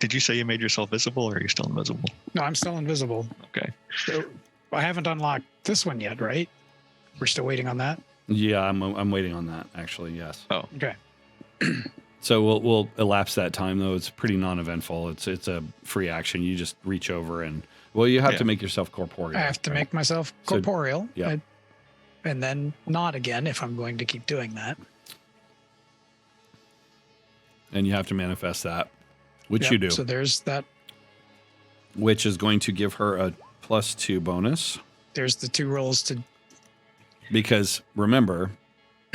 did you say you made yourself visible, or are you still invisible? No, I'm still invisible. Okay. So I haven't unlocked this one yet, right? We're still waiting on that. Yeah, I'm waiting on that, actually, yes. Oh, Okay. So we'll elapse that time, though. It's pretty non-eventful. It's a free action. You just reach over and, well, you have to make yourself corporeal. I have to right? make myself corporeal. Yeah. And then not again if I'm going to keep doing that. And you have to manifest that, which Yep, you do. So there's that. Which is going to give her a +2 bonus. There's the two rolls to. Because remember,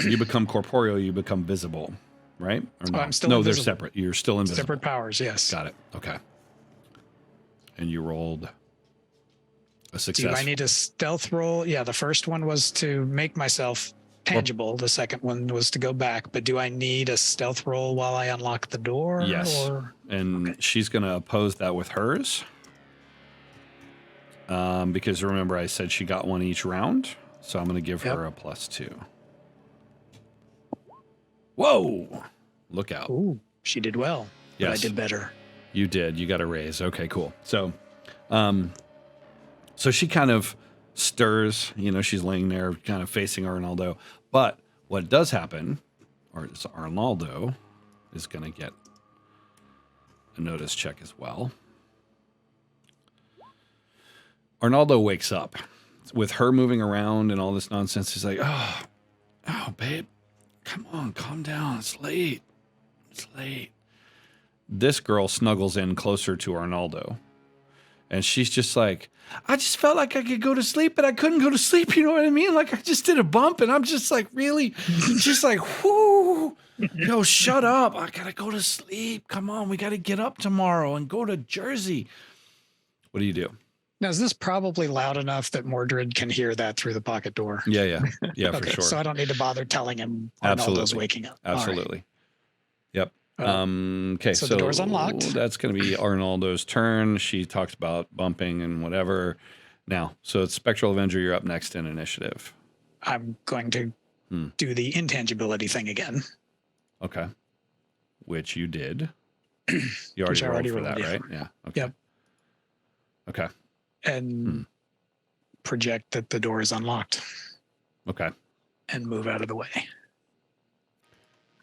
you become corporeal, you become visible, right? Or no? I'm still no, invisible. they're separate. You're still invisible. Separate powers, yes. Got it. Okay. And you rolled a success. Do I need a stealth roll? Yeah, the first one was to make myself tangible. The second one was to go back. But do I need a stealth roll while I unlock the door? Yes. And she's going to oppose that with hers. Because remember, I said she got one each round. So I'm going to give her a +2. Whoa! Look out. Ooh, she did well. But Yes. I did better. You did. You got a raise. Okay, cool. So, so she kind of stirs. You know, she's laying there, kind of facing Arnaldo. But what does happen, or is Arnaldo is going to get a notice check as well. Arnaldo wakes up with her moving around and all this nonsense. He's like, "Oh, babe, come on, calm down. It's late. It's late." This girl snuggles in closer to Arnaldo. And she's just like, "I just felt like I could go to sleep, but I couldn't go to sleep." You know what I mean? Like I just did a bump and I'm just like, really? Just like, whoo, yo, shut up. I got to go to sleep. Come on. We got to get up tomorrow and go to Jersey. What do you do? Now, is this probably loud enough that Mordred can hear that through the pocket door? Yeah, for Okay, sure. so I don't need to bother telling him Arnaldo's Absolutely. waking up. All right. Absolutely. Yep. Uh, Okay, so the door's unlocked. That's going to be Arnaldo's turn. She talks about bumping and whatever. Now, so it's Spectral Avenger. You're up next in initiative. I'm going to do the intangibility thing again. Okay. Which you did. You already rolled for that, yeah. right? Yeah. Okay. Yep. Okay. and project that the door is unlocked. Okay. And move out of the way.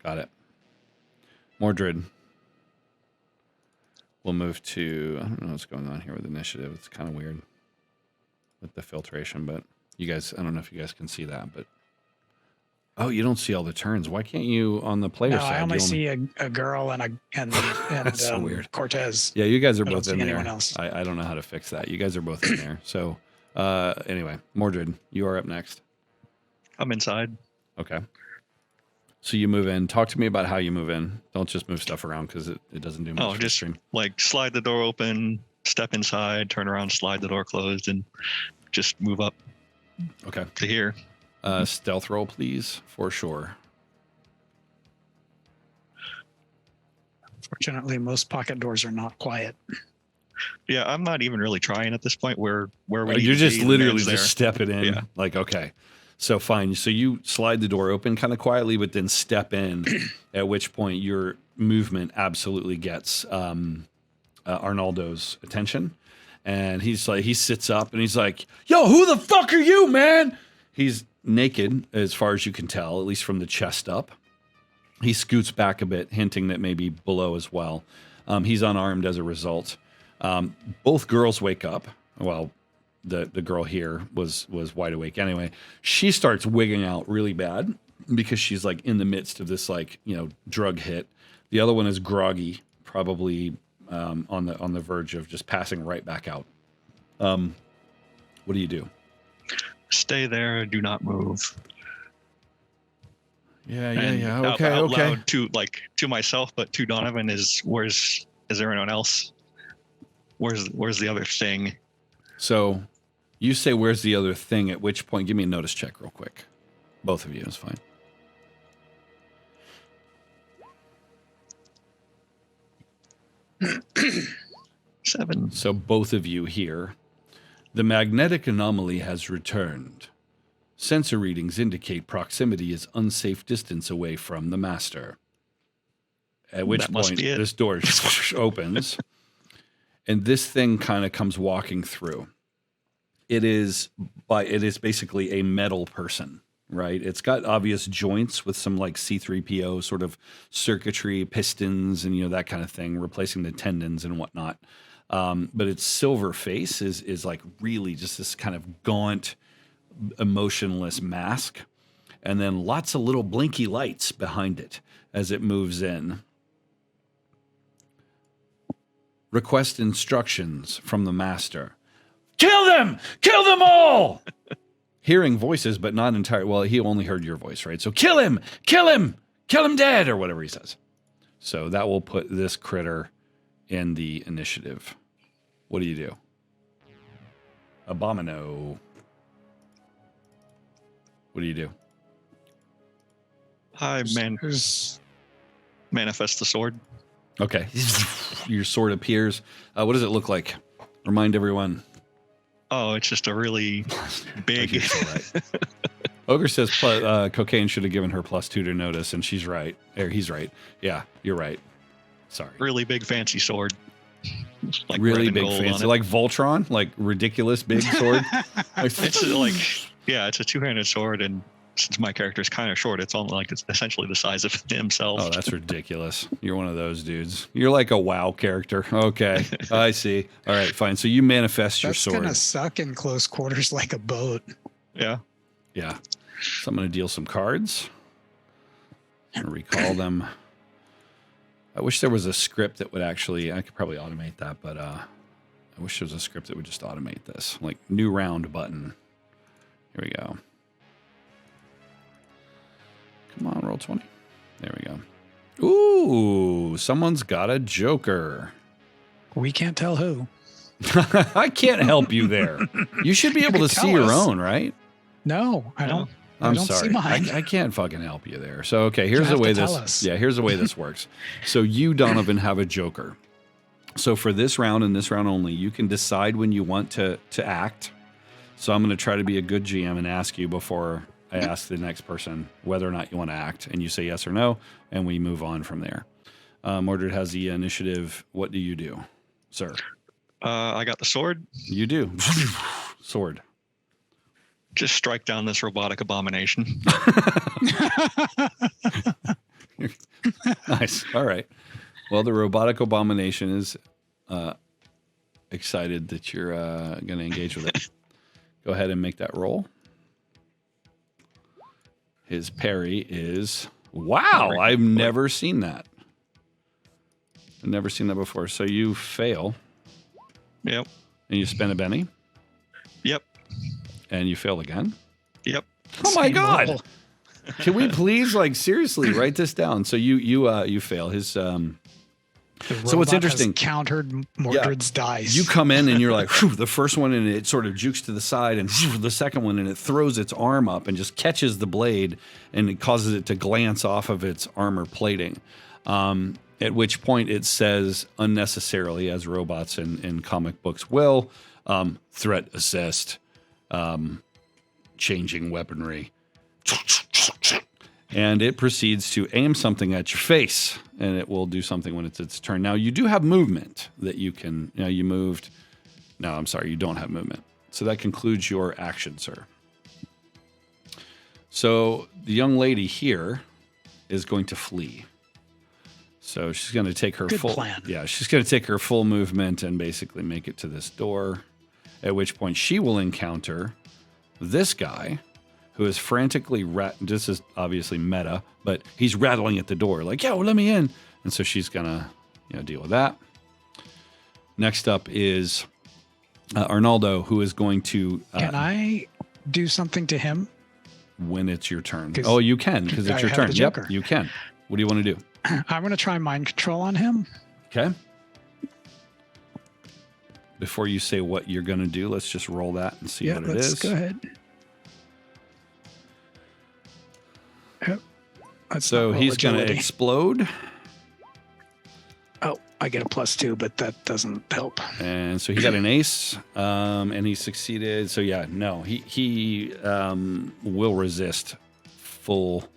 Got it. Mordred. We'll move to, I don't know what's going on here with initiative. It's kind of weird with the filtration, but you guys, I don't know if you guys can see that, but oh, you don't see all the turns. Why can't you on the player side? I only see a girl and That's so weird. Cortez. Yeah, you guys are both in there. Anyone else. I don't know how to fix that. You guys are both in there. So anyway, Mordred, you are up next. I'm inside. Okay. So you move in. Talk to me about how you move in. Don't just move stuff around because it doesn't do much. Oh, just like slide the door open, step inside, turn around, slide the door closed, and just move up. Okay. To here. Stealth roll, please, for sure. Fortunately, most pocket doors are not quiet. Yeah, I'm not even really trying at this point. Where you're just literally just stepping in. Yeah. Like, okay. So fine. So you slide the door open kind of quietly, but then step in, at which point your movement absolutely gets Arnaldo's attention. And he's like, he sits up and he's like, yo, who the fuck are you, man? He's naked as far as you can tell, at least from the chest up. He scoots back a bit, hinting that maybe below as well. He's unarmed as a result. Both girls wake up. Well, the girl here was wide awake anyway. She starts wigging out really bad because she's like in the midst of this drug hit. The other one is groggy, probably on the verge of just passing right back out. What do you do? Stay there. Do not move. Yeah. Okay. Out loud to myself, but to Donovan is there anyone else? Where's the other thing? So you say, where's the other thing? At which point, give me a notice check real quick. Both of you is fine. Seven. So both of you here. The magnetic anomaly has returned. Sensor readings indicate proximity is unsafe distance away from the master. At which point, this door opens, and this thing kind of comes walking through. It is basically a metal person, right? It's got obvious joints with some like C-3PO sort of circuitry, pistons, and that kind of thing, replacing the tendons and whatnot. But its silver face is like really just this kind of gaunt, emotionless mask, and then lots of little blinky lights behind it as it moves in. Request instructions from the master. Kill them! Kill them all! Hearing voices, but not entirely. Well, he only heard your voice, right? So kill him! Kill him! Kill him dead! Or whatever he says. So that will put this critter in the initiative. What do you do? Abomino. What do you do? Manifest the sword. Okay. Your sword appears. What does it look like? Remind everyone. Oh, it's just a really big. Ogre says cocaine should have given her +2 to notice, and she's right. He's right. Yeah, you're right. Sorry. Really big, fancy sword. Like really big, fancy, like Voltron, like ridiculous big sword. It's like, yeah, it's a two-handed sword, and since my character is kind of short, it's only like it's essentially the size of himself. Oh, that's ridiculous. You're one of those dudes. You're like a WoW character. Okay, I see. All right, fine. So you manifest your sword. That's gonna suck in close quarters like a boat. Yeah. So I'm gonna deal some cards and recall them. I wish there was a script that would actually. I could probably automate that, but I wish there was a script that would just automate this, like new round button. Here we go. Come on, roll 20. There we go. Ooh, someone's got a joker. We can't tell who. I can't help you there. You should be able to see your own, right? No, I don't. I'm don't sorry. See mine. I can't fucking help you there. So, okay, here's the way this. Yeah, here's the way this works. So you, Donovan, have a joker. So for this round and this round only, you can decide when you want to act. So I'm going to try to be a good GM and ask you before I ask the next person whether or not you want to act, and you say yes or no, and we move on from there. Mordred has the initiative. What do you do, sir? I got the sword. You do. Sword. Just strike down this robotic abomination. Nice. All right. Well, the robotic abomination is excited that you're going to engage with it. Go ahead and make that roll. His parry is... Wow, I've never seen that. I've never seen that before. So you fail. Yep. And you spend a Benny. Yep. And you fail again. Yep. Oh my God! Can we please, like, seriously write this down? So you fail his. So what's interesting? Has countered Mordred's dice. You come in and you're like, whew, the first one, and it sort of jukes to the side, and whew, the second one, and it throws its arm up and just catches the blade, and it causes it to glance off of its armor plating. At which point it says unnecessarily, as robots in comic books will, threat assessed, changing weaponry. And it proceeds to aim something at your face, and it will do something when it's its turn. Now, you do have movement that you can, you moved. No, I'm sorry, you don't have movement. So that concludes your action, sir. So the young lady here is going to flee. So she's going to take her Good full plan. Yeah, she's going to take her full movement and basically make it to this door, at which point she will encounter this guy who is frantically this is obviously meta, but he's rattling at the door like, "Yo, let me in." And so she's going to deal with that. Next up is Arnaldo, who is going to Can I do something to him? When it's your turn. Oh, you can, because it's your turn. Yep, you can. What do you want to do? I'm going to try mind control on him. Okay. Before you say what you're going to do, let's just roll that and see what it is. Go ahead. Yep. So he's going to explode. Oh, I get a +2, but that doesn't help. And so he got an ace, and he succeeded. So yeah, no, he will resist full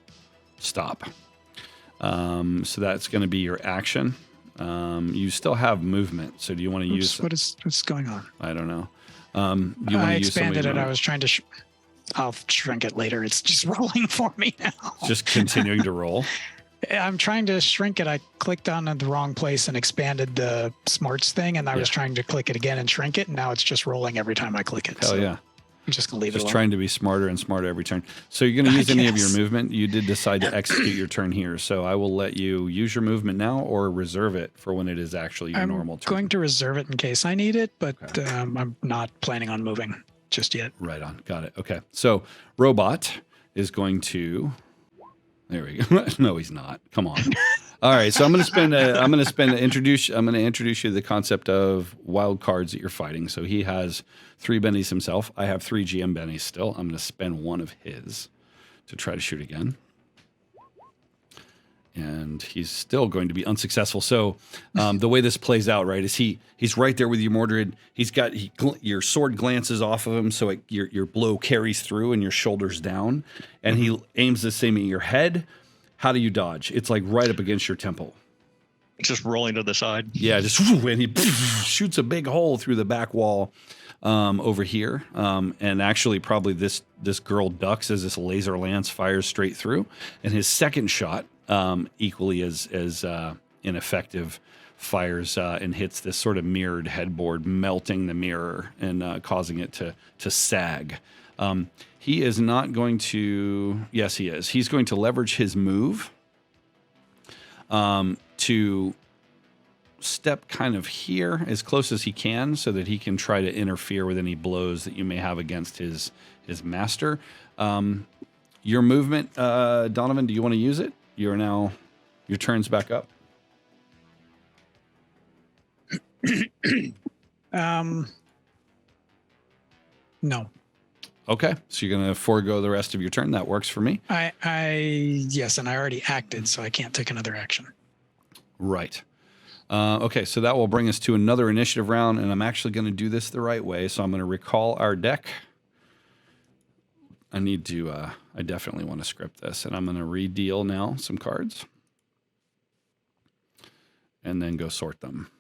stop. So that's going to be your action. You still have movement. So do you want to use... What's going on? I don't know. I expanded it. I was trying to... I'll shrink it later. It's just rolling for me now. Just continuing to roll? I'm trying to shrink it. I clicked on the wrong place and expanded the smarts thing, and I was trying to click it again and shrink it, and now it's just rolling every time I click it. Hell yeah. I'm just going to leave it alone. Just trying to be smarter and smarter every turn. So you're going to use any of your movement. You did decide to execute your turn here. So I will let you use your movement now or reserve it for when it is actually your normal turn. I'm going to reserve it in case I need it, but I'm not planning on moving just yet. Right on. Got it. Okay. So Robot is going to... There we go. No, he's not. Come on. All right. So I'm going to introduce you to the concept of wild cards that you're fighting. So he has 3 bennies himself. I have 3 GM bennies still. I'm going to spend 1 of his to try to shoot again. And he's still going to be unsuccessful. So the way this plays out, right, is he's right there with you, Mordred. Your sword glances off of him, so your blow carries through and your shoulders down. And he aims the same at your head. How do you dodge? It's like right up against your temple. Just rolling to the side. Yeah, and he shoots a big hole through the back wall over here. And actually, probably this girl ducks as this laser lance fires straight through. And his second shot, equally as ineffective, fires and hits this sort of mirrored headboard, melting the mirror and causing it to sag. He is not going to... Yes, he is. He's going to leverage his move to step kind of here as close as he can so that he can try to interfere with any blows that you may have against his master. Your movement, Donovan, do you want to use it? Your turn's back up. No. Okay, so you're going to forego the rest of your turn. That works for me. Yes, and I already acted, so I can't take another action. Right. Okay, so that will bring us to another initiative round, and I'm actually going to do this the right way. So I'm going to recall our deck. I definitely want to script this, and I'm going to redeal now some cards and then go sort them,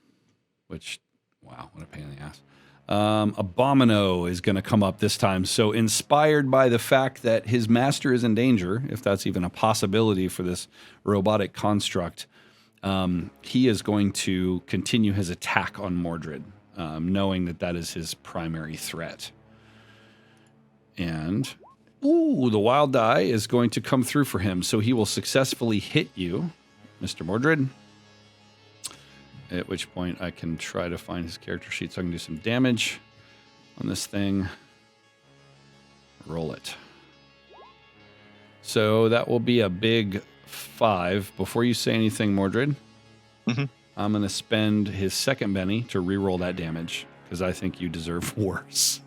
which Wow, what a pain in the ass. Abomino is going to come up this time. So inspired by the fact that his master is in danger, if that's even a possibility for this robotic construct, he is going to continue his attack on Mordred, knowing that that is his primary threat. And, the wild die is going to come through for him. So he will successfully hit you, Mr. Mordred. At which point I can try to find his character sheet so I can do some damage on this thing. Roll it. So that will be a big 5. Before you say anything, Mordred, I'm going to spend his second Benny to reroll that damage because I think you deserve worse.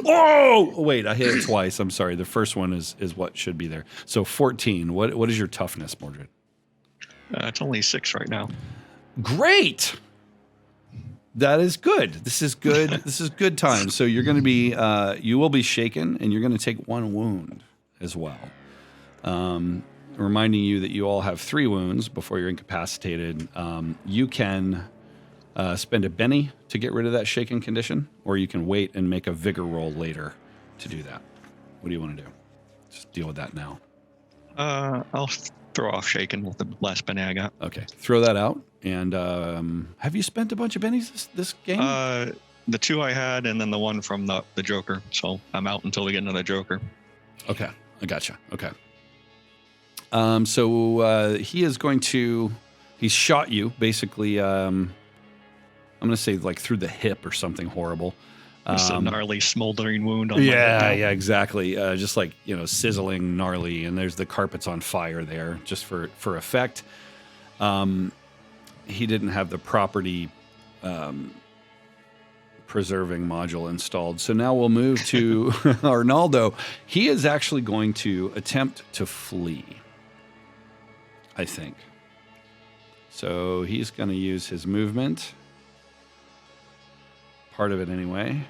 Oh, wait, I hit it twice. I'm sorry. The first one is what should be there. So 14. What is your toughness, Mordred? It's only 6 right now. Great. That is good. This is good. This is good time. So you're going to be, you will be shaken, and you're going to take 1 wound as well. Reminding you that you all have 3 wounds before you're incapacitated. You can spend a Benny to get rid of that shaken condition, or you can wait and make a vigor roll later to do that. What do you want to do? Just deal with that now. I'll throw off shaken with the last Benny I got. Okay, throw that out. And have you spent a bunch of bennies this game? The 2 I had, and then the 1 from the Joker. So I'm out until we get another Joker. Okay, I gotcha. Okay. So he is going to. He's shot you basically. I'm going to say like through the hip or something horrible. It's a gnarly smoldering wound on my head. Yeah, exactly. Just like sizzling, gnarly, and there's the carpet's on fire there, just for effect. He didn't have the property preserving module installed. So now we'll move to Arnaldo. He is actually going to attempt to flee, I think. So he's going to use his movement. Part of it anyway.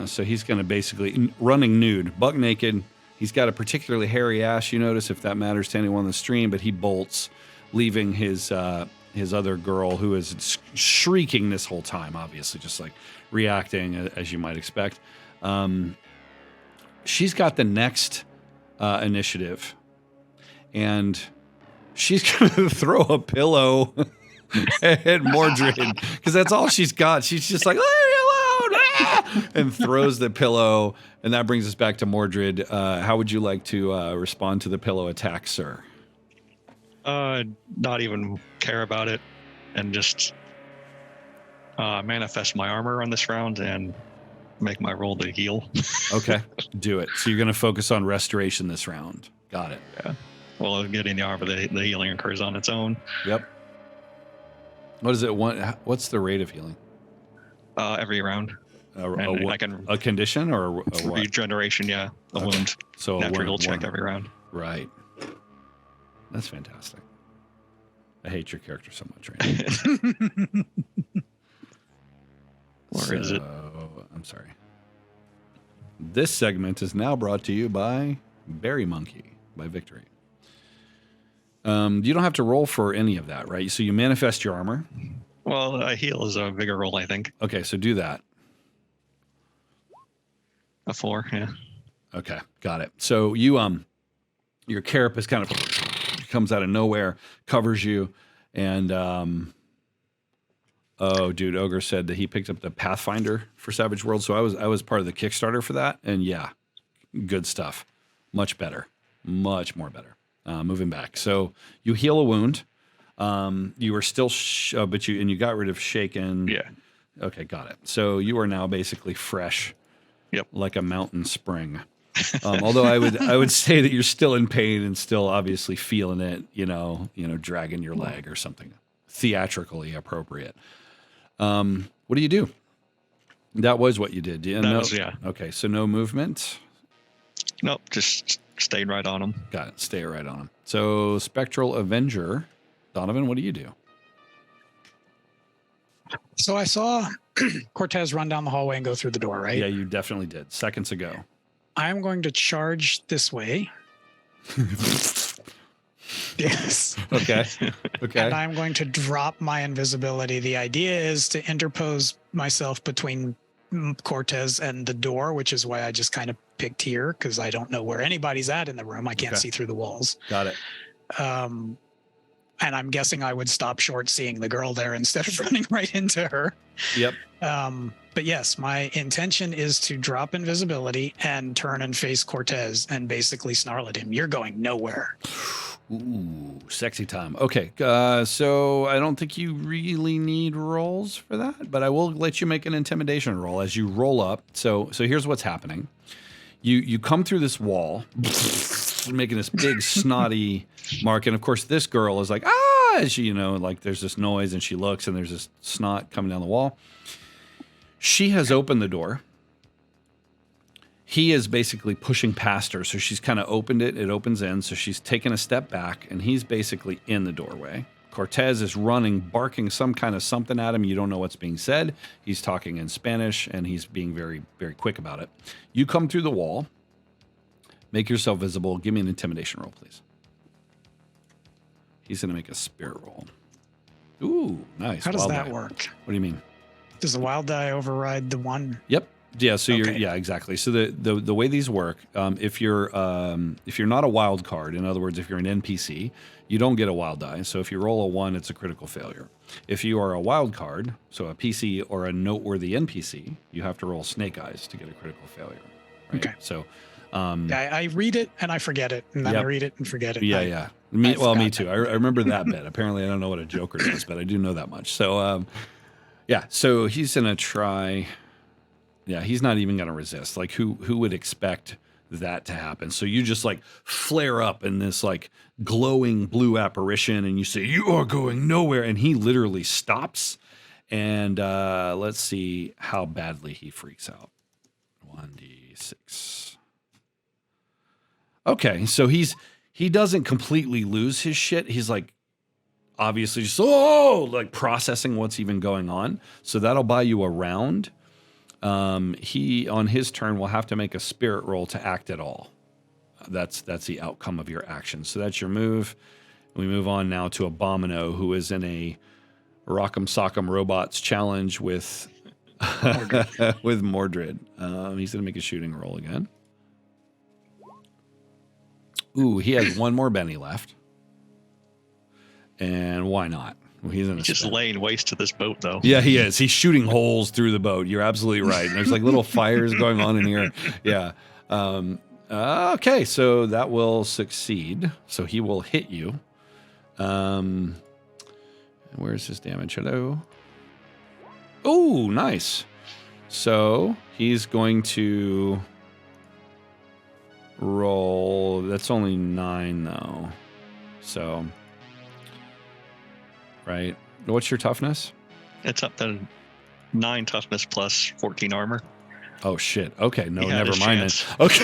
So he's going to basically, running nude, buck naked. He's got a particularly hairy ass, you notice, if that matters to anyone on the stream, but he bolts, leaving his other girl, who is shrieking this whole time, obviously, just like reacting as you might expect. She's got the next initiative, and she's going to throw a pillow at Mordred, because that's all she's got. She's just like, leave me alone, and throws the pillow. And that brings us back to Mordred. How would you like to respond to the pillow attack, sir? Not even care about it, and just manifest my armor on this round and make my roll to heal. Okay, do it. So you're going to focus on restoration this round. Got it. Yeah. Well, getting the armor, the healing occurs on its own. Yep. What is it? What's the rate of healing? Every round. A condition or a what? Regeneration, yeah. A wound. So natural check every round. Right. That's fantastic. I hate your character so much right now. Where is it? I'm sorry. This segment is now brought to you by Berry Monkey by Victory. You don't have to roll for any of that, right? So you manifest your armor. Well, a heal is a vigor roll, I think. Okay, so do that. A 4, yeah. Okay, got it. So you your carapace kind of comes out of nowhere, covers you, and oh, dude, Ogre said that he picked up the Pathfinder for Savage Worlds, so I was part of the Kickstarter for that, and yeah, good stuff. Much better, much more better. Moving back, so you heal a wound. You were still, but you got rid of shaken. Yeah. Okay, got it. So you are now basically fresh. Yep. Like a mountain spring. Although I would say that you're still in pain and still obviously feeling it, dragging your leg or something theatrically appropriate. What do you do? That was what you did. Yeah. Okay, so no movement. Nope, just stayed right on him. Got it. Stay right on him. So Spectral Avenger, Donovan, what do you do? So I saw Cortez run down the hallway and go through the door, right? Yeah, you definitely did. Seconds ago. I'm going to charge this way. Yes. Okay. Okay. And I'm going to drop my invisibility. The idea is to interpose myself between Cortez and the door, which is why I just kind of picked here, because I don't know where anybody's at in the room. I can't see through the walls. Got it. And I'm guessing I would stop short seeing the girl there instead of running right into her. Yep. But yes, my intention is to drop invisibility and turn and face Cortez and basically snarl at him. You're going nowhere. Ooh, sexy time. Okay, so I don't think you really need rolls for that, but I will let you make an intimidation roll as you roll up. So here's what's happening. You come through this wall, making this big snotty mark, and of course this girl is like, as she, like there's this noise, and she looks, and there's this snot coming down the wall. She has opened the door. He is basically pushing past her, so she's kind of opened it. It opens in, so she's taken a step back, and he's basically in the doorway. Cortez is running, barking some kind of something at him. You don't know what's being said. He's talking in Spanish, and he's being very, very quick about it. You come through the wall. Make yourself visible. Give me an intimidation roll, please. He's going to make a spirit roll. Ooh, nice. How does Wild that die. work? What do you mean? Does the wild die override the one? Yep. Yeah. So Okay. you're exactly. So the way these work, if you're not a wild card, in other words, if you're an NPC, you don't get a wild die. So if you roll a 1, it's a critical failure. If you are a wild card, so a PC or a noteworthy NPC, you have to roll snake eyes to get a critical failure. Right? Okay. So. I read it and I forget it, and then Yep. I read it and forget it. Yeah. I Me forgot too. that. I remember that bit. Apparently, I don't know what a Joker does, but I do know that much. So, so he's gonna try. Yeah, he's not even gonna resist. Like, who would expect that to happen? So you just like flare up in this like glowing blue apparition, and you say, "You are going nowhere," and he literally stops. And let's see how badly he freaks out. 1d6. Okay, so he doesn't completely lose his shit. He's like obviously just like processing what's even going on. So that'll buy you a round. He on his turn will have to make a spirit roll to act at all. That's the outcome of your action. So that's your move. We move on now to Abomino, who is in a Rock'em Sock'em Robots challenge with Mordred. With Mordred. He's gonna make a shooting roll again. Ooh, he has one more Benny left. And why not? Well, he's in a Just laying waste to this boat, though. Yeah, he is. He's shooting holes through the boat. You're absolutely right. And there's like little fires going on in here. Yeah. Okay, so that will succeed. So he will hit you. Where's his damage? Hello? Oh, nice. So he's going to roll. That's only 9, though. So, right. What's your toughness? It's up to 9 toughness plus 14 armor. Oh shit. Okay, no, Yeah, never there's mind then. chance. Okay.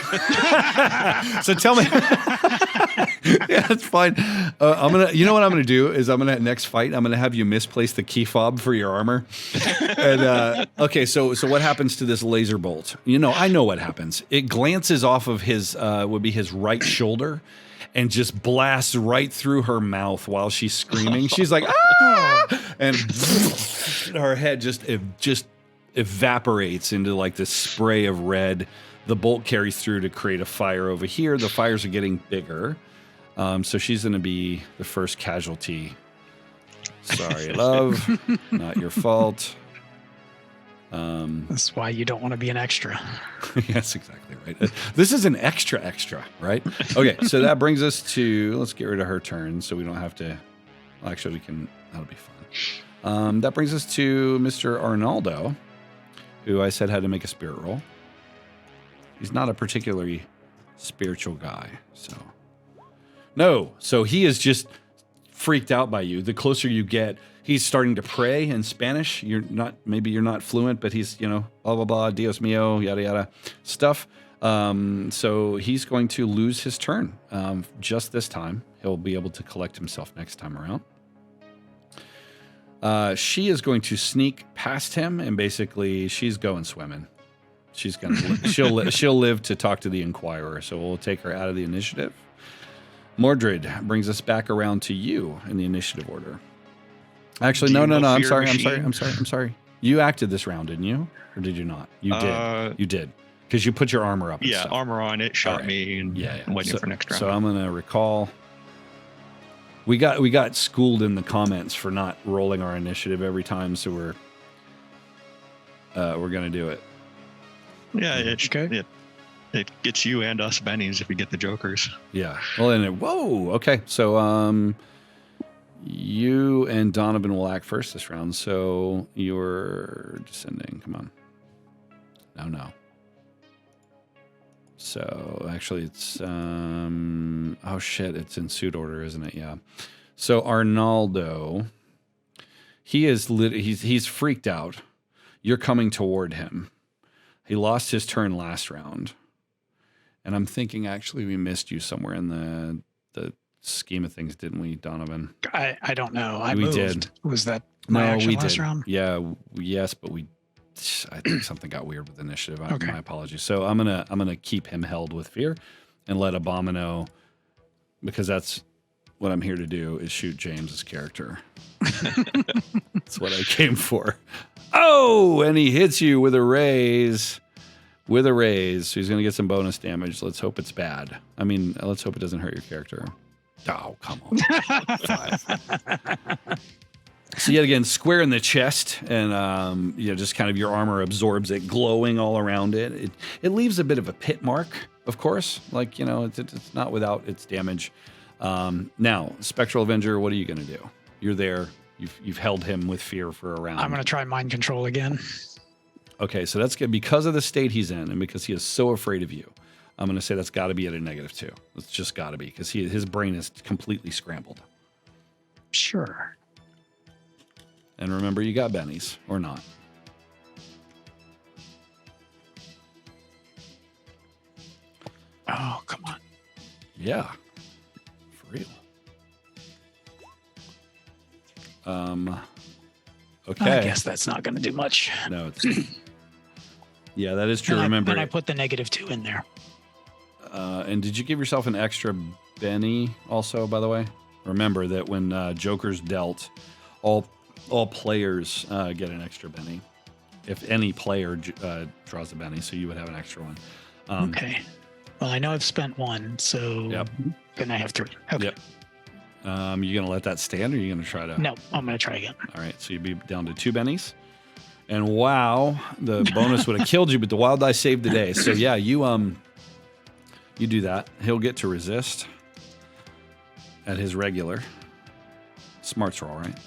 So tell me. Yeah, it's fine. You know what I'm gonna do is next fight I'm gonna have you misplace the key fob for your armor. And okay, so what happens to this laser bolt? I know what happens. It glances off of his would be his right shoulder, and just blasts right through her mouth while she's screaming. She's like, ah! And her head just evaporates into like this spray of red. The bolt carries through to create a fire over here. The fires are getting bigger. So she's going to be the first casualty. Sorry, love. Not your fault. That's why you don't want to be an extra. Yes, exactly right. This is an extra, right? Okay, so that brings us to, let's get rid of her turn so we don't have to, actually we can, that'll be fun. That brings us to Mr. Arnaldo, who I said had to make a spirit roll. He's not a particularly spiritual guy, so. No, so he is just freaked out by you. The closer you get, he's starting to pray in Spanish. Maybe you're not fluent, but he's, blah, blah, blah, Dios mío, yada, yada stuff. So he's going to lose his turn just this time. He'll be able to collect himself next time around. She is going to sneak past him, and basically she's going swimming. She'll live to talk to the Inquirer, so we'll take her out of the initiative. Mordred brings us back around to you in the initiative order. Actually, no. I'm sorry. You acted this round, didn't you? Or did you not? You did. You did. Because you put your armor up. Yeah, armor on it, shot me, and I'm waiting for next round. So I'm going to recall. We got schooled in the comments for not rolling our initiative every time, so we're going to do it. Yeah, it gets you and us bennies if we get the jokers. Yeah. Well, whoa. Okay. So you and Donovan will act first this round. So you're descending. Come on. No. So actually, it's oh shit! It's in suit order, isn't it? Yeah. So Arnaldo, he's freaked out. You're coming toward him. He lost his turn last round. And I'm thinking, actually, we missed you somewhere in the scheme of things, didn't we, Donovan? I don't know. We moved. did. Was that my action last round? Yeah. Yes, but I think something got weird with initiative. My apologies. So I'm gonna keep him held with fear, and let Abomino, because that's what I'm here to do, is shoot James's character. That's what I came for. Oh, and he hits you with a raise. So he's going to get some bonus damage. Let's hope it's bad. I mean, let's hope it doesn't hurt your character. Oh, come on. 5. So yet again, square in the chest, and just kind of your armor absorbs it, glowing all around it. It leaves a bit of a pit mark, of course. Like, it's not without its damage. Now, Spectral Avenger, what are you going to do? You're there. You've held him with fear for a round. I'm going to try mind control again. Okay, so that's good. Because of the state he's in and because he is so afraid of you, I'm going to say that's got to be at a -2. It's just got to be, because his brain is completely scrambled. Sure. And remember, you got bennies, or not. Oh, come on. Yeah. For real. Okay. I guess that's not going to do much. No, it's... Yeah, that is true. And I put the -2 in there. And did you give yourself an extra Benny also, by the way? Remember that when Joker's dealt, all players get an extra Benny. If any player draws a Benny, so you would have an extra one. Okay. Well, I know I've spent 1, so then I have 3. Okay. Yep. You going to let that stand, or are you going to try to... No, I'm going to try again. All right, so you'd be down to 2 bennies. And wow, the bonus would have killed you, but the wild die saved the day. So yeah, you do that. He'll get to resist at his regular. Smarts roll, right?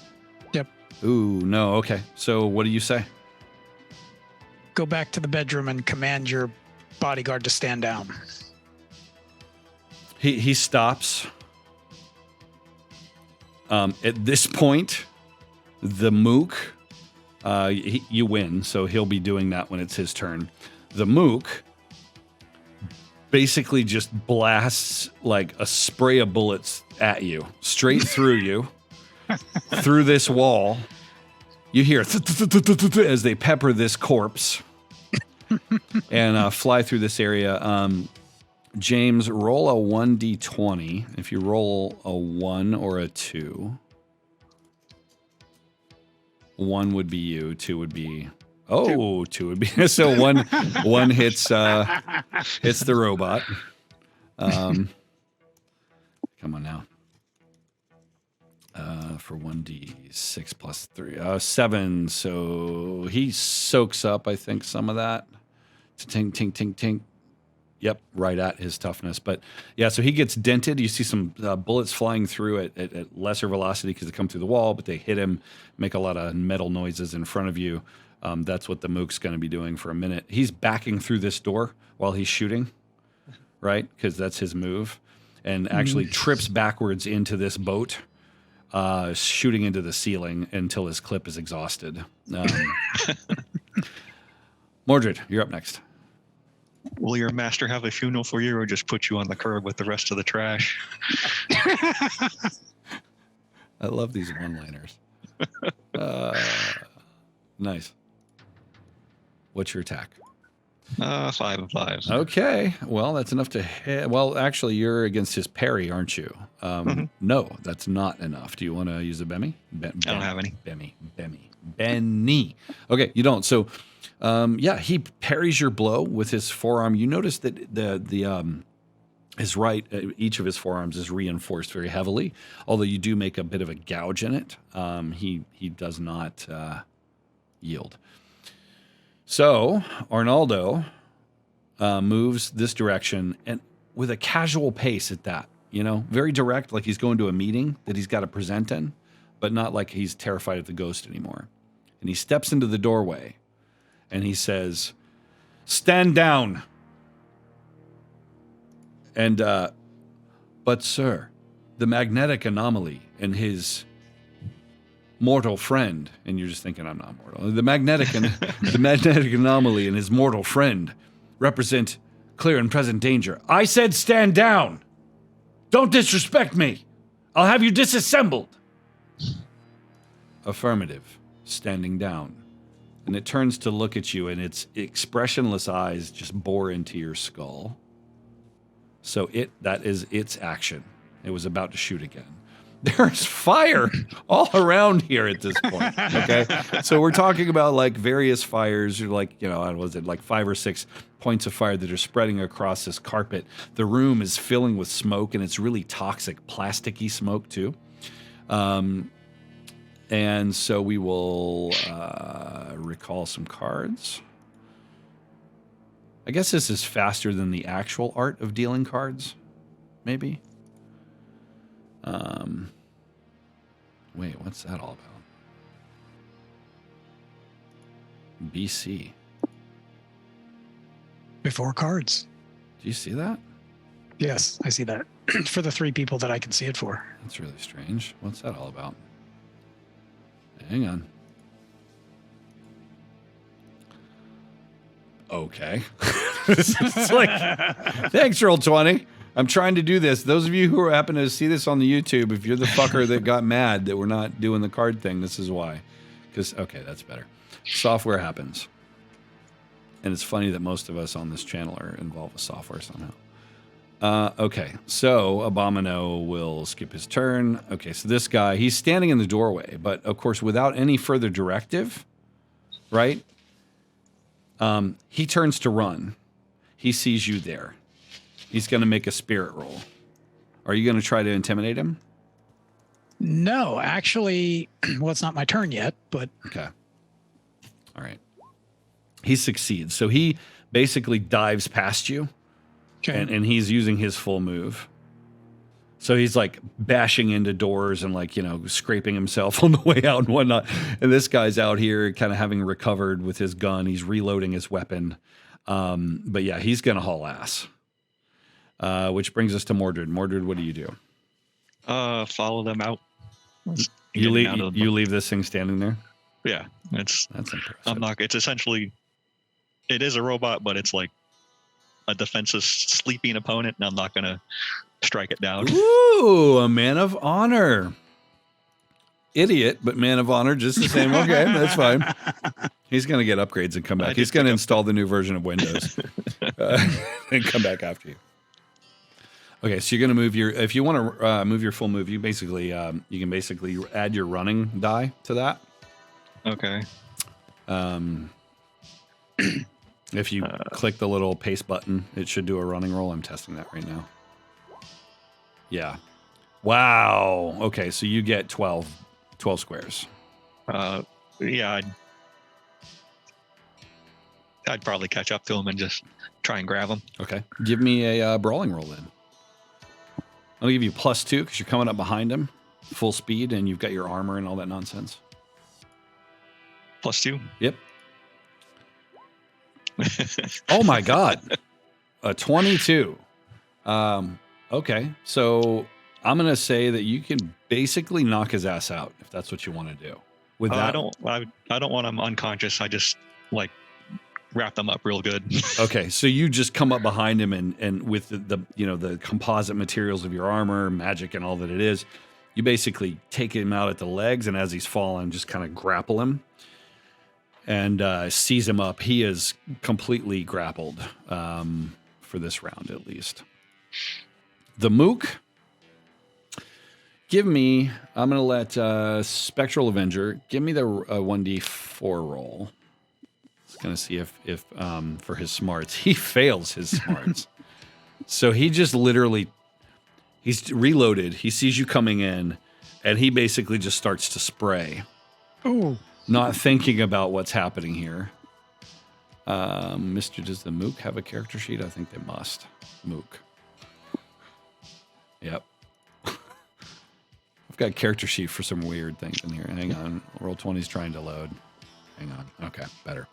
Yep. Ooh, no, okay. So what do you say? Go back to the bedroom and command your bodyguard to stand down. He stops. At this point, the mook, you win, so he'll be doing that when it's his turn. The mook basically just blasts like a spray of bullets at you, straight through you, through this wall. You hear as they pepper this corpse and fly through this area. James, roll a 1d20. If you roll a 1 or a 2, 1 would be you, 2 would be... Oh, 2 would be... So one hits the robot. Come on now. For 1d6 plus 3. 7, so he soaks up, I think, some of that. Tink, tink, tink, tink. Yep, right at his toughness. But yeah, so he gets dented. You see some bullets flying through at lesser velocity because they come through the wall, but they hit him, make a lot of metal noises in front of you. That's what the mook's going to be doing for a minute. He's backing through this door while he's shooting, right? Because that's his move. And actually trips backwards into this boat, shooting into the ceiling until his clip is exhausted. Mordred, you're up next. Will your master have a funeral for you, or just put you on the curb with the rest of the trash? I love these one-liners. Nice. What's your attack? 5 and 5. Okay. Well, that's enough to hit. Well, actually, you're against his parry, aren't you? No, that's not enough. Do you want to use a Bemmy? I don't have any. Benny. Okay, you don't. So, yeah, he parries your blow with his forearm. You notice that his right, each of his forearms is reinforced very heavily. Although you do make a bit of a gouge in it, he does not yield. So Arnaldo moves this direction, and with a casual pace at that, very direct, like he's going to a meeting that he's got to present in, but not like he's terrified of the ghost anymore. And he steps into the doorway, and he says, "Stand down." And, but sir, the magnetic anomaly and his mortal friend, and you're just thinking I'm not mortal. The magnetic anomaly and his mortal friend represent clear and present danger. I said stand down. Don't disrespect me. I'll have you disassembled. Affirmative, standing down. And it turns to look at you, and its expressionless eyes just bore into your skull. So that is its action. It was about to shoot again. There's fire all around here at this point. Okay, so we're talking about like various fires, or like was it like 5 or 6 points of fire that are spreading across this carpet. The room is filling with smoke, and it's really toxic, plasticky smoke too. And so we will recall some cards. I guess this is faster than the actual art of dealing cards, maybe. Wait, what's that all about? BC. Before cards. Do you see that? Yes, I see that. For the 3 people that I can see it for. That's really strange. What's that all about? Hang on. Okay. It's like, thanks, Roll20. I'm trying to do this. Those of you who happen to see this on the YouTube, if you're the fucker that got mad that we're not doing the card thing, this is why. Because, okay, that's better. Software happens. And it's funny that most of us on this channel are involved with software somehow. Okay, so Abomino will skip his turn. Okay, so this guy, he's standing in the doorway, but of course, without any further directive, right? He turns to run. He sees you there. He's going to make a spirit roll. Are you going to try to intimidate him? No, actually, well, it's not my turn yet, but... Okay. All right. He succeeds. So he basically dives past you, and he's using his full move. So he's like bashing into doors and like, scraping himself on the way out and whatnot. And this guy's out here kind of having recovered with his gun. He's reloading his weapon. But yeah, he's going to haul ass. Which brings us to Mordred. Mordred, what do you do? Follow them out. You leave this thing standing there? Yeah, that's impressive. It's essentially, it is a robot, but it's like a defensive sleeping opponent, and I'm not going to strike it down. Ooh, a man of honor. Idiot, but man of honor just the same. Okay, that's fine. He's going to get upgrades and come back. He's going to install the new version of Windows and come back after you. Okay, so you're going to move if you want to move your full move, you can basically add your running die to that. Okay. If you click the little paste button, it should do a running roll. I'm testing that right now. Yeah. Wow. Okay, so you get 12 squares. Yeah, I'd probably catch up to him and just try and grab him. Okay. Give me a brawling roll then. I'll give you +2 because you're coming up behind him, full speed, and you've got your armor and all that nonsense. +2? Yep. Oh my God. A 22. Okay. So I'm going to say that you can basically knock his ass out if that's what you want to do. With that, I don't want him unconscious. I just like wrap them up real good. Okay, so you just come up behind him and with the composite materials of your armor, magic, and all that it is, you basically take him out at the legs, and as he's falling, just kind of grapple him. and sees him up. He is completely grappled for this round, at least. The Mook. I'm going to let Spectral Avenger give me the 1d4 roll. It's going to see if for his smarts. He fails his smarts. So he just literally, he's reloaded. He sees you coming in, and he basically just starts to spray. Oh. Not thinking about what's happening here. Does the Mook have a character sheet? I think they must. Mook. Yep. I've got a character sheet for some weird things in here. Hang on. Roll20's trying to load. Hang on. Okay, better.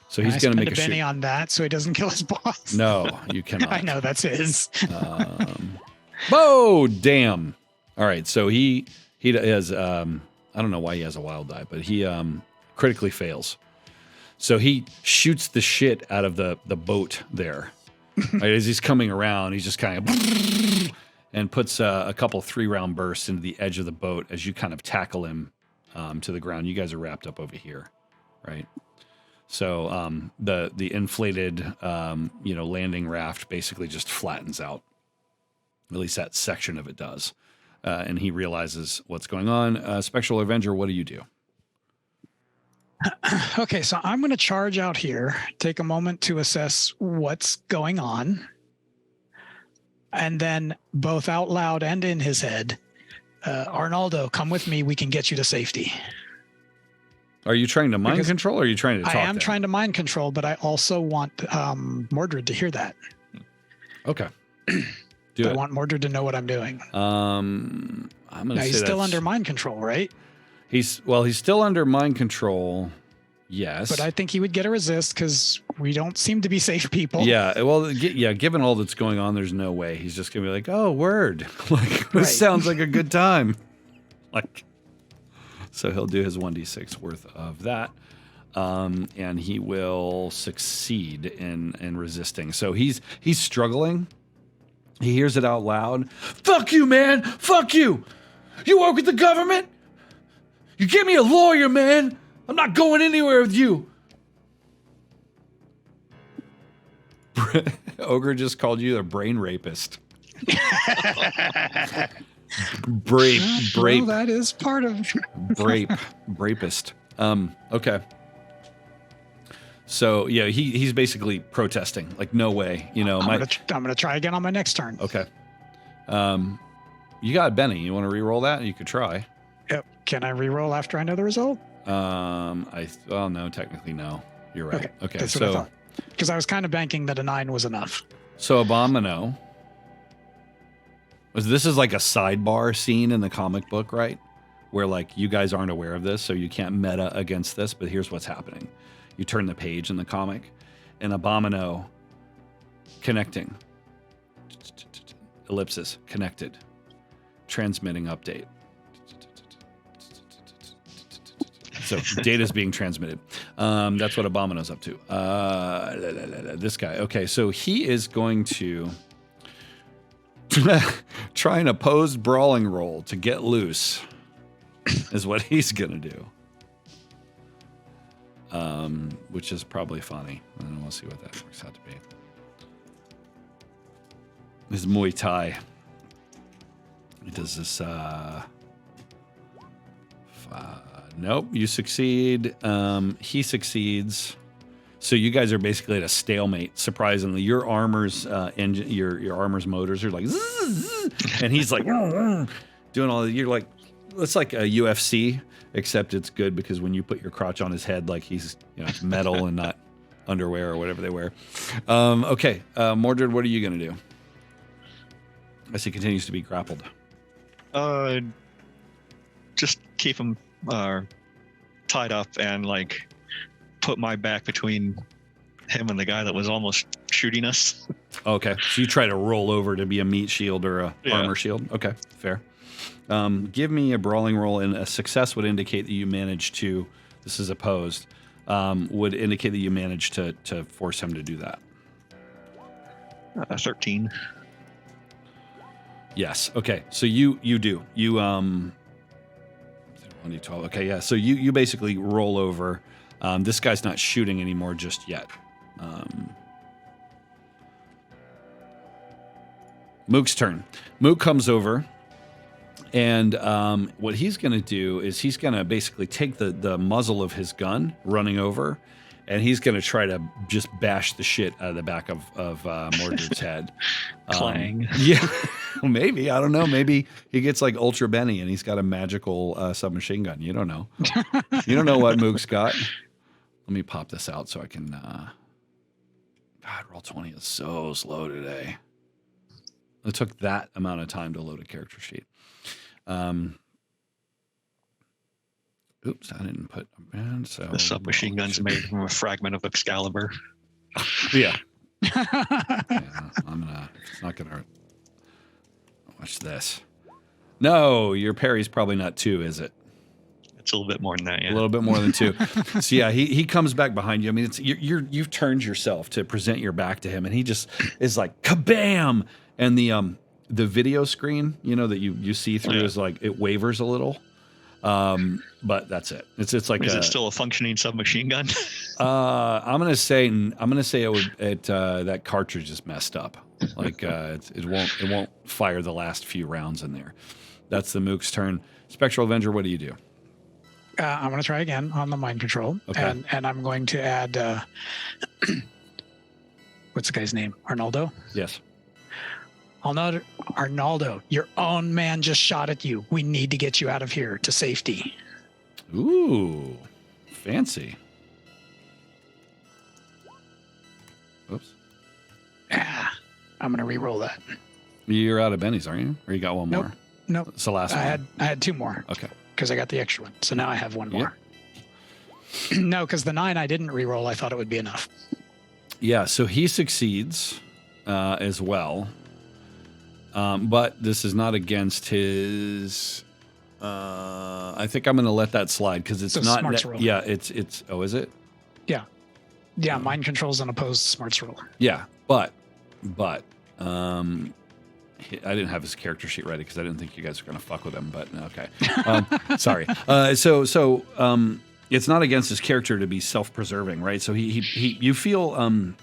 So he's going to make a penny shoot. on that so he doesn't kill his boss. No, you cannot. I know, that's his. Oh, damn. All right, so he has, I don't know why he has a wild die, but he critically fails. So he shoots the shit out of the boat there. Right, as he's coming around, he's just kind of and puts a couple 3-round bursts into the edge of the boat as you kind of tackle him to the ground. You guys are wrapped up over here, right? So the inflated landing raft basically just flattens out. At least that section of it does. And he realizes what's going on. Spectral Avenger, what do you do? Okay, so I'm going to charge out here, take a moment to assess what's going on, and then both out loud and in his head, Arnaldo, come with me. We can get you to safety. Are you trying to mind control, or are you trying to talk? I am trying to mind control, but I also want Mordred to hear that. Okay. I want Mordred to know what I'm doing. I'm going to say he's still under mind control, right? He's still under mind control. Yes. But I think he would get a resist because we don't seem to be safe people. Yeah. Well, given all that's going on, there's no way. He's just going to be like, oh, word. Like, this sounds like a good time. Like, so he'll do his 1d6 worth of that. And he will succeed in resisting. So he's struggling. He hears it out loud. Fuck you, man. Fuck you. You work with the government? You give me a lawyer, man. I'm not going anywhere with you. Ogre just called you a brain rapist. Brape. Well, that is part of Brapist. Okay. So yeah, he's basically protesting. Like, no way. I'm gonna try again on my next turn. Okay. You got Benny. You want to re-roll that? You could try. Yep. Can I re-roll after I know the result? No, technically no. You're right. Okay. That's what I thought. Because I was kind of banking that a 9 was enough. So Abomino. This is like a sidebar scene in the comic book, right? Where like you guys aren't aware of this, so you can't meta against this, but here's what's happening. You turn the page in the comic, and Abomino connecting. Ellipsis, connected. Transmitting update. So data's being transmitted. That's what Abomino's up to. This guy. Okay, so he is going to try an opposed brawling roll to get loose, is what he's going to do. Which is probably funny. I don't know, we'll see what that works out to be. This is Muay Thai. He does this, nope, you succeed. He succeeds. So you guys are basically at a stalemate, surprisingly. Your armor's engine, your armor's motors are like, zzz, and he's like, doing all you're like, it's like a UFC, except it's good because when you put your crotch on his head, like he's it's metal and not underwear or whatever they wear. Okay, Mordred, what are you gonna do? As he continues to be grappled. Just keep him tied up and like put my back between him and the guy that was almost shooting us. Okay, so you try to roll over to be a meat shield or a armor shield. Okay, fair. Give me a brawling roll, and a success would indicate that you managed to. This is opposed. Would indicate that you managed to force him to do that. 13. Yes. Okay. So you do. You 1d12. Okay. Yeah. So you basically roll over. This guy's not shooting anymore just yet. Mook's turn. Mook comes over, and what he's going to do is he's going to basically take the muzzle of his gun, running over, and he's going to try to just bash the shit out of the back of Mordred's head. Clang. Yeah, maybe. I don't know. Maybe he gets like Ultra Benny and he's got a magical submachine gun. You don't know. You don't know what Mook's got. Let me pop this out so I can... God, Roll20 is so slow today. It took that amount of time to load a character sheet. Oops, I didn't put a band. So The submachine gun's made from a fragment of Excalibur. yeah. It's not gonna. Watch this. No, your parry's probably not 2, is it? It's a little bit more than that. Yeah. A little bit more than 2. So yeah, he comes back behind you. I mean, it's you've turned yourself to present your back to him, and he just is like kabam, and the video screen, that you see through is like it wavers a little. But that's it. It's like is it still a functioning submachine gun? I'm gonna say that cartridge is messed up. Like it won't fire the last few rounds in there. That's the Mook's turn. Spectral Avenger, what do you do? I'm going to try again on the mind control, okay. and I'm going to add what's the guy's name? Arnaldo. Yes. Arnaldo, your own man just shot at you. We need to get you out of here to safety. Ooh, fancy. Oops. I'm going to re-roll that. You're out of bennies, aren't you? Or you got one more? Nope. It's the last one. I had 2 more. Okay. Because I got the extra one. So now I have 1 more. No, because the 9 I didn't re-roll. I thought it would be enough. Yeah, so he succeeds as well. But this is not against his... I think I'm going to let that slide because it's not... Smarts roll. Yeah, it's... Oh, is it? Yeah. Yeah, mind control's an opposed smarts roll. Yeah, but I didn't have his character sheet ready because I didn't think you guys were going to fuck with him, but okay. Sorry. So it's not against his character to be self-preserving, right? So you feel,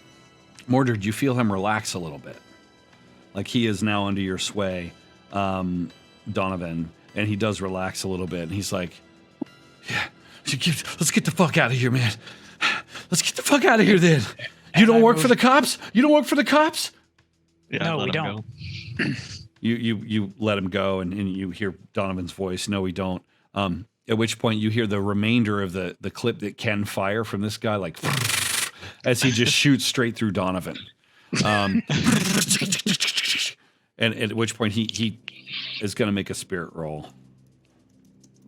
Mordred, you feel him relax a little bit. Like he is now under your sway, Donovan, and he does relax a little bit. And he's like, yeah, let's get the fuck out of here, man. Let's get the fuck out of here then. You don't work for the cops? You don't work for the cops? Yeah, no, we don't. You let him go, and you hear Donovan's voice. No, we don't. At which point you hear the remainder of the clip that can fire from this guy, like as he just shoots straight through Donovan. And at which point he is going to make a spirit roll.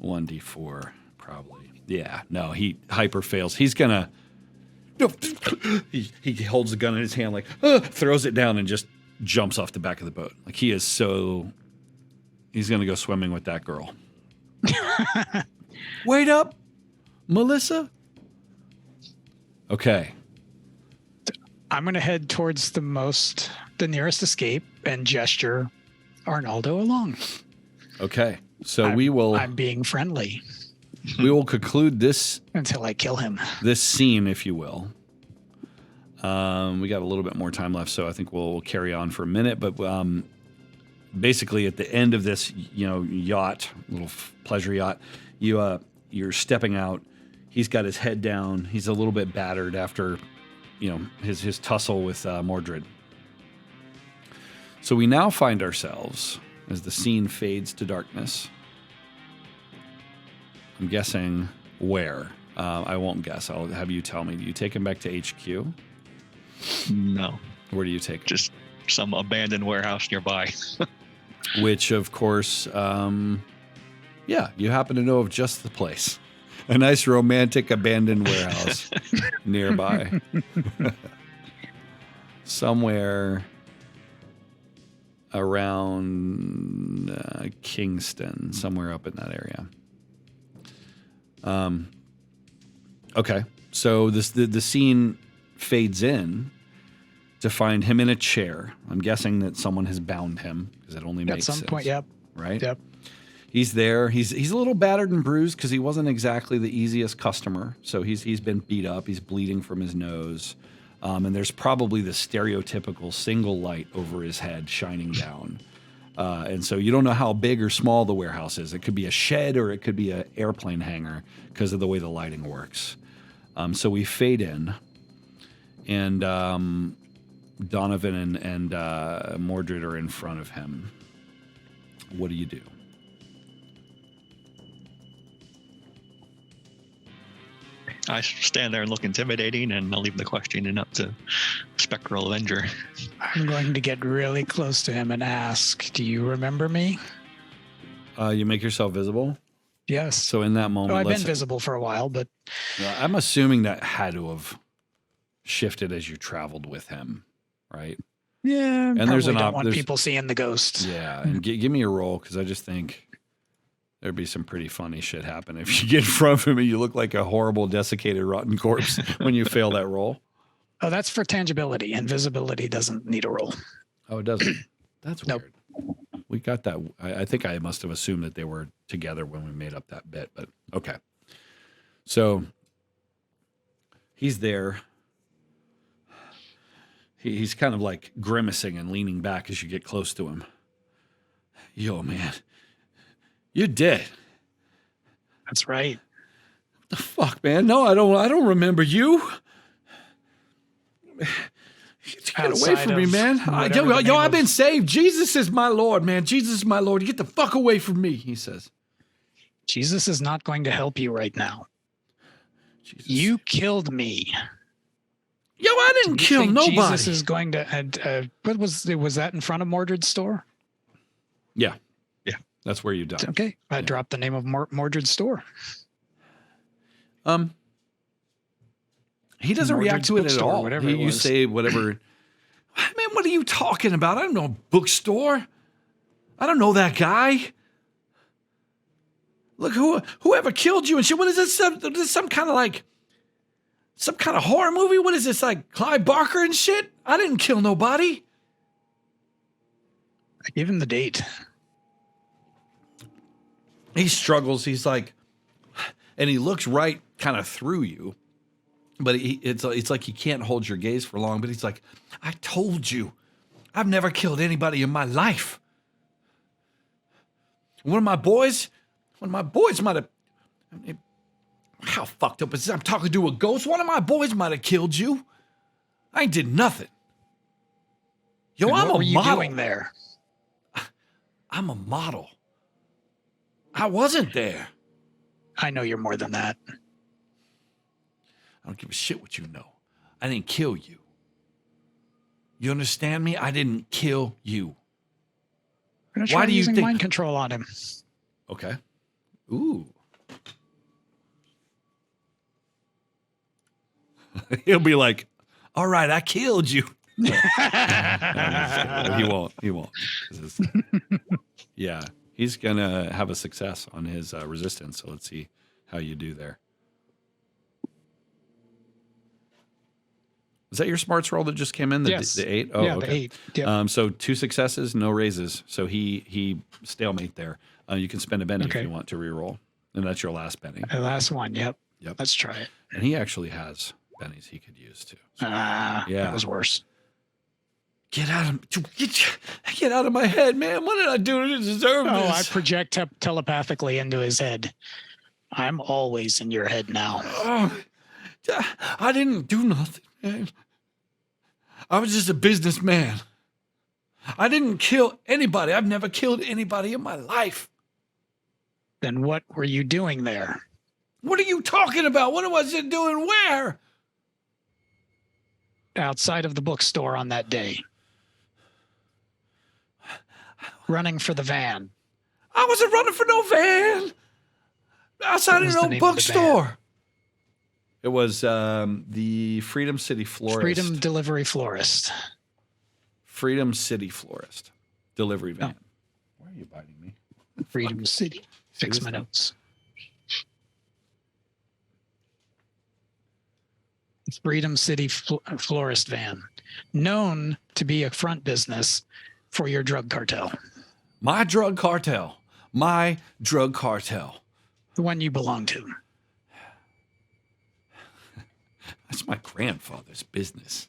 1d4 probably. Yeah, no, he hyper fails. He's gonna. He holds the gun in his hand, like throws it down, and just jumps off the back of the boat. Like he is so. He's gonna go swimming with that girl. Wait up, Melissa. Okay. I'm gonna head towards the nearest escape and gesture Arnaldo along. Okay. So I'm being friendly. We will conclude this until I kill him. This scene, if you will. We got a little bit more time left, so I think we'll carry on for a minute. But basically, at the end of this, yacht, little pleasure yacht, you're stepping out. He's got his head down. He's a little bit battered after, his tussle with Mordred. So we now find ourselves as the scene fades to darkness. I'm guessing where. I won't guess. I'll have you tell me. Do you take him back to HQ? No. Where do you take him? Just some abandoned warehouse nearby. Which, of course, you happen to know of just the place. A nice romantic abandoned warehouse nearby. Somewhere around Kingston, somewhere up in that area. Okay, so the scene fades in to find him in a chair. I'm guessing that someone has bound him because it only makes sense. At some point, yep. Right? Yep. He's there. He's a little battered and bruised because he wasn't exactly the easiest customer. So he's been beat up. He's bleeding from his nose. And there's probably the stereotypical single light over his head shining down. And so you don't know how big or small the warehouse is. It could be a shed or it could be an airplane hangar because of the way the lighting works. So we fade in, and Donovan and Mordred are in front of him. What do you do? I stand there and look intimidating, and I'll leave the questioning up to Spectral Avenger. I'm going to get really close to him and ask, do you remember me? You make yourself visible? Yes. So in that moment... I've been visible for a while, but... I'm assuming that had to have shifted as you traveled with him, right? Yeah, and there's don't want people seeing the ghost. Yeah, and give me a roll, because I just think there'd be some pretty funny shit happen if you get in front of him and you look like a horrible, desiccated, rotten corpse when you fail that roll. Oh, that's for tangibility. Invisibility doesn't need a roll. Oh, it doesn't? That's weird. Nope. We got that. I think I must have assumed that they were together when we made up that bit, but okay. So he's there. He's kind of like grimacing and leaning back as you get close to him. Yo, man, you're dead. That's right. What the fuck, man? No, I don't remember you. Get away from me, man. Yo, I've been saved. Jesus is my Lord, man. Jesus is my Lord. Get the fuck away from me, he says. Jesus is not going to help you right now. Jesus. You killed me. Yo, I didn't kill nobody. Jesus is going to... what was that in front of Mordred's store? Yeah. Yeah. That's where you died. Okay. I dropped the name of Mordred's store. He doesn't react to it at all. You say whatever. Man, what are you talking about? I don't know a bookstore. I don't know that guy. Look, whoever killed you and shit. What is this? Some kind of horror movie? What is this, like Clive Barker and shit? I didn't kill nobody. I gave him the date. He struggles. He's like, and he looks right kind of through you. But it's like he can't hold your gaze for long. But he's like, I told you, I've never killed anybody in my life. One of my boys might have. How fucked up is this? I'm talking to a ghost. One of my boys might have killed you. I ain't did nothing. Yo, I'm a model. What were you doing there? I'm a model. I wasn't there. I know you're more than that. I don't give a shit what you know. I didn't kill you. You understand me? I didn't kill you. Why do you think mind control on him? Okay. Ooh. He'll be like, all right, I killed you. He won't. Yeah. He's going to have a success on his resistance. So let's see how you do there. Is that your smarts roll that just came in? Yes. The 8? Oh, yeah, okay. The 8. Yep. So 2 successes, no raises. So he stalemate there. You can spend a penny if you want to reroll. And that's your last penny. The last one, yep. Let's try it. And he actually has pennies he could use too. So, that was worse. Get out of my head, man. What did I do to deserve this? I project telepathically into his head. I'm always in your head now. Oh, I didn't do nothing, man. I was just a businessman. I didn't kill anybody. I've never killed anybody in my life. Then what were you doing there? What are you talking about? What was it doing where? Outside of the bookstore on that day. Running for the van. I wasn't running for no van. Outside of no bookstore. It was the Freedom City Florist. Freedom Delivery Florist. Freedom City Florist. Delivery van. Oh. Why are you biting me? Freedom City. Fix my notes. Freedom City Florist van. Known to be a front business for your drug cartel. My drug cartel. My drug cartel. The one you belong to. That's my grandfather's business.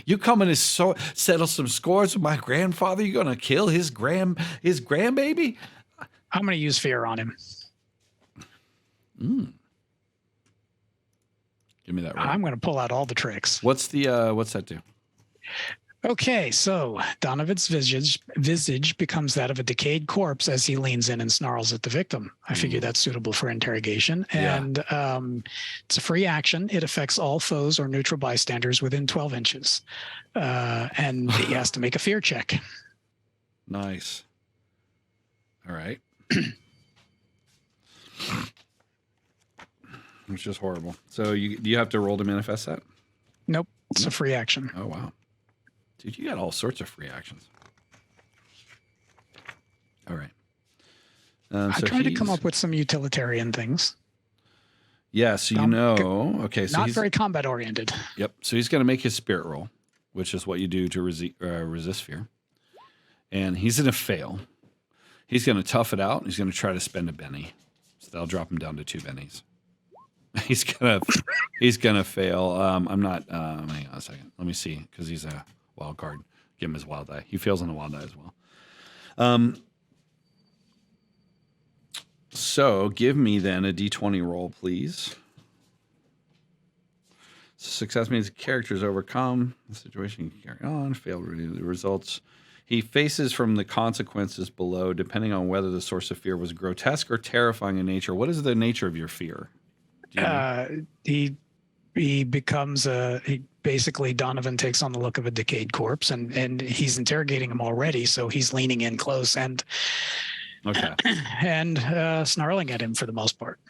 You coming to settle some scores with my grandfather? You gonna kill his grandbaby? I'm gonna use fear on him. Give me that. Roll. I'm gonna pull out all the tricks. What's that do? Okay, so Donovan's visage becomes that of a decayed corpse as he leans in and snarls at the victim. I figure that's suitable for interrogation. And it's a free action. It affects all foes or neutral bystanders within 12 inches. And he has to make a fear check. Nice. All right. Which is horrible. So do you have to roll to manifest that? Nope. It's a free action. Oh, wow. Dude, you got all sorts of free actions. All right. I tried to come up with some utilitarian things. Yeah, so okay. So not very combat oriented. Yep. So he's going to make his spirit roll, which is what you do to resist fear. And he's going to fail. He's going to tough it out. He's going to try to spend a Benny. So that'll drop him down to 2 bennies. He's gonna fail. I'm not. Hang on a second. Let me see, because he's a wild card. Give him his wild die. He fails on the wild die as well. So give me then a d20 roll, please. Success means the character is overcome. The situation can carry on. Failed to renew the results. He faces from the consequences below, depending on whether the source of fear was grotesque or terrifying in nature. What is the nature of your fear? He becomes basically Donovan takes on the look of a decayed corpse, and he's interrogating him already, so he's leaning in close and snarling at him for the most part.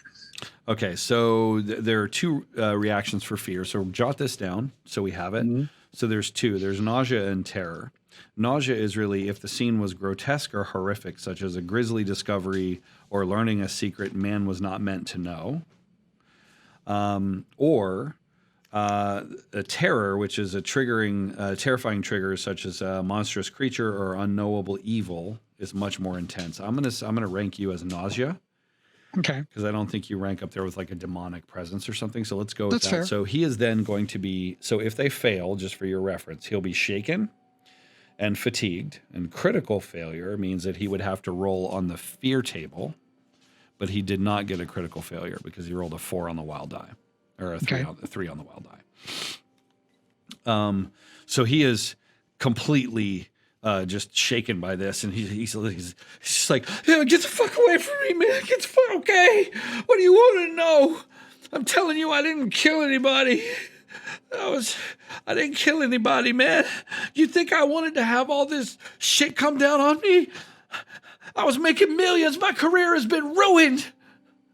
Okay, so there are 2 reactions for fear. So jot this down so we have it. Mm-hmm. So there's 2. There's nausea and terror. Nausea is really if the scene was grotesque or horrific, such as a grisly discovery or learning a secret man was not meant to know. Or a terror, which is a terrifying trigger, such as a monstrous creature or unknowable evil, is much more intense. I'm gonna rank you as nausea. Okay. Because I don't think you rank up there with like a demonic presence or something. So let's go with that. Fair. So he is then going to be. So if they fail, just for your reference, he'll be shaken and fatigued. And critical failure means that he would have to roll on the fear table. But he did not get a critical failure because he rolled a 4 on the wild die, or a 3 on the wild die. So he is completely just shaken by this, and he's just like, yeah, get the fuck away from me, man! Get the fuck okay. What do you want to know? I'm telling you, I didn't kill anybody. I didn't kill anybody, man. You think I wanted to have all this shit come down on me? I was making millions. My career has been ruined.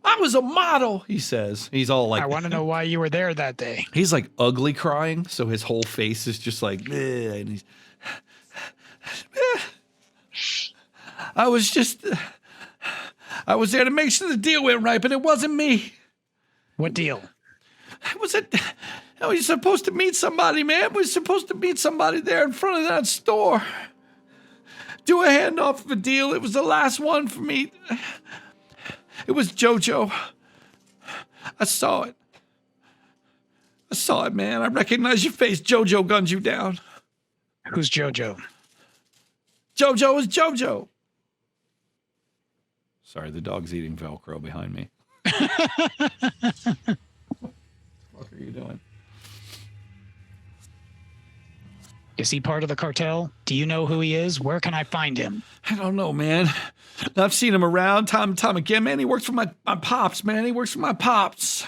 I was a model, he says. He's all like, I want to know why you were there that day. He's like ugly crying, so his whole face is just like, and he's, I was there to make sure the deal went right, but it wasn't me. What deal? I was supposed to meet somebody, man. We were supposed to meet somebody there in front of that store. Do a handoff of a deal. It was the last one for me. It was JoJo. I saw it. Man. I recognize your face. JoJo gunned you down. Who's JoJo? JoJo is JoJo. Sorry, the dog's eating Velcro behind me. What are you doing? Is he part of the cartel? Do you know who he is? Where can I find him? I don't know, man. I've seen him around time and time again, man. He works for my pops, man. He works for my pops.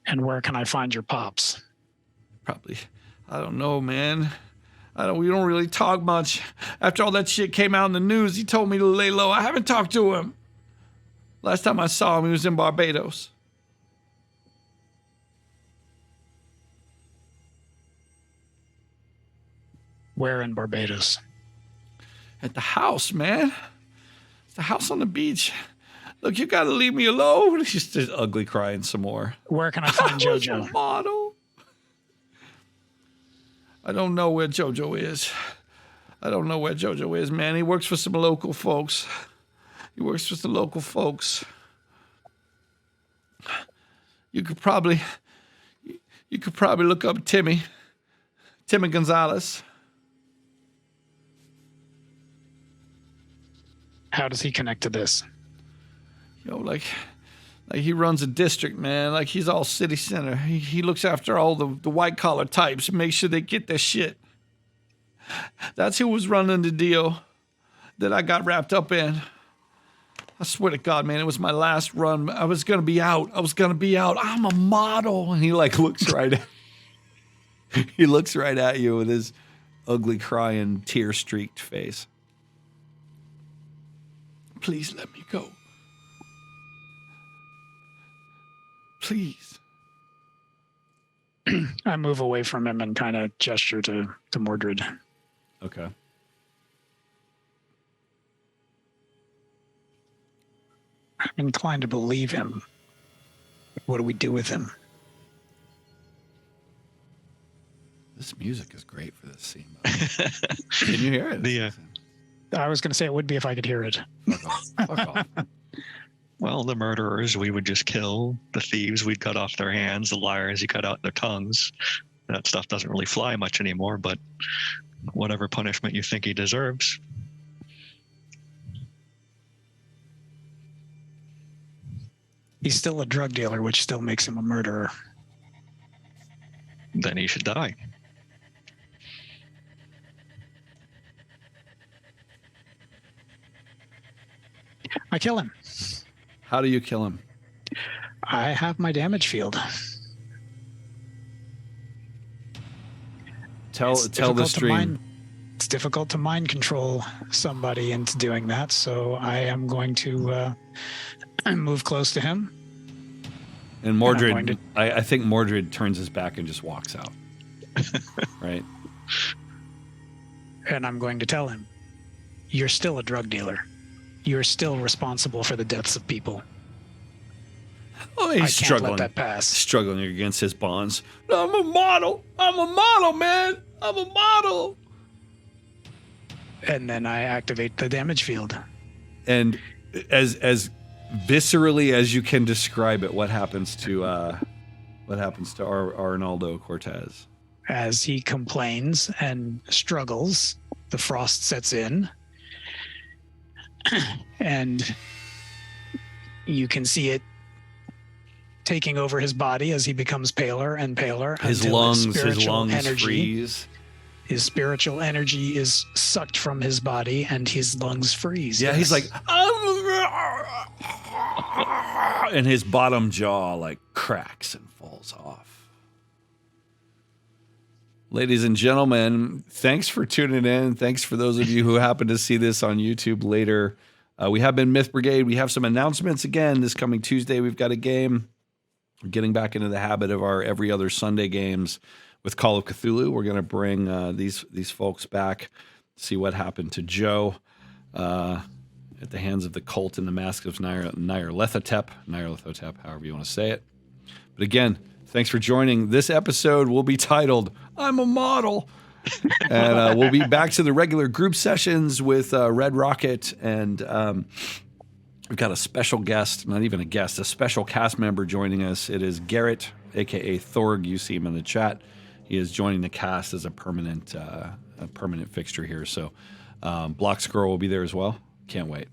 And where can I find your pops? Probably. I don't know, man. We don't really talk much. After all that shit came out in the news, he told me to lay low. I haven't talked to him. Last time I saw him, he was in Barbados. Where in Barbados? At the house, man. It's the house on the beach. Look, you gotta leave me alone. He's just ugly crying some more. Where can I find JoJo? Model. I don't know where JoJo is. I don't know where JoJo is, man. He works for some local folks. He works for some local folks. You could probably look up Timmy Gonzalez. How does he connect to this? Like he runs a district, man. Like he's all city center. He looks after all the white collar types and makes sure they get their shit. That's who was running the deal that I got wrapped up in. I swear to God, man, it was my last run. I was gonna be out. I'm a model, and he like looks right at you with his ugly, crying, tear-streaked face. Please let me go. Please. I move away from him and kind of gesture to Mordred. Okay. I'm inclined to believe him. What do we do with him? This music is great for this scene. Can you hear it? I was going to say it would be if I could hear it. Fuck off. Well, the murderers we would just kill. The thieves we'd cut off their hands. The liars you cut out their tongues. That stuff doesn't really fly much anymore, but whatever punishment you think he deserves. He's still a drug dealer, which still makes him a murderer. Then he should die. I kill him. How do you kill him? I have my damage field. Tell the stream. It's difficult to mind control somebody into doing that, so I am going to move close to him. And Mordred, I think Mordred turns his back and just walks out. Right? And I'm going to tell him, you're still a drug dealer. You're still responsible for the deaths of people. Oh, he's struggling. Can't let that pass. Struggling against his bonds. I'm a model, man. I'm a model. And then I activate the damage field. And as viscerally as you can describe it, what happens to Arnaldo Cortez? As he complains and struggles, the frost sets in. And you can see it taking over his body as he becomes paler and paler. His lungs freeze. His spiritual energy is sucked from his body and his lungs freeze. Yeah, he's like, and his bottom jaw like cracks and falls off. Ladies and gentlemen, thanks for tuning in. Thanks for those of you who happen to see this on YouTube later. We have been Myth Brigade. We have some announcements again this coming Tuesday. We've got a game. We're getting back into the habit of our every other Sunday games with Call of Cthulhu. We're going to bring these folks back, see what happened to Joe at the hands of the cult in the Mask of Nyarlathotep, however you want to say it. But again, thanks for joining. This episode will be titled, I'm a Model. And we'll be back to the regular group sessions with Red Rocket. And we've got a special guest, not even a guest, a special cast member joining us. It is Garrett, a.k.a. Thorg. You see him in the chat. He is joining the cast as a permanent fixture here. So Block Squirrel will be there as well. Can't wait.